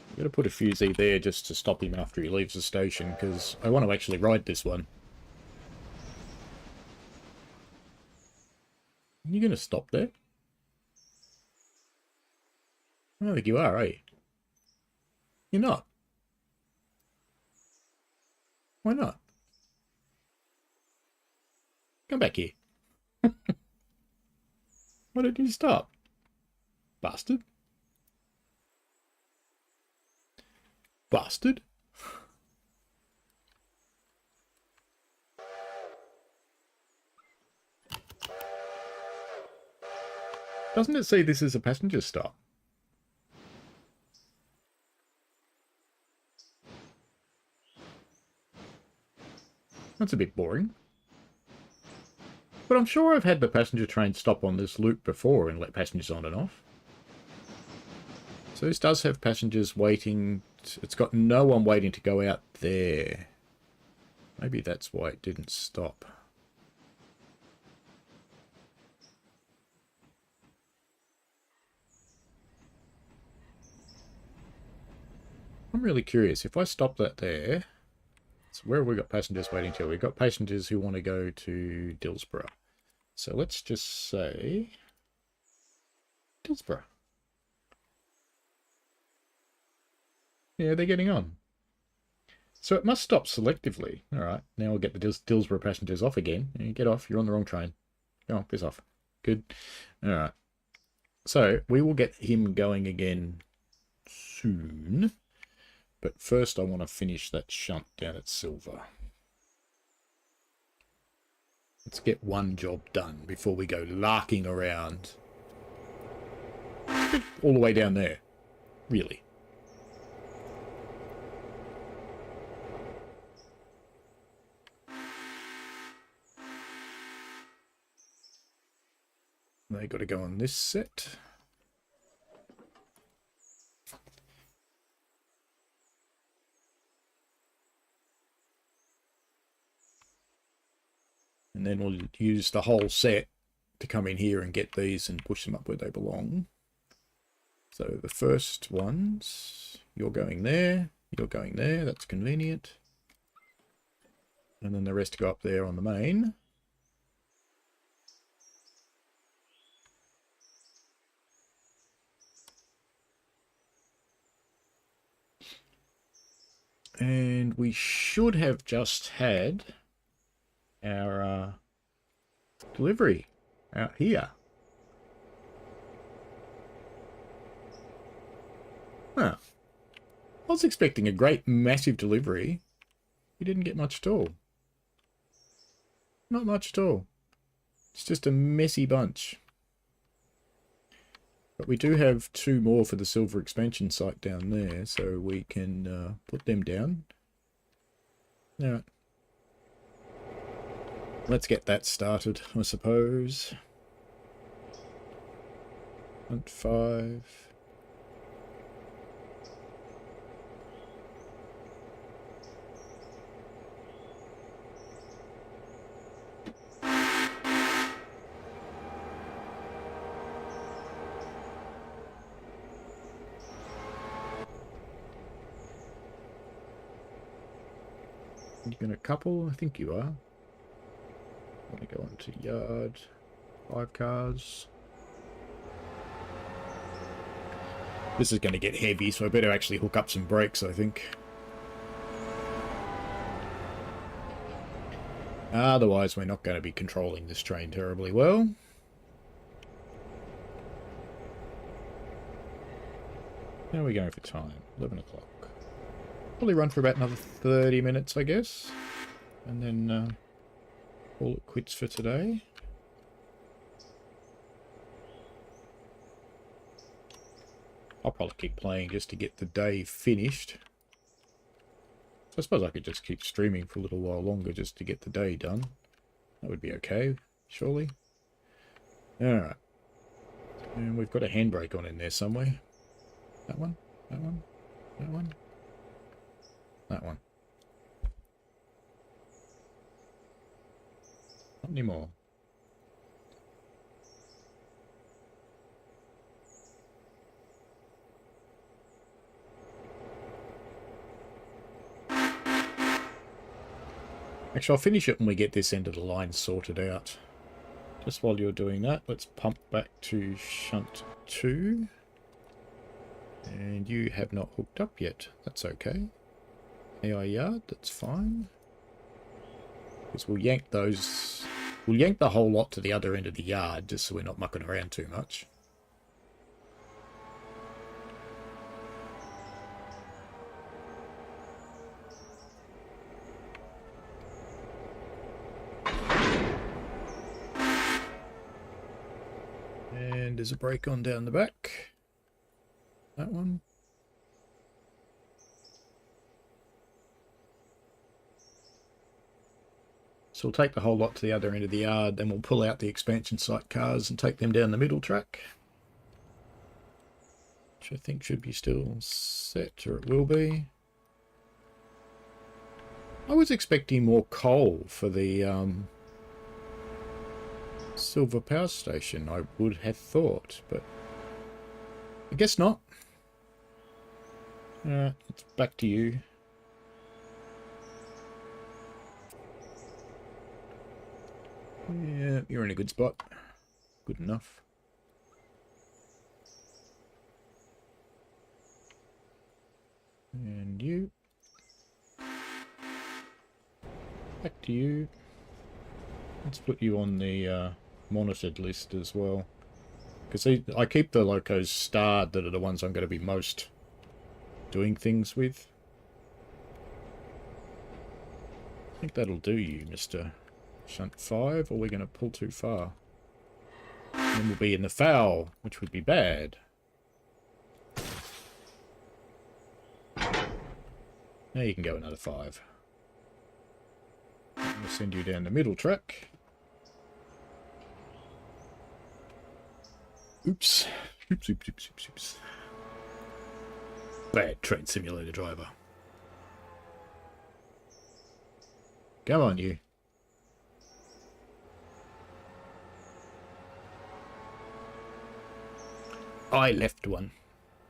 I'm going to put a fusee there just to stop him after he leaves the station, because I want to actually ride this one. Are you going to stop there? I don't think you are, you? You're not. Why not? Come back here. Why did you stop? Bastard. Bastard. Doesn't it say this is a passenger stop? That's a bit boring. But I'm sure I've had the passenger train stop on this loop before and let passengers on and off. So this does have passengers waiting. It's got no one waiting to go out there. Maybe that's why it didn't stop. I'm really curious. If I stop that there, so where have we got passengers waiting to? We've got passengers who want to go to Dillsborough. So let's just say Dillsborough. Yeah, they're getting on. So it must stop selectively. All right, now we'll get the Dillsborough passengers off again. Get off, you're on the wrong train. Go on, piss off. Good. All right. So we will get him going again soon. But first I want to finish that shunt down at Silver. Let's get one job done before we go larking around. All the way down there. Really. They got to go on this set. And then we'll use the whole set to come in here and get these and push them up where they belong. So the first ones, you're going there, that's convenient. And then the rest go up there on the main. And we should have just had our delivery out here. Huh. I was expecting a great massive delivery. You didn't get much at all. Not much at all. It's just a messy bunch. But we do have 2 more for the silver expansion site down there, so we can put them down. Alright. Let's get that started, I suppose. Hunt 5. You gonna couple? I think you are. I'm gonna go onto yard. 5 cars. This is going to get heavy, so I better actually hook up some brakes, I think. Otherwise, we're not going to be controlling this train terribly well. How are we going for time? 11 o'clock. Probably run for about another 30 minutes, I guess. And then call it quits for today. I'll probably keep playing just to get the day finished. So I suppose I could just keep streaming for a little while longer just to get the day done. That would be okay, surely. Alright. And we've got a handbrake on in there somewhere. That one? That one? That one? That one. Not anymore. Actually, I'll finish it when we get this end of the line sorted out. Just while you're doing that, let's pump back to shunt 2. And you have not hooked up yet. That's okay. AI yard, that's fine. Because we'll yank those... We'll yank the whole lot to the other end of the yard, just so we're not mucking around too much. And there's a brake on down the back. That one. So we'll take the whole lot to the other end of the yard, then we'll pull out the expansion site cars and take them down the middle track. Which I think should be still set, or it will be. I was expecting more coal for the silver power station, I would have thought, but I guess not. Alright, it's back to you. Yeah, you're in a good spot. Good enough. And you. Back to you. Let's put you on the monitored list as well. Because I keep the locos starred that are the ones I'm going to be most doing things with. I think that'll do you, Mr. Shunt 5, or we're going to pull too far. And then we'll be in the foul, which would be bad. Now you can go another 5. I'm going to send you down the middle track. Oops. Oops, oops, oops, oops, oops. Bad train simulator driver. Come on, you. I left one.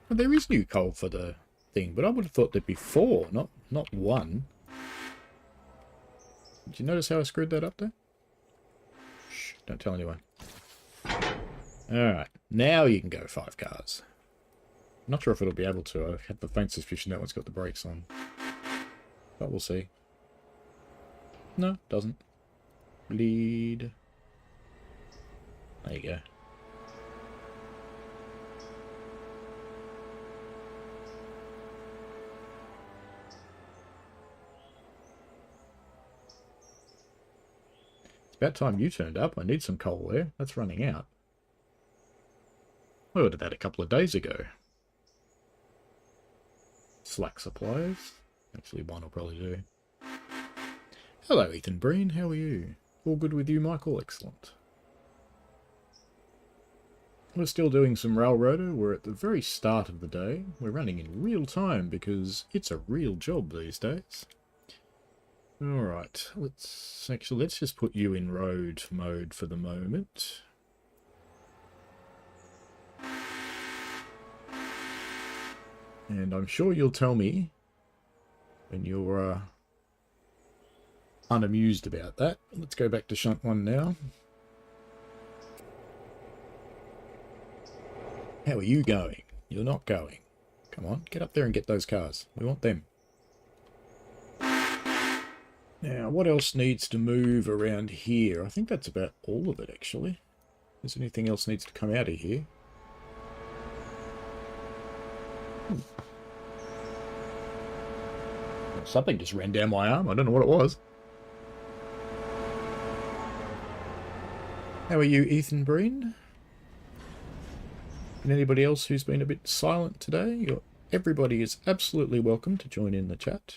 Well, there is new coal for the thing, but I would have thought there'd be 4, not 1. Did you notice how I screwed that up there? Shh, don't tell anyone. Alright, now you can go 5 cars. I'm not sure if it'll be able to. I have the faint suspicion that one's got the brakes on. But we'll see. No, it doesn't. Lead. There you go. It's about time you turned up. I need some coal there. That's running out. I ordered that a couple of days ago. Slack supplies. Actually, one will probably do. Hello, Ethan Breen. How are you? All good with you, Michael? Excellent. We're still doing some railroader. We're at the very start of the day. We're running in real time because it's a real job these days. Alright, let's just put you in road mode for the moment. And I'm sure you'll tell me when you're unamused about that. Let's go back to shunt 1 now. How are you going? You're not going. Come on, get up there and get those cars. We want them. Now, what else needs to move around here? I think that's about all of it, actually. Is anything else needs to come out of here? Something just ran down my arm. I don't know what it was. How are you, Ethan Breen? And anybody else who's been a bit silent today? Everybody is absolutely welcome to join in the chat.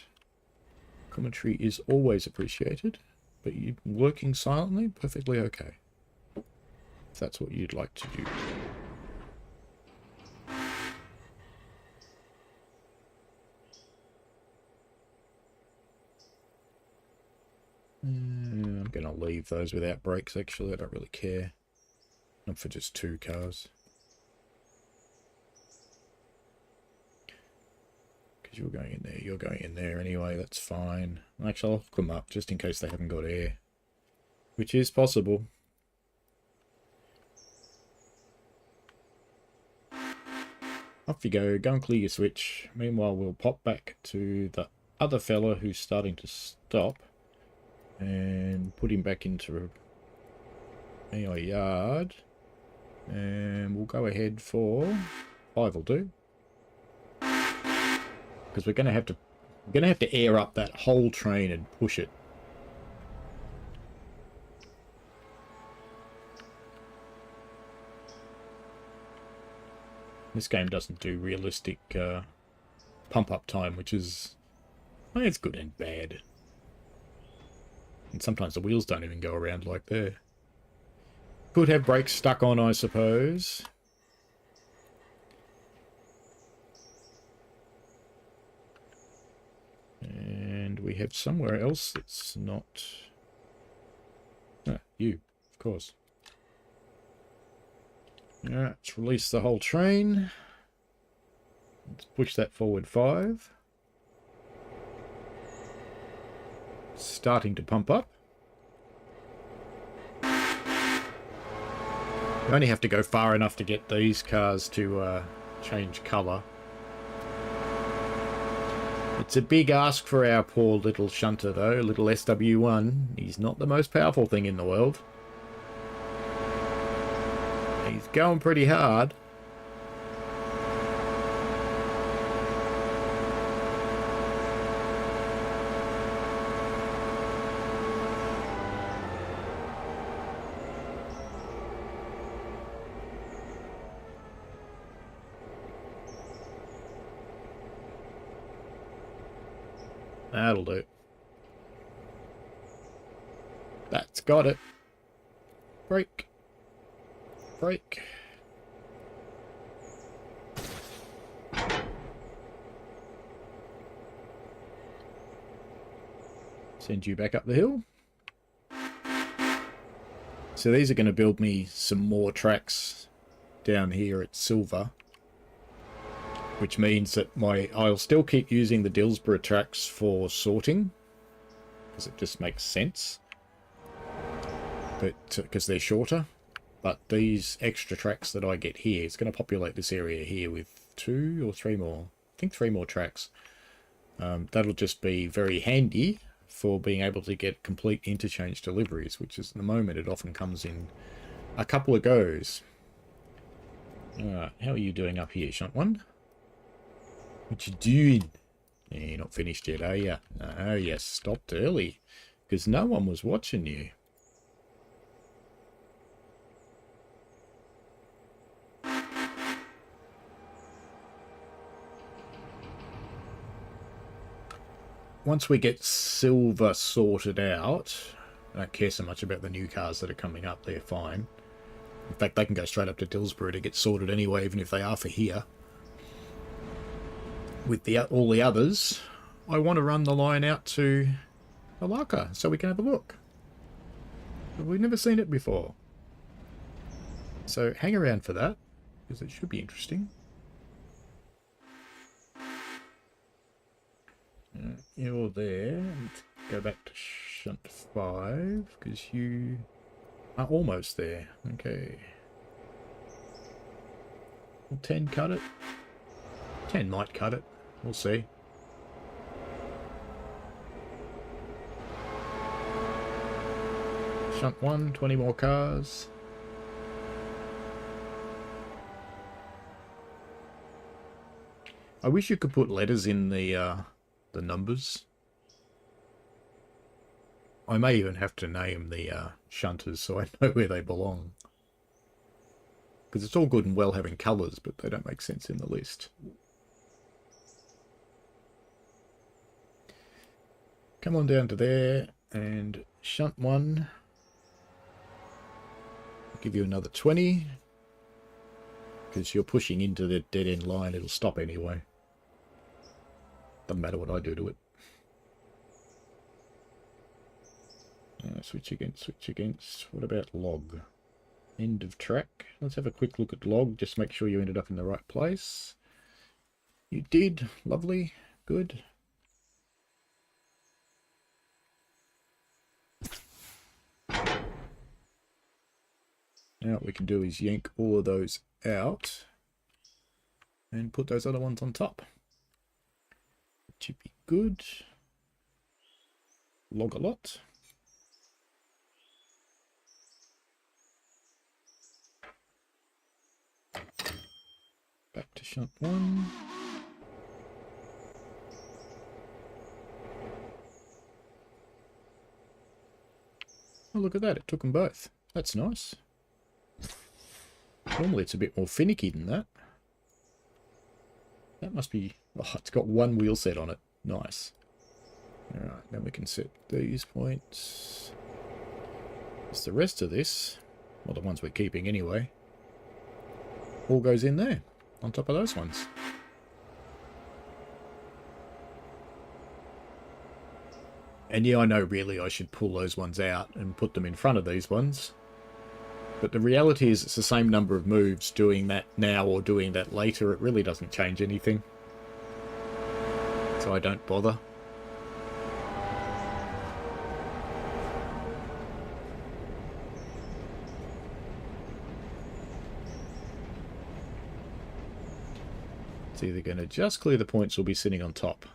Commentary is always appreciated, but you working silently, perfectly okay. If that's what you'd like to do. I'm going to leave those without brakes, actually. I don't really care. Not for just 2 cars. You're going in there, you're going in there anyway, that's fine. Actually, I'll hook them up just in case they haven't got air, which is possible. Off you go, go and clear your switch. Meanwhile, we'll pop back to the other fella who's starting to stop and put him back into our yard. And we'll go ahead for 5 will do. Because we're gonna have to air up that whole train and push it. This game doesn't do realistic pump up time, which is, I mean, it's good and bad. And sometimes the wheels don't even go around like there. Could have brakes stuck on, I suppose. And we have somewhere else that's not... Ah, you, of course. Alright, let's release the whole train. Let's push that forward 5. Starting to pump up. You only have to go far enough to get these cars to change colour. It's a big ask for our poor little shunter though, little SW1. He's not the most powerful thing in the world. He's going pretty hard. That'll do. That's got it. Brake. Brake. Send you back up the hill. So these are going to build me some more tracks down here at Silver. Which means that I'll still keep using the Dillsborough tracks for sorting. Because it just makes sense. But because they're shorter. But these extra tracks that I get here, it's going to populate this area here with 2 or 3 more. I think 3 more tracks. That'll just be very handy for being able to get complete interchange deliveries, which is at the moment it often comes in a couple of goes. How are you doing up here, Shunt 1? What you doing? Yeah, you're not finished yet, are you? Oh, you stopped early. Because no one was watching you. Once we get Silver sorted out, I don't care so much about the new cars that are coming up, they're fine. In fact, they can go straight up to Dillsborough to get sorted anyway, even if they are for here. With all the others, I want to run the line out to Alarka so we can have a look. We've never seen it before. So hang around for that, because it should be interesting. You're there. Let's go back to shunt 5, because you are almost there. Okay. Will 10 cut it? 10 might cut it. We'll see. Shunt 1, 20 more cars. I wish you could put letters in the numbers. I may even have to name the shunters so I know where they belong. Because it's all good and well having colours, but they don't make sense in the list. Come on down to there, and shunt 1. I'll give you another 20. Because you're pushing into the dead end line, it'll stop anyway. Doesn't matter what I do to it. Switch against, switch against. What about log? End of track. Let's have a quick look at log, just make sure you ended up in the right place. You did. Lovely. good. Now what we can do is yank all of those out and put those other ones on top. That should be good. Log a lot. Back to shunt 1. Oh, look at that. It took them both. That's nice. Normally it's a bit more finicky than that. That must be... Oh, it's got one wheel set on it. Nice. Alright, then we can set these points. It's the rest of this, well, the ones we're keeping anyway, all goes in there, on top of those ones. And yeah, I know really I should pull those ones out and put them in front of these ones. But the reality is it's the same number of moves doing that now or doing that later. It really doesn't change anything. So I don't bother. It's either going to just clear the points or be sitting on top.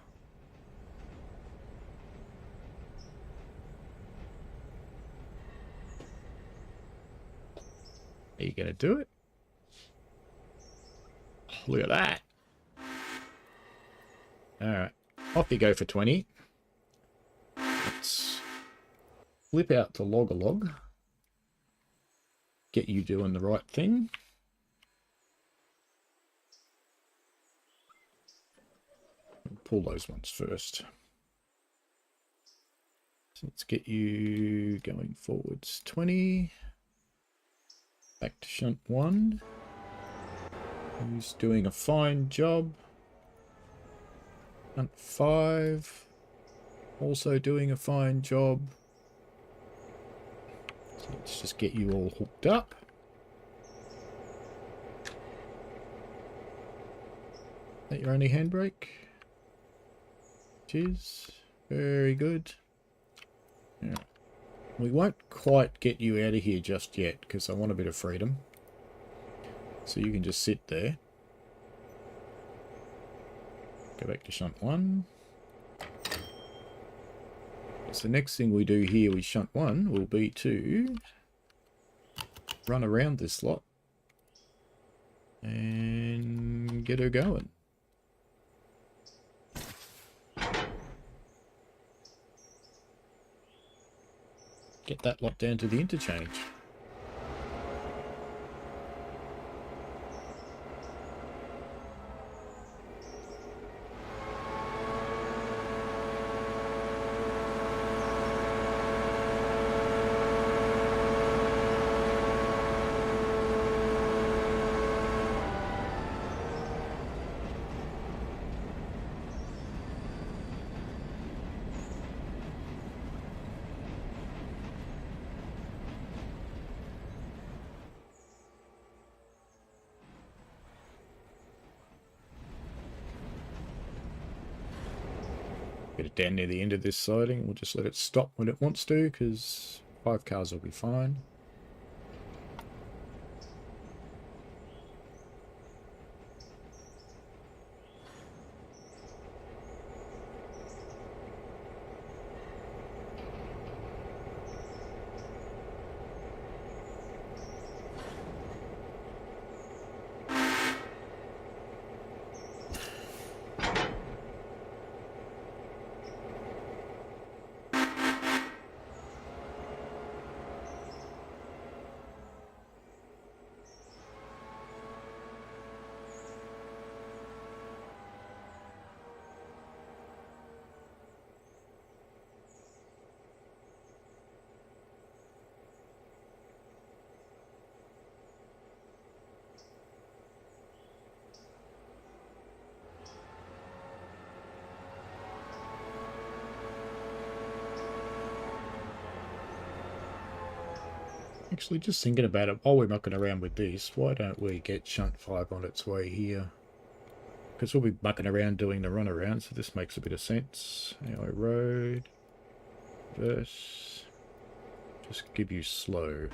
Are you going to do it? Oh, look at that. Alright, off you go for 20. Let's flip out to log-a-log. Get you doing the right thing. Pull those ones first. So let's get you going forwards 20. Back to shunt 1. Who's doing a fine job. Shunt 5. Also doing a fine job. So let's just get you all hooked up. Is that your only handbrake? Cheers. Very good. Yeah. We won't quite get you out of here just yet because I want a bit of freedom. So you can just sit there. Go back to shunt 1. So the next thing we do here with shunt 1 will be to run around this lot and get her going. Get that lot down to the interchange. Get it down near the end of this siding. We'll just let it stop when it wants to, because 5 cars will be fine. Actually, just thinking about it, while we're mucking around with this, why don't we get shunt 5 on its way here? because we'll be mucking around doing the runaround, so this makes a bit of sense. Now road, verse, just give you slow.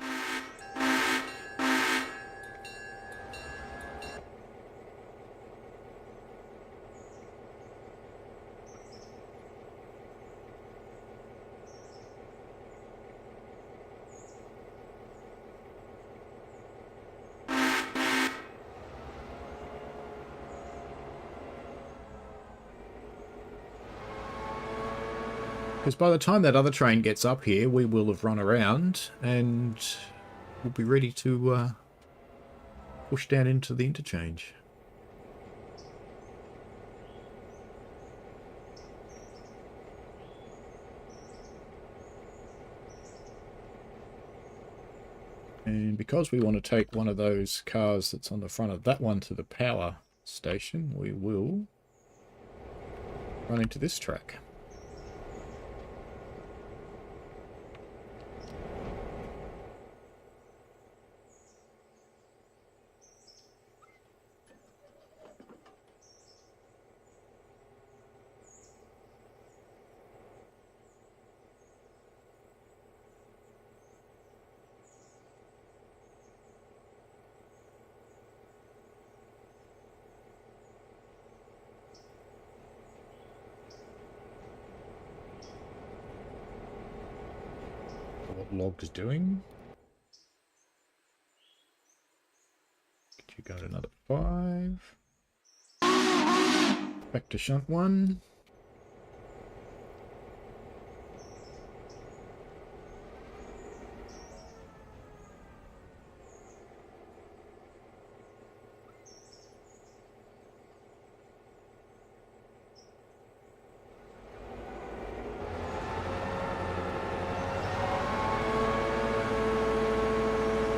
Because by the time that other train gets up here, we will have run around and we'll be ready to push down into the interchange. And because we want to take one of those cars that's on the front of that one to the power station, we will run into this track. What log's doing? You got another 5. Back to shunt 1.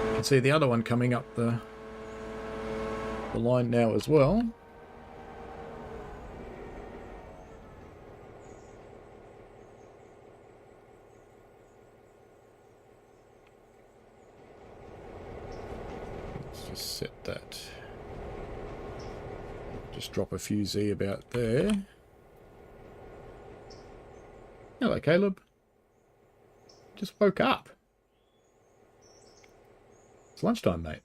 You can see the other one coming up the line now as well. Let's just set that. Just drop a few Z about there. Hello, Caleb. Just woke up. It's lunchtime, mate.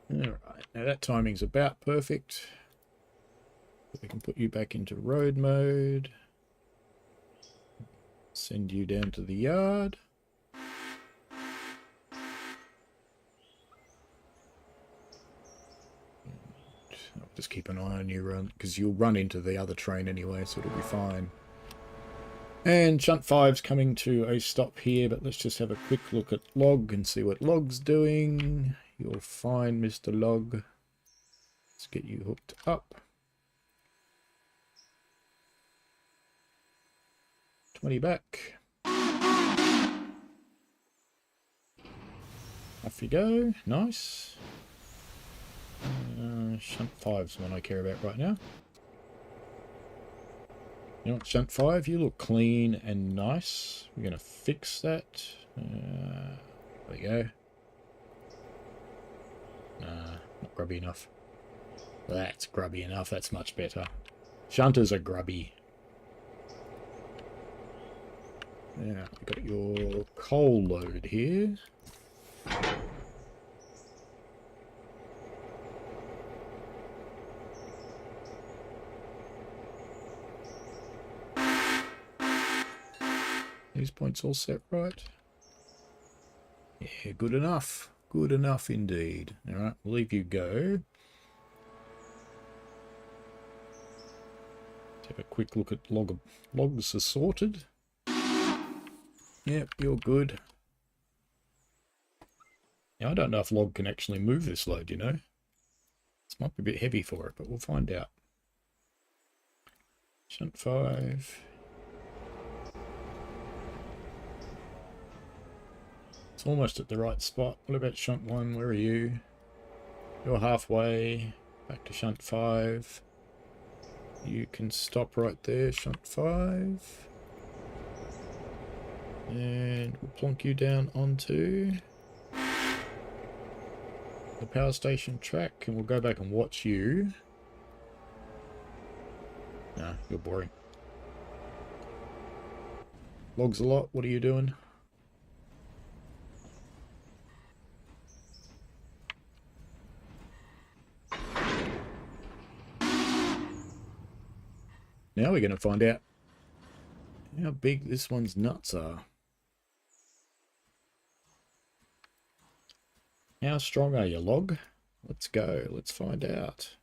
Alright, now that timing's about perfect. We can put you back into road mode. Send you down to the yard. I'll just keep an eye on you, because you'll run into the other train anyway, so it'll be fine. And shunt 5's coming to a stop here, but let's just have a quick look at log and see what log's doing. You're fine, Mr. Log. Let's get you hooked up. 20 back. Off you go. Nice. Shunt 5's the one I care about right now. You know what, Shunt 5, you look clean and nice. We're going to fix that. There we go. Not grubby enough. That's grubby enough. That's much better. Shunters are grubby. Yeah, we've got your coal load here. These points all set right? Yeah, good enough. Good enough indeed. Alright, we'll leave you go. Let's have a quick look at logs are sorted. Yep, you're good. Now, I don't know if log can actually move this load, you know. This might be a bit heavy for it, but we'll find out. Shunt 5. It's almost at the right spot. What about shunt 1? Where are you? You're halfway. Back to shunt 5. You can stop right there, shunt 5. And we'll plonk you down onto the power station track, and we'll go back and watch you. Nah, you're boring. Logs a lot, what are you doing? Now we're going to find out how big this one's nuts are. How strong are you, log? Let's go. Let's find out.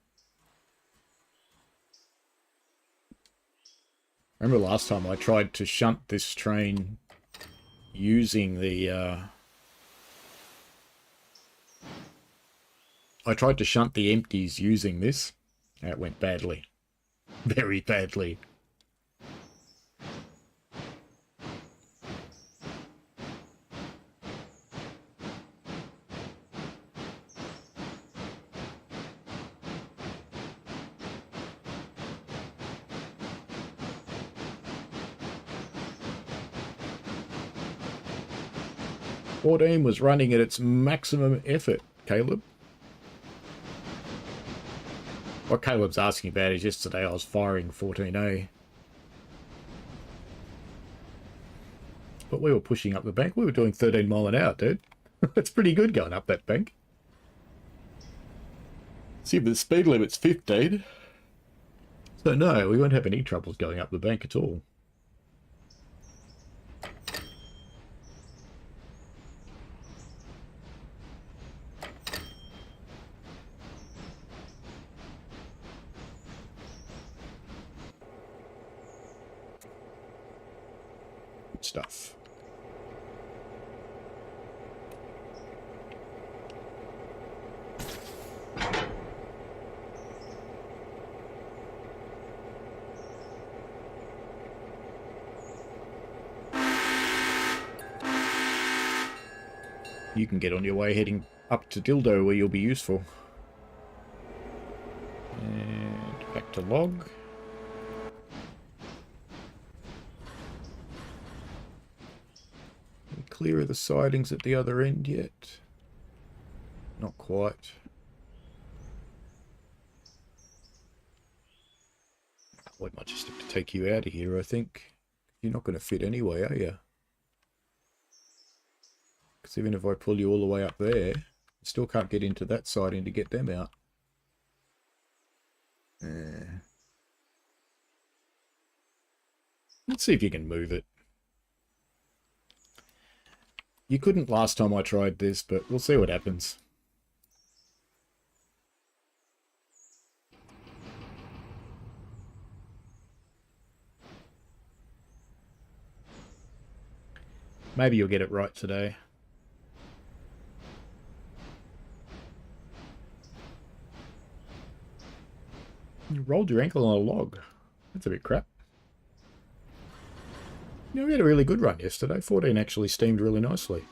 Remember last time I tried to shunt this train using the... I tried to shunt the empties using this. That went badly. Very badly. Team was running at its maximum effort, Caleb. What Caleb's asking about is yesterday I was firing 14A. But we were pushing up the bank. We were doing 13 mile an hour, dude. That's pretty good going up that bank. See, but the speed limit's 15. So no, we won't have any troubles going up the bank at all. Stuff. You can get on your way heading up to Dildo where you'll be useful. And back to log. Clear of the sidings at the other end yet? Not quite. We might just have to take you out of here, I think. You're not going to fit anyway, are you? Because even if I pull you all the way up there, you still can't get into that siding to get them out. Let's see if you can move it. You couldn't last time I tried this, but we'll see what happens. Maybe you'll get it right today. You rolled your ankle on a log. That's a bit crap. You know, we had a really good run yesterday. 14 actually steamed really nicely.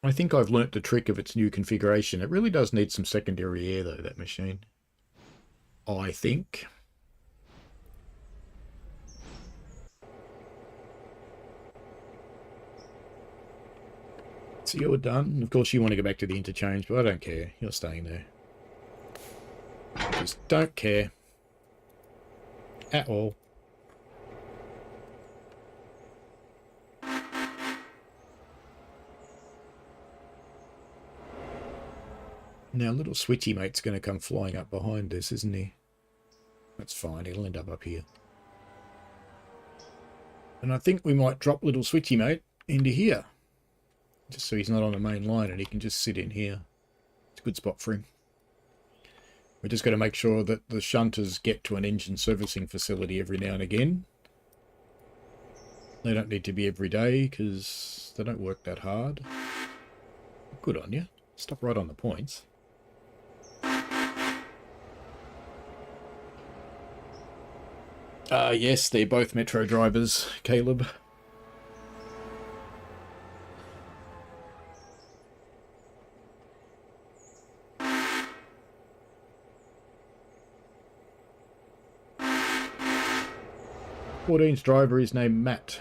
I think I've learnt the trick of its new configuration. It really does need some secondary air, though, that machine. I think. So you're done. Of course, you want to go back to the interchange, but I don't care. You're staying there. Just don't care. At all. Now, little switchy mate's going to come flying up behind us, isn't he? That's fine. He'll end up here. And I think we might drop little switchy mate into here. Just so he's not on the main line and he can just sit in here. It's a good spot for him. We're just going to make sure that the shunters get to an engine servicing facility every now and again. They don't need to be every day because they don't work that hard. Good on you. Stop right on the points. Yes, they're both Metro drivers, Caleb. Fourteen's driver is named Matt.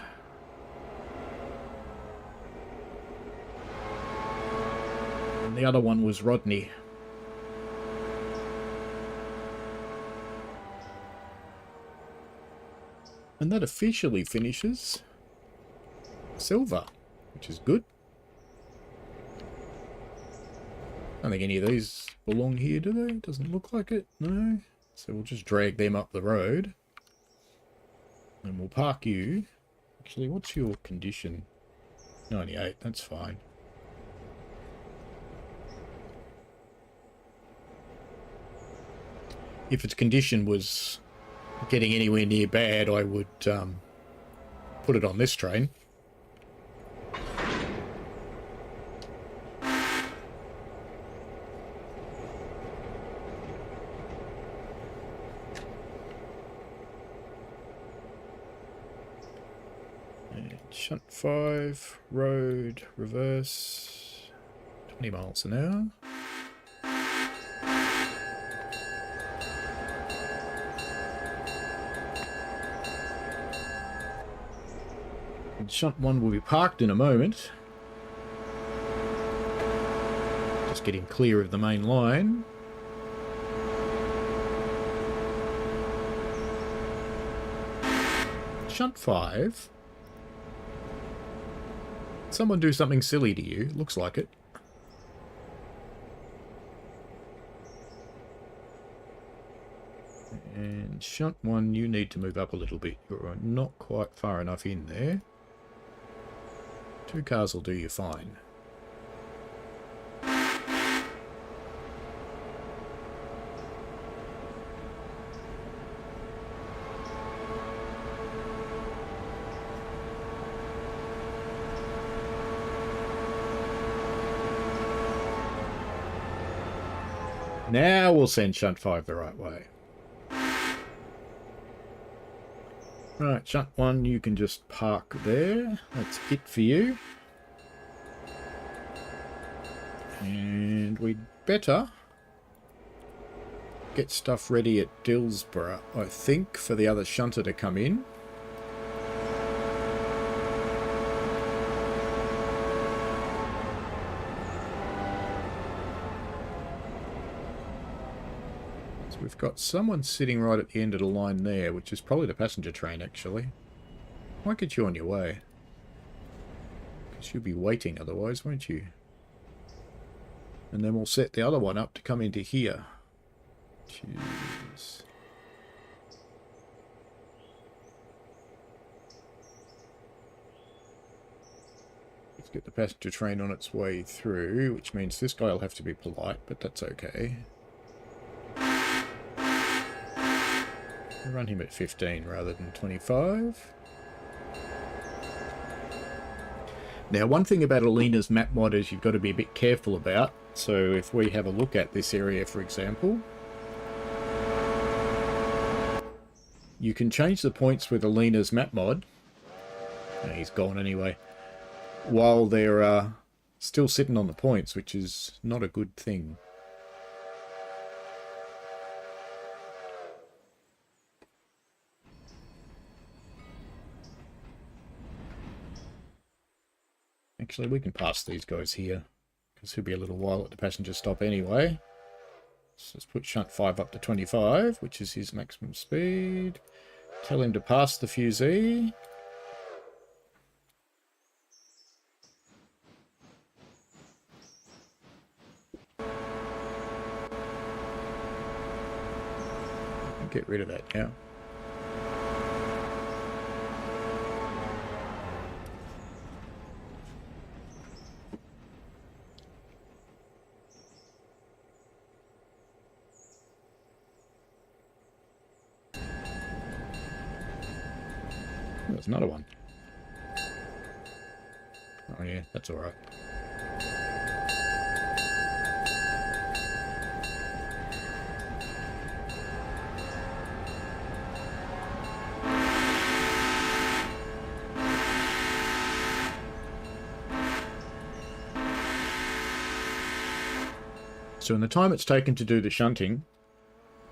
And the other one was Rodney. And that officially finishes silver, which is good. I don't think any of these belong here, do they? Doesn't look like it, no. So we'll just drag them up the road. And we'll park you. Actually, what's your condition? 98, that's fine. If its condition was getting anywhere near bad, I would put it on this train. And shunt 5, road, reverse, 20 miles an hour. Shunt 1 will be parked in a moment. Just getting clear of the main line. Shunt 5. Someone do something silly to you. Looks like it. And shunt 1, you need to move up a little bit. You're not quite far enough in there. 2 cars will do you fine. Now we'll send shunt 5 the right way. Right, shunt 1, you can just park there. That's it for you. And we'd better get stuff ready at Dillsborough, I think, for the other shunter to come in. We've got someone sitting right at the end of the line there, which is probably the passenger train, actually. Might get you on your way. Because you'll be waiting otherwise, won't you? And then we'll set the other one up to come into here. Jeez. Let's get the passenger train on its way through, which means this guy will have to be polite, but that's okay. Run him at 15 rather than 25. Now, one thing about Alina's map mod is you've got to be a bit careful about. So if we have a look at this area, for example, you can change the points with Alina's map mod. Oh, he's gone anyway. While they're still sitting on the points, which is not a good thing. Actually, we can pass these guys here, because he'll be a little while at the passenger stop anyway. So let's put shunt 5 up to 25, which is his maximum speed. Tell him to pass the fusee. Get rid of that now. There's another one. Oh yeah, that's alright. So in the time it's taken to do the shunting,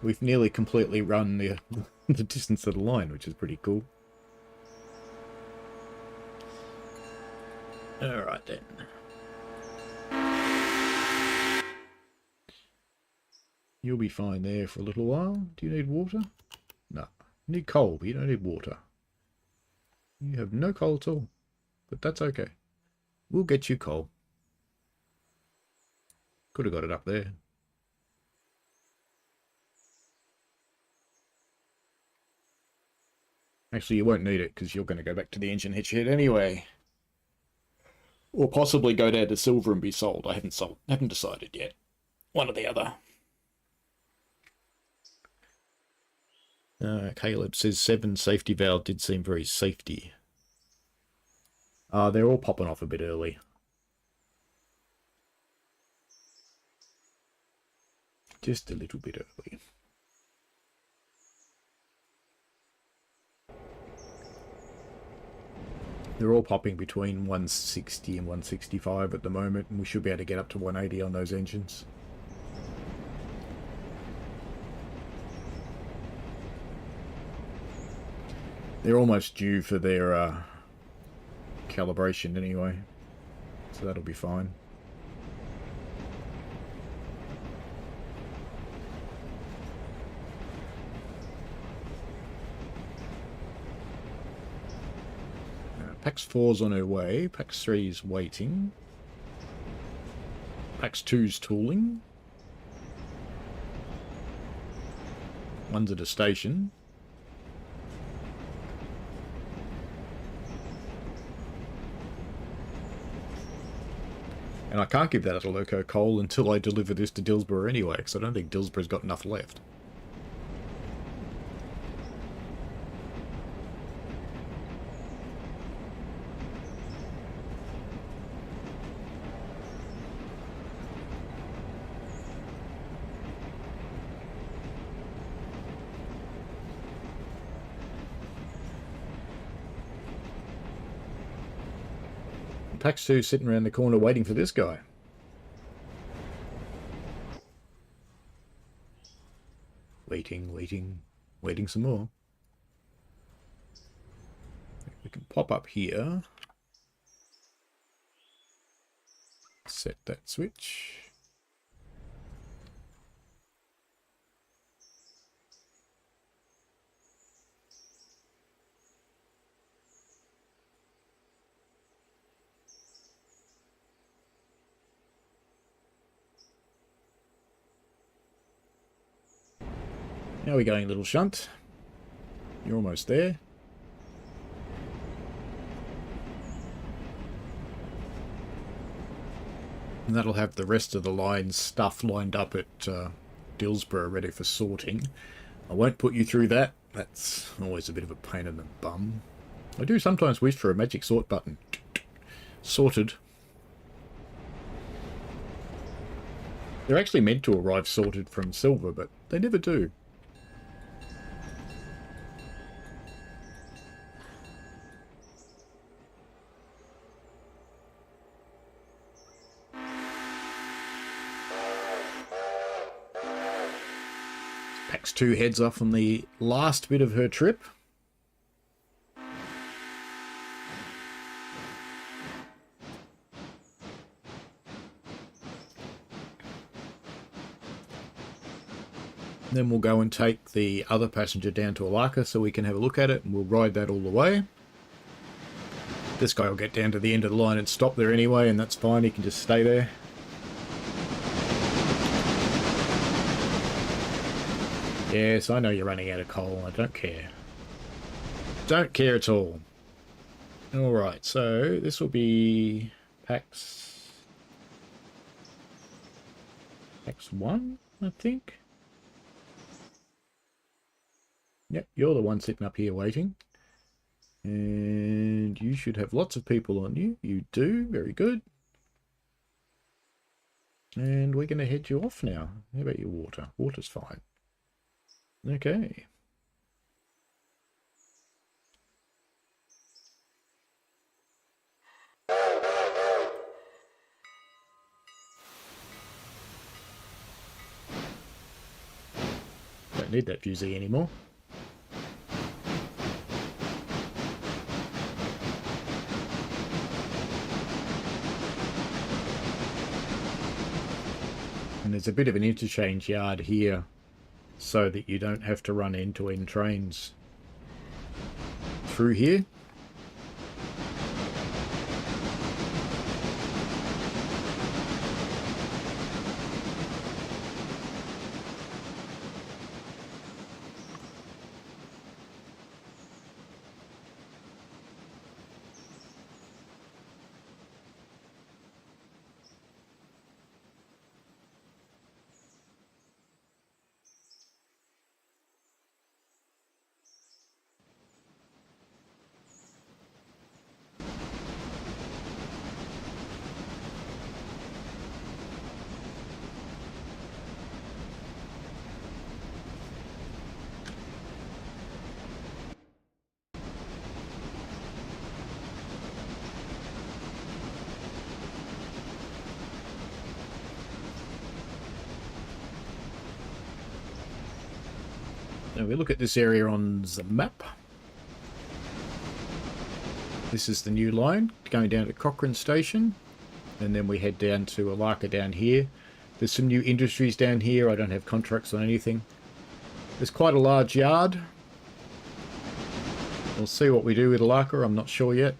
we've nearly completely run the, the distance of the line, which is pretty cool. Alright then. You'll be fine there for a little while. Do you need water? No. You need coal, but you don't need water. You have no coal at all. But that's okay. We'll get you coal. Could have got it up there. Actually, you won't need it because you're going to go back to the engine hitch head anyway. Or possibly go down to silver and be sold. I haven't decided yet. One or the other. Caleb says 7 safety valve did seem very safety. They're all popping off a bit early. Just a little bit early. They're all popping between 160 and 165 at the moment, and we should be able to get up to 180 on those engines. They're almost due for their calibration anyway, so that'll be fine. Pax 4's on her way, Pax 3's waiting, Pax 2's tooling, one's at a station. And I can't give that Alarka coal until I deliver this to Dillsborough anyway, because I don't think Dillsborough's got enough left. Pax 2 sitting around the corner waiting for this guy. Waiting some more. We can pop up here. Set that switch. Now we're going little shunt. You're almost there. And that'll have the rest of the line stuff lined up at Dillsborough ready for sorting. I won't put you through that. That's always a bit of a pain in the bum. I do sometimes wish for a magic sort button. Sorted. They're actually meant to arrive sorted from silver, but they never do. Pax 2 heads off on the last bit of her trip. Then we'll go and take the other passenger down to Alarka so we can have a look at it, and we'll ride that all the way. This guy will get down to the end of the line and stop there anyway, and that's fine, he can just stay there. Yes, I know you're running out of coal, I don't care. Don't care at all. Alright, so this will be Pax 1, I think. Yep, you're the one sitting up here waiting. And you should have lots of people on you. You do. Very good. And we're going to head you off now. How about your water? Water's fine. Okay. Don't need that fusee anymore. And there's a bit of an interchange yard here so that you don't have to run end-to-end trains through here. Now we look at this area on the map. This is the new line going down to Cochrane Station, and then we head down to Alarka down here. There's some new industries down here. I don't have contracts on anything. There's quite a large yard. We'll see what we do with Alarka. I'm not sure yet.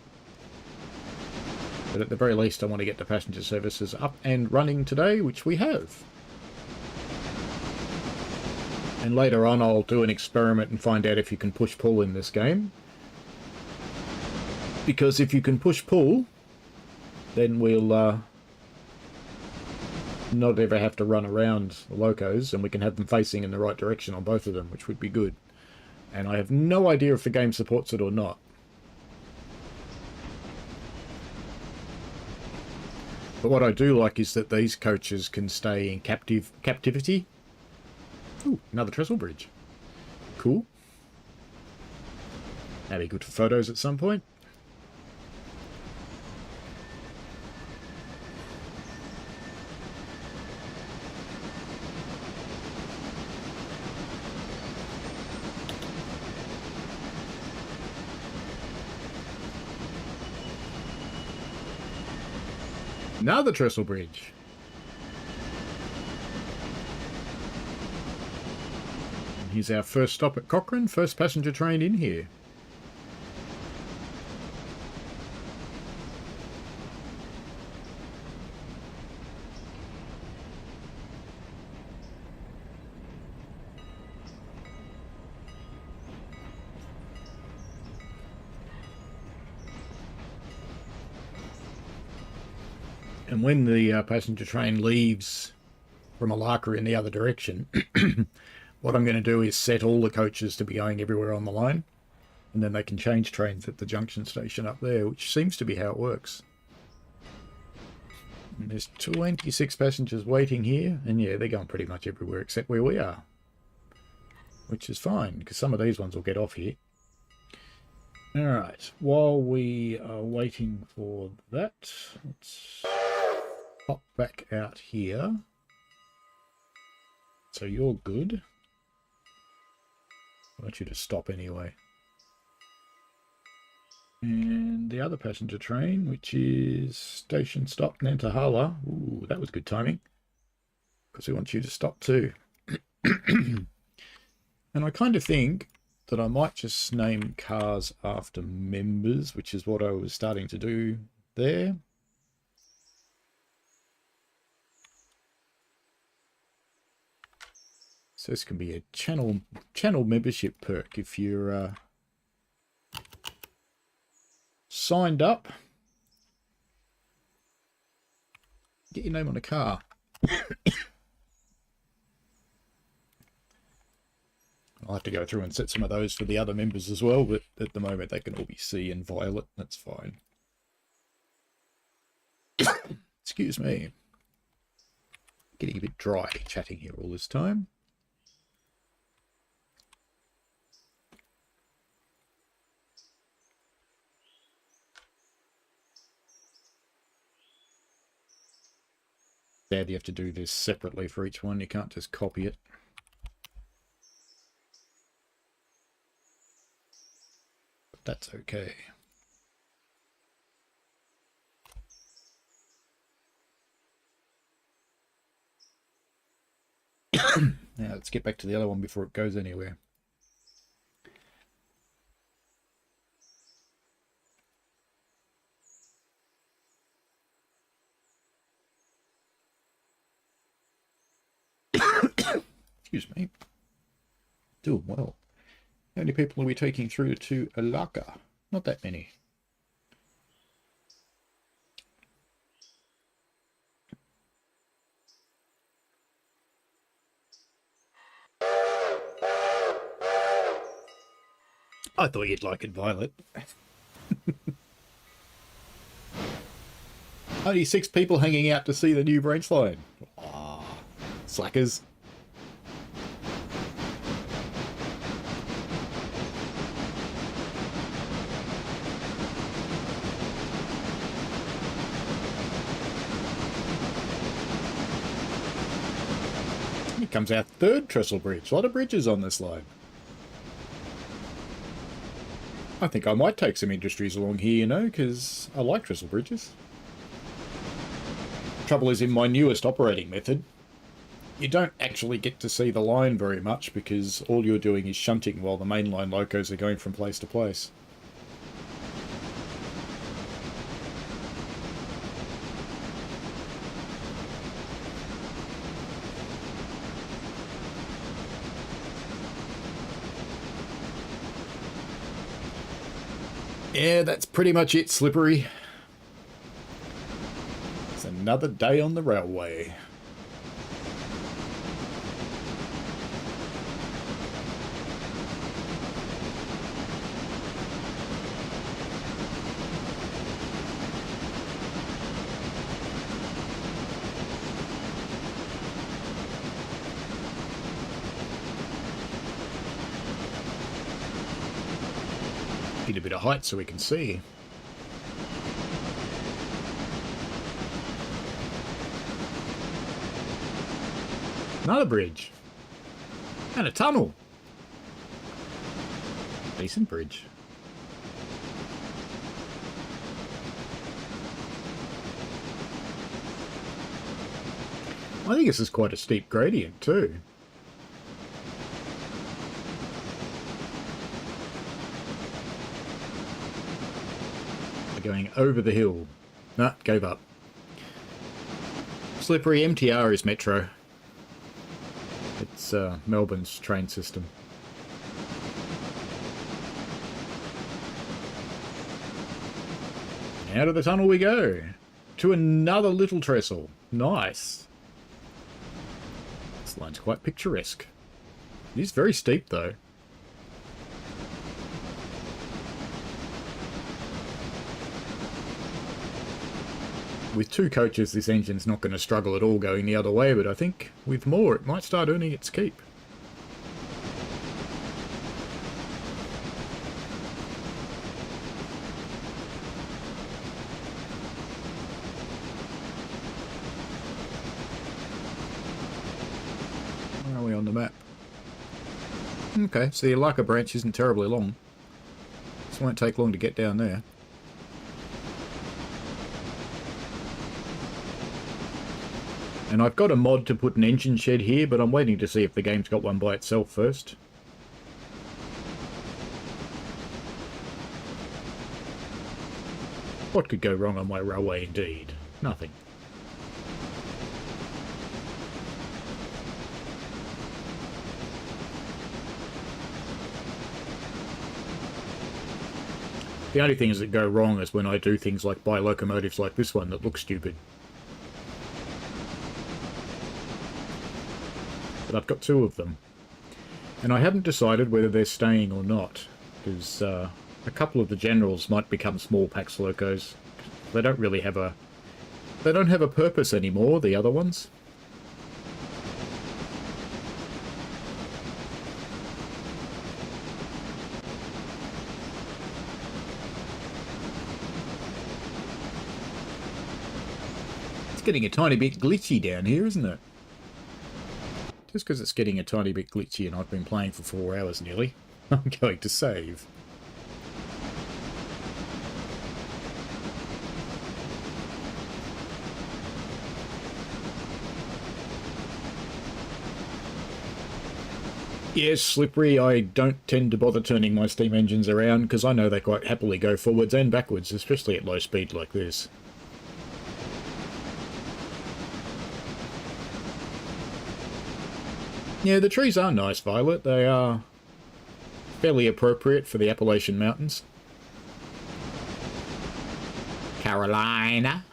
But at the very least, I want to get the passenger services up and running today, which we have. And later on, I'll do an experiment and find out if you can push-pull in this game. Because if you can push-pull, then we'll not ever have to run around the locos, and we can have them facing in the right direction on both of them, which would be good. And I have no idea if the game supports it or not. But what I do like is that these coaches can stay in captivity. Ooh, another trestle bridge. Cool. That'd be good for photos at some point. Another trestle bridge. And here's our first stop at Cochrane, first passenger train in here. And when the passenger train leaves from Alarka in the other direction, what I'm going to do is set all the coaches to be going everywhere on the line, and then they can change trains at the junction station up there, which seems to be how it works. And there's 26 passengers waiting here, and yeah, they're going pretty much everywhere except where we are, which is fine, because some of these ones will get off here. Alright, while we are waiting for that, let's pop back out here. So you're good. I want you to stop anyway. And the other passenger train, which is station stop Nantahala. Ooh, that was good timing, because we want you to stop too. And I kind of think that I might just name cars after members, which is what I was starting to do there. So this can be a channel membership perk if you're signed up. Get your name on a car. I'll have to go through and set some of those for the other members as well, but at the moment they can all be C and violet. That's fine. Excuse me. Getting a bit dry chatting here all this time. Sad you have to do this separately for each one. You can't just copy it. But that's okay. Now let's get back to the other one before it goes anywhere. Excuse me. Doing well. How many people are we taking through to Alarka? Not that many. I thought you'd like it, Violet. Only 6 people hanging out to see the new branch line. Ah, slackers. Here comes our 3rd trestle bridge. A lot of bridges on this line. I think I might take some industries along here, you know, because I like trestle bridges. Trouble is, in my newest operating method, you don't actually get to see the line very much because all you're doing is shunting while the mainline locos are going from place to place. Yeah, that's pretty much it, Slippery. It's another day on the railway. Need a bit of height so we can see. Another bridge. And a tunnel. Decent bridge. I think this is quite a steep gradient too. Going over the hill. Nah, gave up. Slippery. MTR is Metro. It's Melbourne's train system. Out of the tunnel we go. To another little trestle. Nice. This line's quite picturesque. It is very steep though. With 2 coaches, this engine's not going to struggle at all going the other way, but I think with more, it might start earning its keep. Where are we on the map? Okay, so the Alarka branch isn't terribly long. This won't take long to get down there. And I've got a mod to put an engine shed here, but I'm waiting to see if the game's got one by itself first. What could go wrong on my railway indeed? Nothing. The only things that go wrong is when I do things like buy locomotives like this one that look stupid. But I've got 2 of them. And I haven't decided whether they're staying or not, because a couple of the generals might become small Pax Locos. They don't really have a... They don't have a purpose anymore, the other ones. It's getting a tiny bit glitchy down here, isn't it? Just because it's getting a tiny bit glitchy and I've been playing for 4 hours nearly, I'm going to save. Yes, slippery. I don't tend to bother turning my steam engines around because I know they quite happily go forwards and backwards, especially at low speed like this. Yeah, the trees are nice, Violet. They are fairly appropriate for the Appalachian Mountains. Carolina.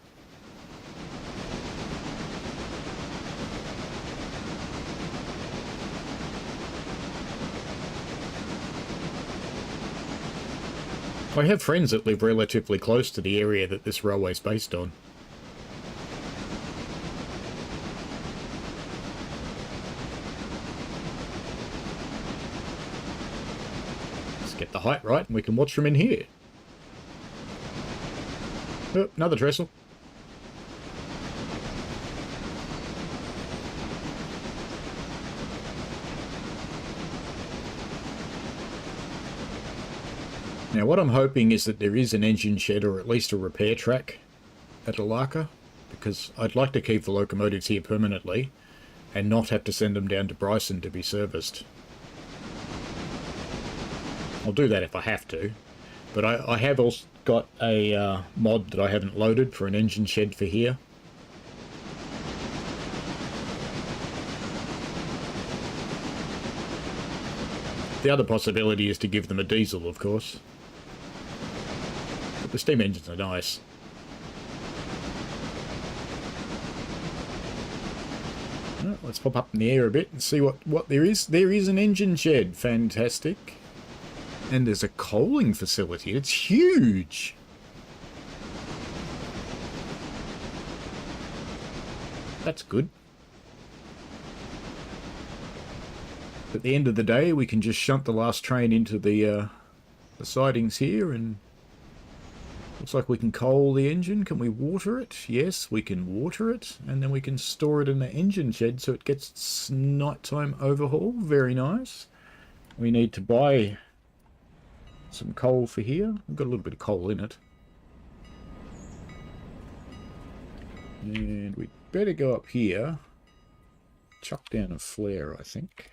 I have friends that live relatively close to the area that this railway's based on. Let's get the height right and we can watch from in here. Oh, another trestle. Now what I'm hoping is that there is an engine shed or at least a repair track at Alarka, because I'd like to keep the locomotives here permanently and not have to send them down to Bryson to be serviced. I'll do that if I have to, but I have also got a mod that I haven't loaded for an engine shed for here. The other possibility is to give them a diesel, of course. But the steam engines are nice. Well, let's pop up in the air a bit and see what there is. There is an engine shed. Fantastic. And there's a coaling facility. It's huge. That's good. At the end of the day, we can just shunt the last train into the sidings here, and looks like we can coal the engine. Can we water it? Yes, we can water it, and then we can store it in the engine shed so it gets its nighttime overhaul. Very nice. We need to buy some coal for here. We've got a little bit of coal in it. And we'd better go up here. Chuck down a flare, I think.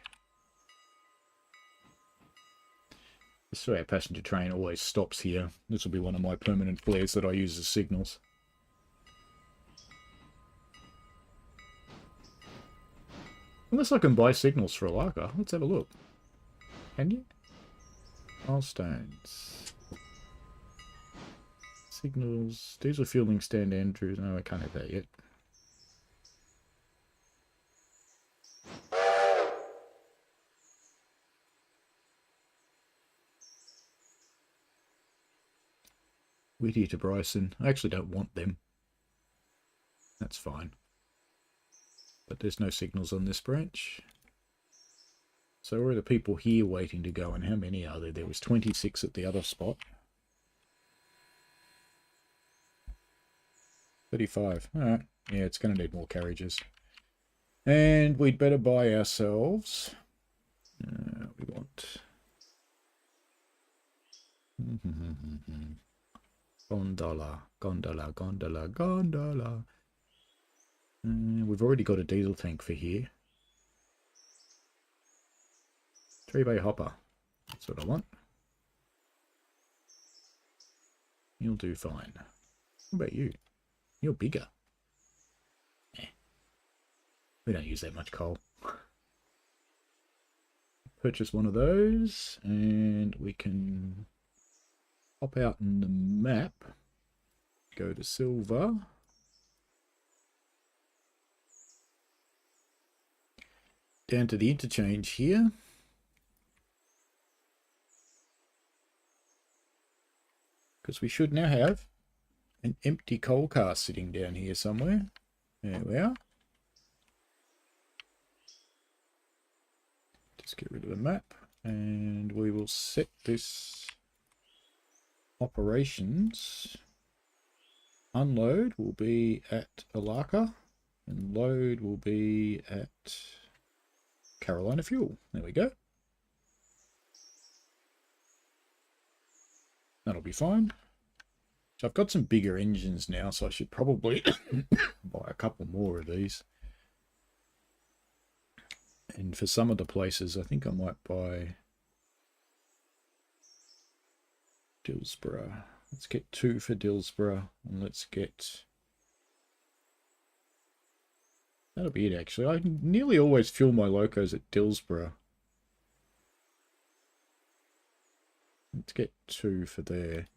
So our passenger train always stops here. This will be one of my permanent flares that I use as signals. Unless I can buy signals for Alarka. Let's have a look. Can you? Milestones. Signals. Diesel fueling stand Andrews. No, I can't have that yet. Whittier to Bryson. I actually don't want them. That's fine. But there's no signals on this branch. So where are the people here waiting to go, and how many are there? There was 26 at the other spot. 35. Alright. Yeah, it's going to need more carriages. And we'd better buy ourselves... we want... Gondola, gondola, gondola, gondola. We've already got a diesel tank for here. 3-bay hopper. That's what I want. You'll do fine. What about you? You're bigger. We don't use that much coal. Purchase one of those, and we can pop out in the map. Go to silver. Down to the interchange here. because we should now have an empty coal car sitting down here somewhere. There we are. Just get rid of the map, and we will set this operations. Unload will be at Alarka, and load will be at Carolina Fuel. There we go. That'll be fine. So I've got some bigger engines now, so I should probably buy a couple more of these. And for some of the places, I think I might buy Dillsborough. Let's get 2 for Dillsborough, and let's get... That'll be it, actually. I nearly always fuel my locos at Dillsborough. Let's get 2 for there.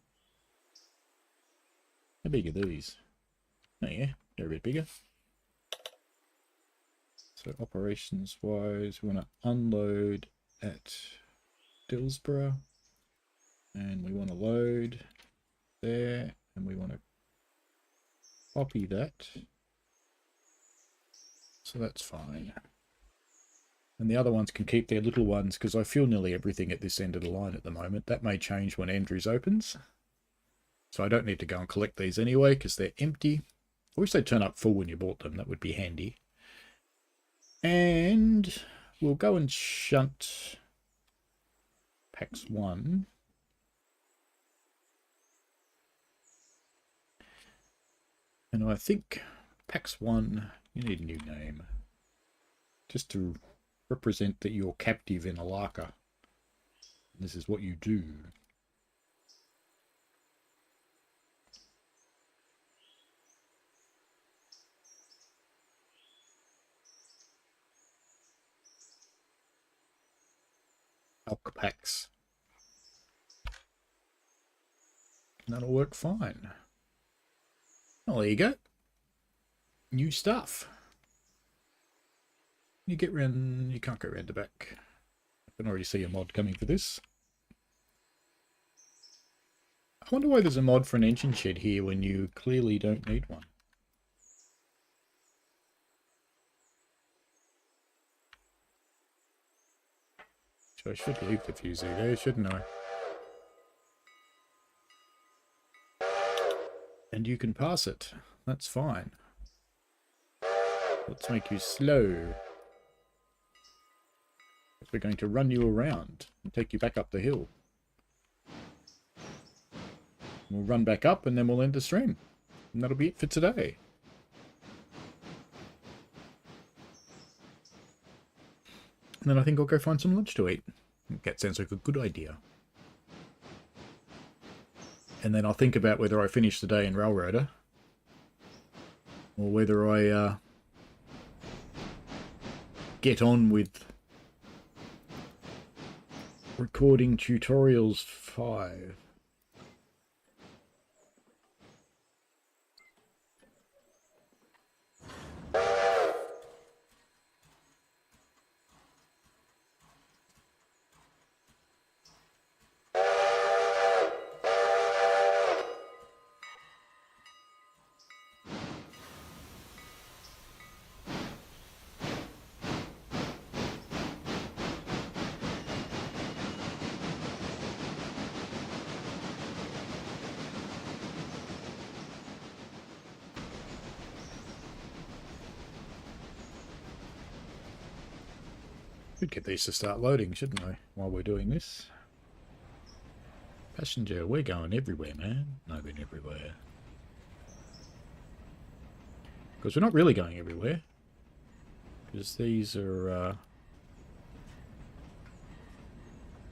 How big are these? Oh yeah, they're a bit bigger. So operations wise, we want to unload at Dillsborough, and we want to load there, and we want to copy that. So that's fine. And the other ones can keep their little ones, because I fuel nearly everything at this end of the line at the moment. That may change when Andrews opens. So I don't need to go and collect these anyway, because they're empty. I wish they'd turn up full when you bought them. That would be handy. And we'll go and shunt packs 1. And I think packs 1, you need a new name. Just to represent that you're captive in Alarka. This is what you do. Alk packs. That'll work fine. Well, there you go. New stuff. You get round, you can't go round the back. I can already see a mod coming for this. I wonder why there's a mod for an engine shed here when you clearly don't need one. So I should leave the fusee there, shouldn't I? And you can pass it. That's fine. Let's make you slow. We're going to run you around and take you back up the hill. We'll run back up and then we'll end the stream. And that'll be it for today. And then I think I'll go find some lunch to eat. That sounds like a good idea. And then I'll think about whether I finish the day in Railroader. Or whether I get on with recording tutorials 5. Should get these to start loading, shouldn't I, while we're doing this? Passenger, we're going everywhere, man. No, we're everywhere. Because we're not really going everywhere. Because these are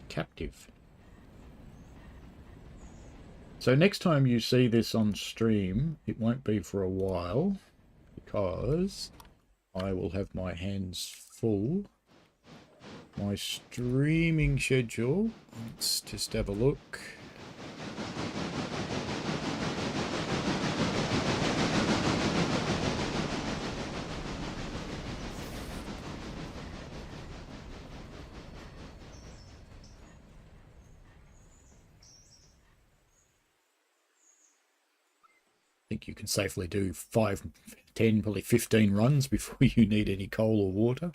captive. So next time you see this on stream, it won't be for a while. Because I will have my hands full. My streaming schedule. Let's just have a look. think you can safely do 5, 10, probably 15 runs before you need any coal or water.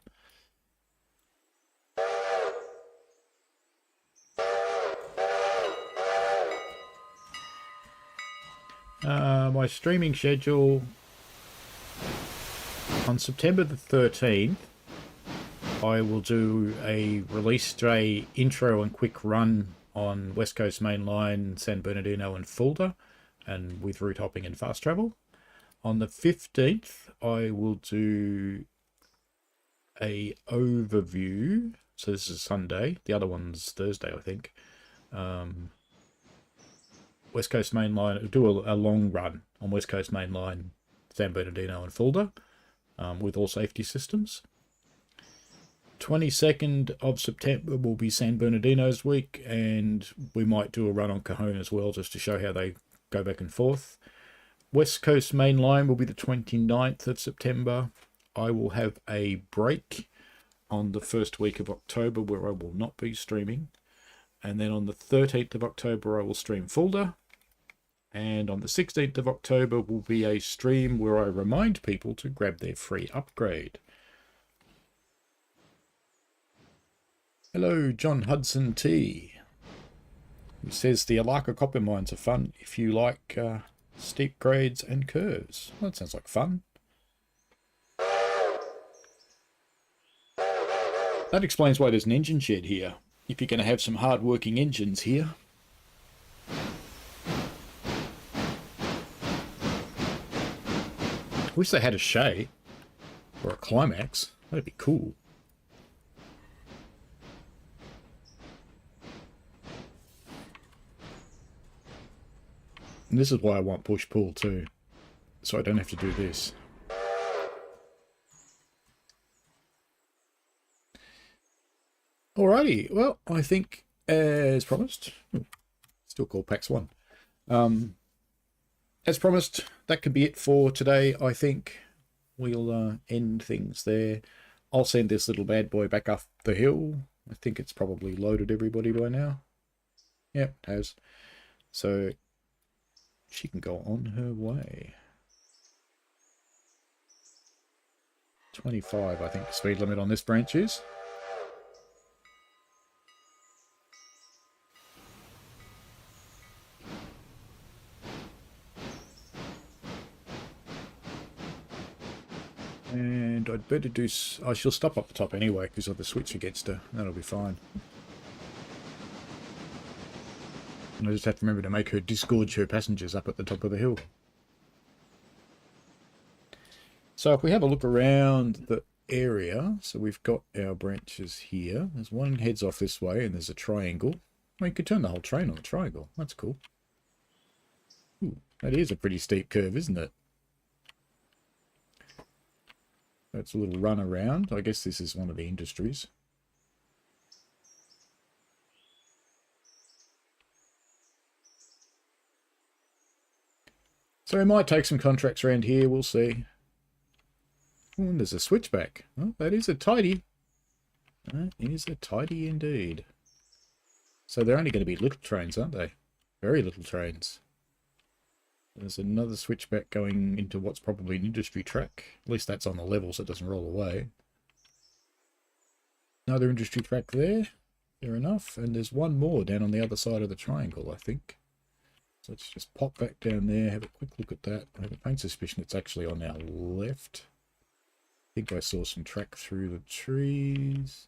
My streaming schedule on September the 13th, I will do a release day intro and quick run on West Coast Main Line, San Bernardino and Fulda, and with route hopping and fast travel. On the 15th, I will do a overview. So this is Sunday. The other one's Thursday, I think. West Coast Main Line, do a long run on West Coast Main Line, San Bernardino and Fulda, with all safety systems. 22nd of September will be San Bernardino's week, and we might do a run on Cajon as well, just to show how they go back and forth. West Coast Main Line will be the 29th of September. I will have a break on the first week of October where I will not be streaming. And then on the 13th of October, I will stream Fulda. And on the 16th of October will be a stream where I remind people to grab their free upgrade. Hello, John Hudson T. He says the Alarka copper mines are fun if you like steep grades and curves. Well, that sounds like fun. That explains why there's an engine shed here. If you're going to have some hard-working engines here. I wish they had a Shay or a Climax. That'd be cool. And this is why I want push-pull too, so I don't have to do this. Alrighty, well, I think as promised, still called PAX 1. As promised, that could be it for today. I think we'll end things there. I'll send this little bad boy back up the hill. I think it's probably loaded everybody by now. Yep, it has. So she can go on her way. 25, I think, the speed limit on this branch is. And I'd better do... I shall stop up the top anyway, because of the switch against her. That'll be fine. And I just have to remember to make her disgorge her passengers up at the top of the hill. So if we have a look around the area, so we've got our branches here. There's one heads off this way, and there's a triangle. Well, you could turn the whole train on the triangle. That's cool. Ooh, that is a pretty steep curve, isn't it? That's a little run around. I guess this is one of the industries. So we might take some contracts around here. We'll see. Oh, and there's a switchback. Oh, that is a tidy. That is a tidy indeed. So they're only going to be little trains, aren't they? Very little trains. There's another switchback going into what's probably an industry track. At least that's on the level so it doesn't roll away. Another industry track there. Fair enough. And there's one more down on the other side of the triangle, I think. So let's just pop back down there, have a quick look at that. I have a faint suspicion it's actually on our left. I think I saw some track through the trees.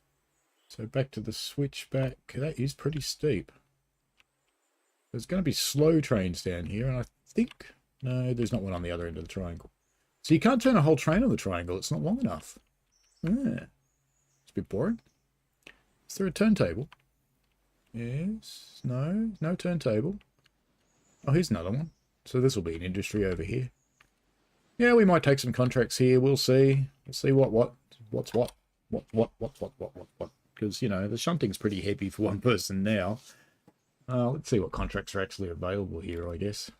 So back to the switchback. That is pretty steep. There's going to be slow trains down here, and I think... No, there's not one on the other end of the triangle. So you can't turn a whole train on the triangle. It's not long enough. Yeah. It's a bit boring. Is there a turntable? Yes. No. No turntable. Oh, here's another one. So this will be an industry over here. Yeah, we might take some contracts here. We'll see. We'll see what's what. Because, you know, the shunting's pretty heavy for one person now. Let's see what contracts are actually available here, I guess.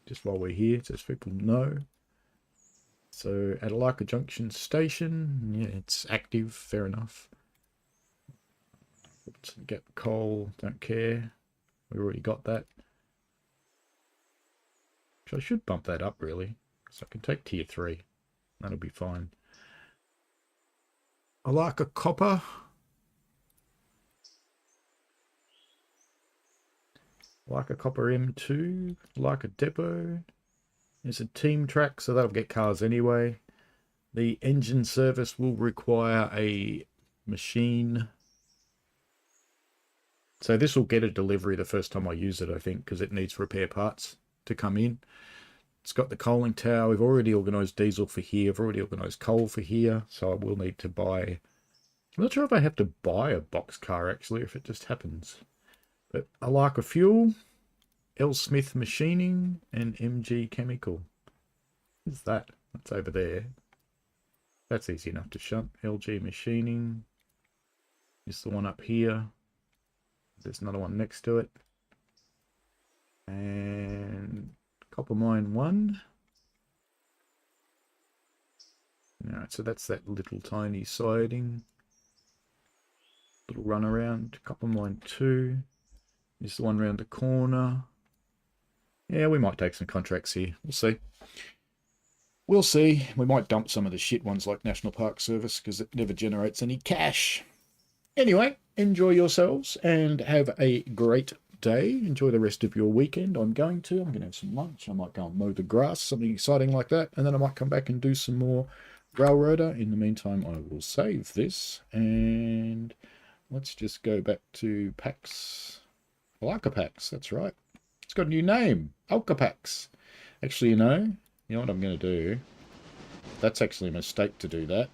Just while we're here, so people know. So, at Alarka Junction Station, yeah, it's active, fair enough. Let's get coal, don't care. We already got that. I should bump that up, really. So I can take tier 3. That'll be fine. Alarka copper. Alarka copper M2. Alarka depot. There's a team track, so that'll get cars anyway. The engine service will require a machine. So this will get a delivery the first time I use it, I think, because it needs repair parts to come in. It's got the coaling tower. We've already organised diesel for here. I've already organised coal for here. So I will need to buy... I'm not sure if I have to buy a box car, actually, if it just happens. But Alarka Fuel, L. Smith Machining, and MG Chemical. What's that? That's over there. That's easy enough to shunt. LG Machining is the one up here. There's another one next to it. And copper mine 1. Alright, so that's that little tiny siding. Little run around. Copper mine 2 is the one around the corner. Yeah, we might take some contracts here. We'll see. We'll see. We might dump some of the shit ones like National Park Service because it never generates any cash. Anyway, enjoy yourselves and have a great day. Enjoy the rest of your weekend. I'm going to have some lunch. I might go and mow the grass, something exciting like that. And then I might come back and do some more railroader. In the meantime, I will save this. And let's just go back to packs. Alarka packs, that's right. It's got a new name. Alarka packs. Actually, you know what I'm going to do? That's actually a mistake to do that.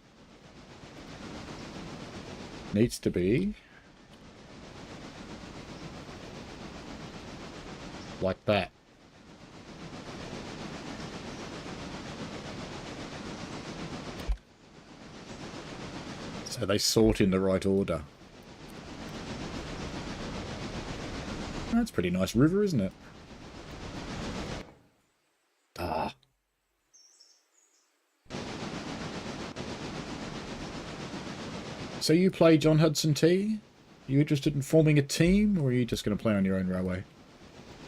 Needs to be like that. So they sort in the right order. That's a pretty nice river, isn't it? Ah. So you play John Hudson T? Are you interested in forming a team, or are you just going to play on your own railway?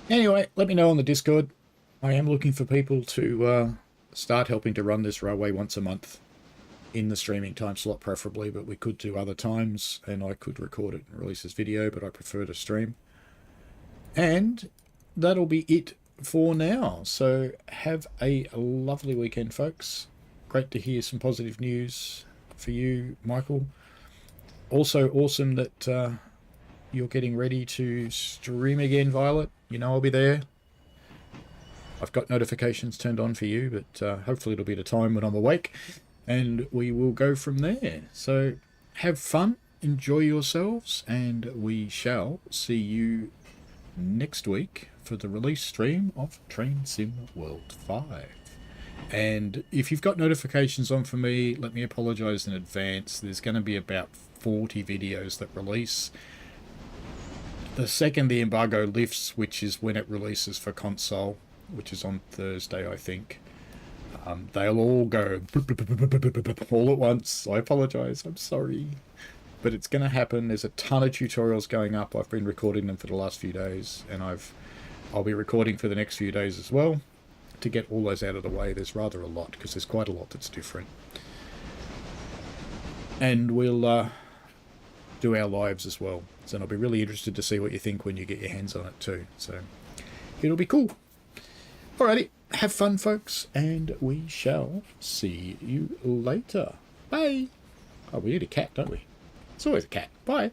Anyway, let me know on the Discord. I am looking for people to start helping to run this railway once a month. In the streaming time slot preferably, but we could do other times, and I could record it and release this video, but I prefer to stream. And that'll be it for now. So have a lovely weekend, folks. Great to hear some positive news for you, Michael. Also awesome that you're getting ready to stream again, Violet. You know I'll be there. I've got notifications turned on for you, but hopefully it'll be at a time when I'm awake, and we will go from there. So have fun, enjoy yourselves, and we shall see you next week for the release stream of Train Sim World 5. And if you've got notifications on for me, let me apologise in advance. There's going to be about 40 videos that release. The second the embargo lifts, which is when it releases for console, which is on Thursday, I think, they'll all go all at once. I apologise, I'm sorry. But it's going to happen. There's a ton of tutorials going up. I've been recording them for the last few days, and I'll be recording for the next few days as well to get all those out of the way. There's rather a lot, because there's quite a lot that's different. And we'll do our lives as well. So I'll be really interested to see what you think when you get your hands on it too. So it'll be cool. Alrighty, have fun, folks, and we shall see you later. Bye. Oh, we need a cat, don't we? It's always a cat. Bye.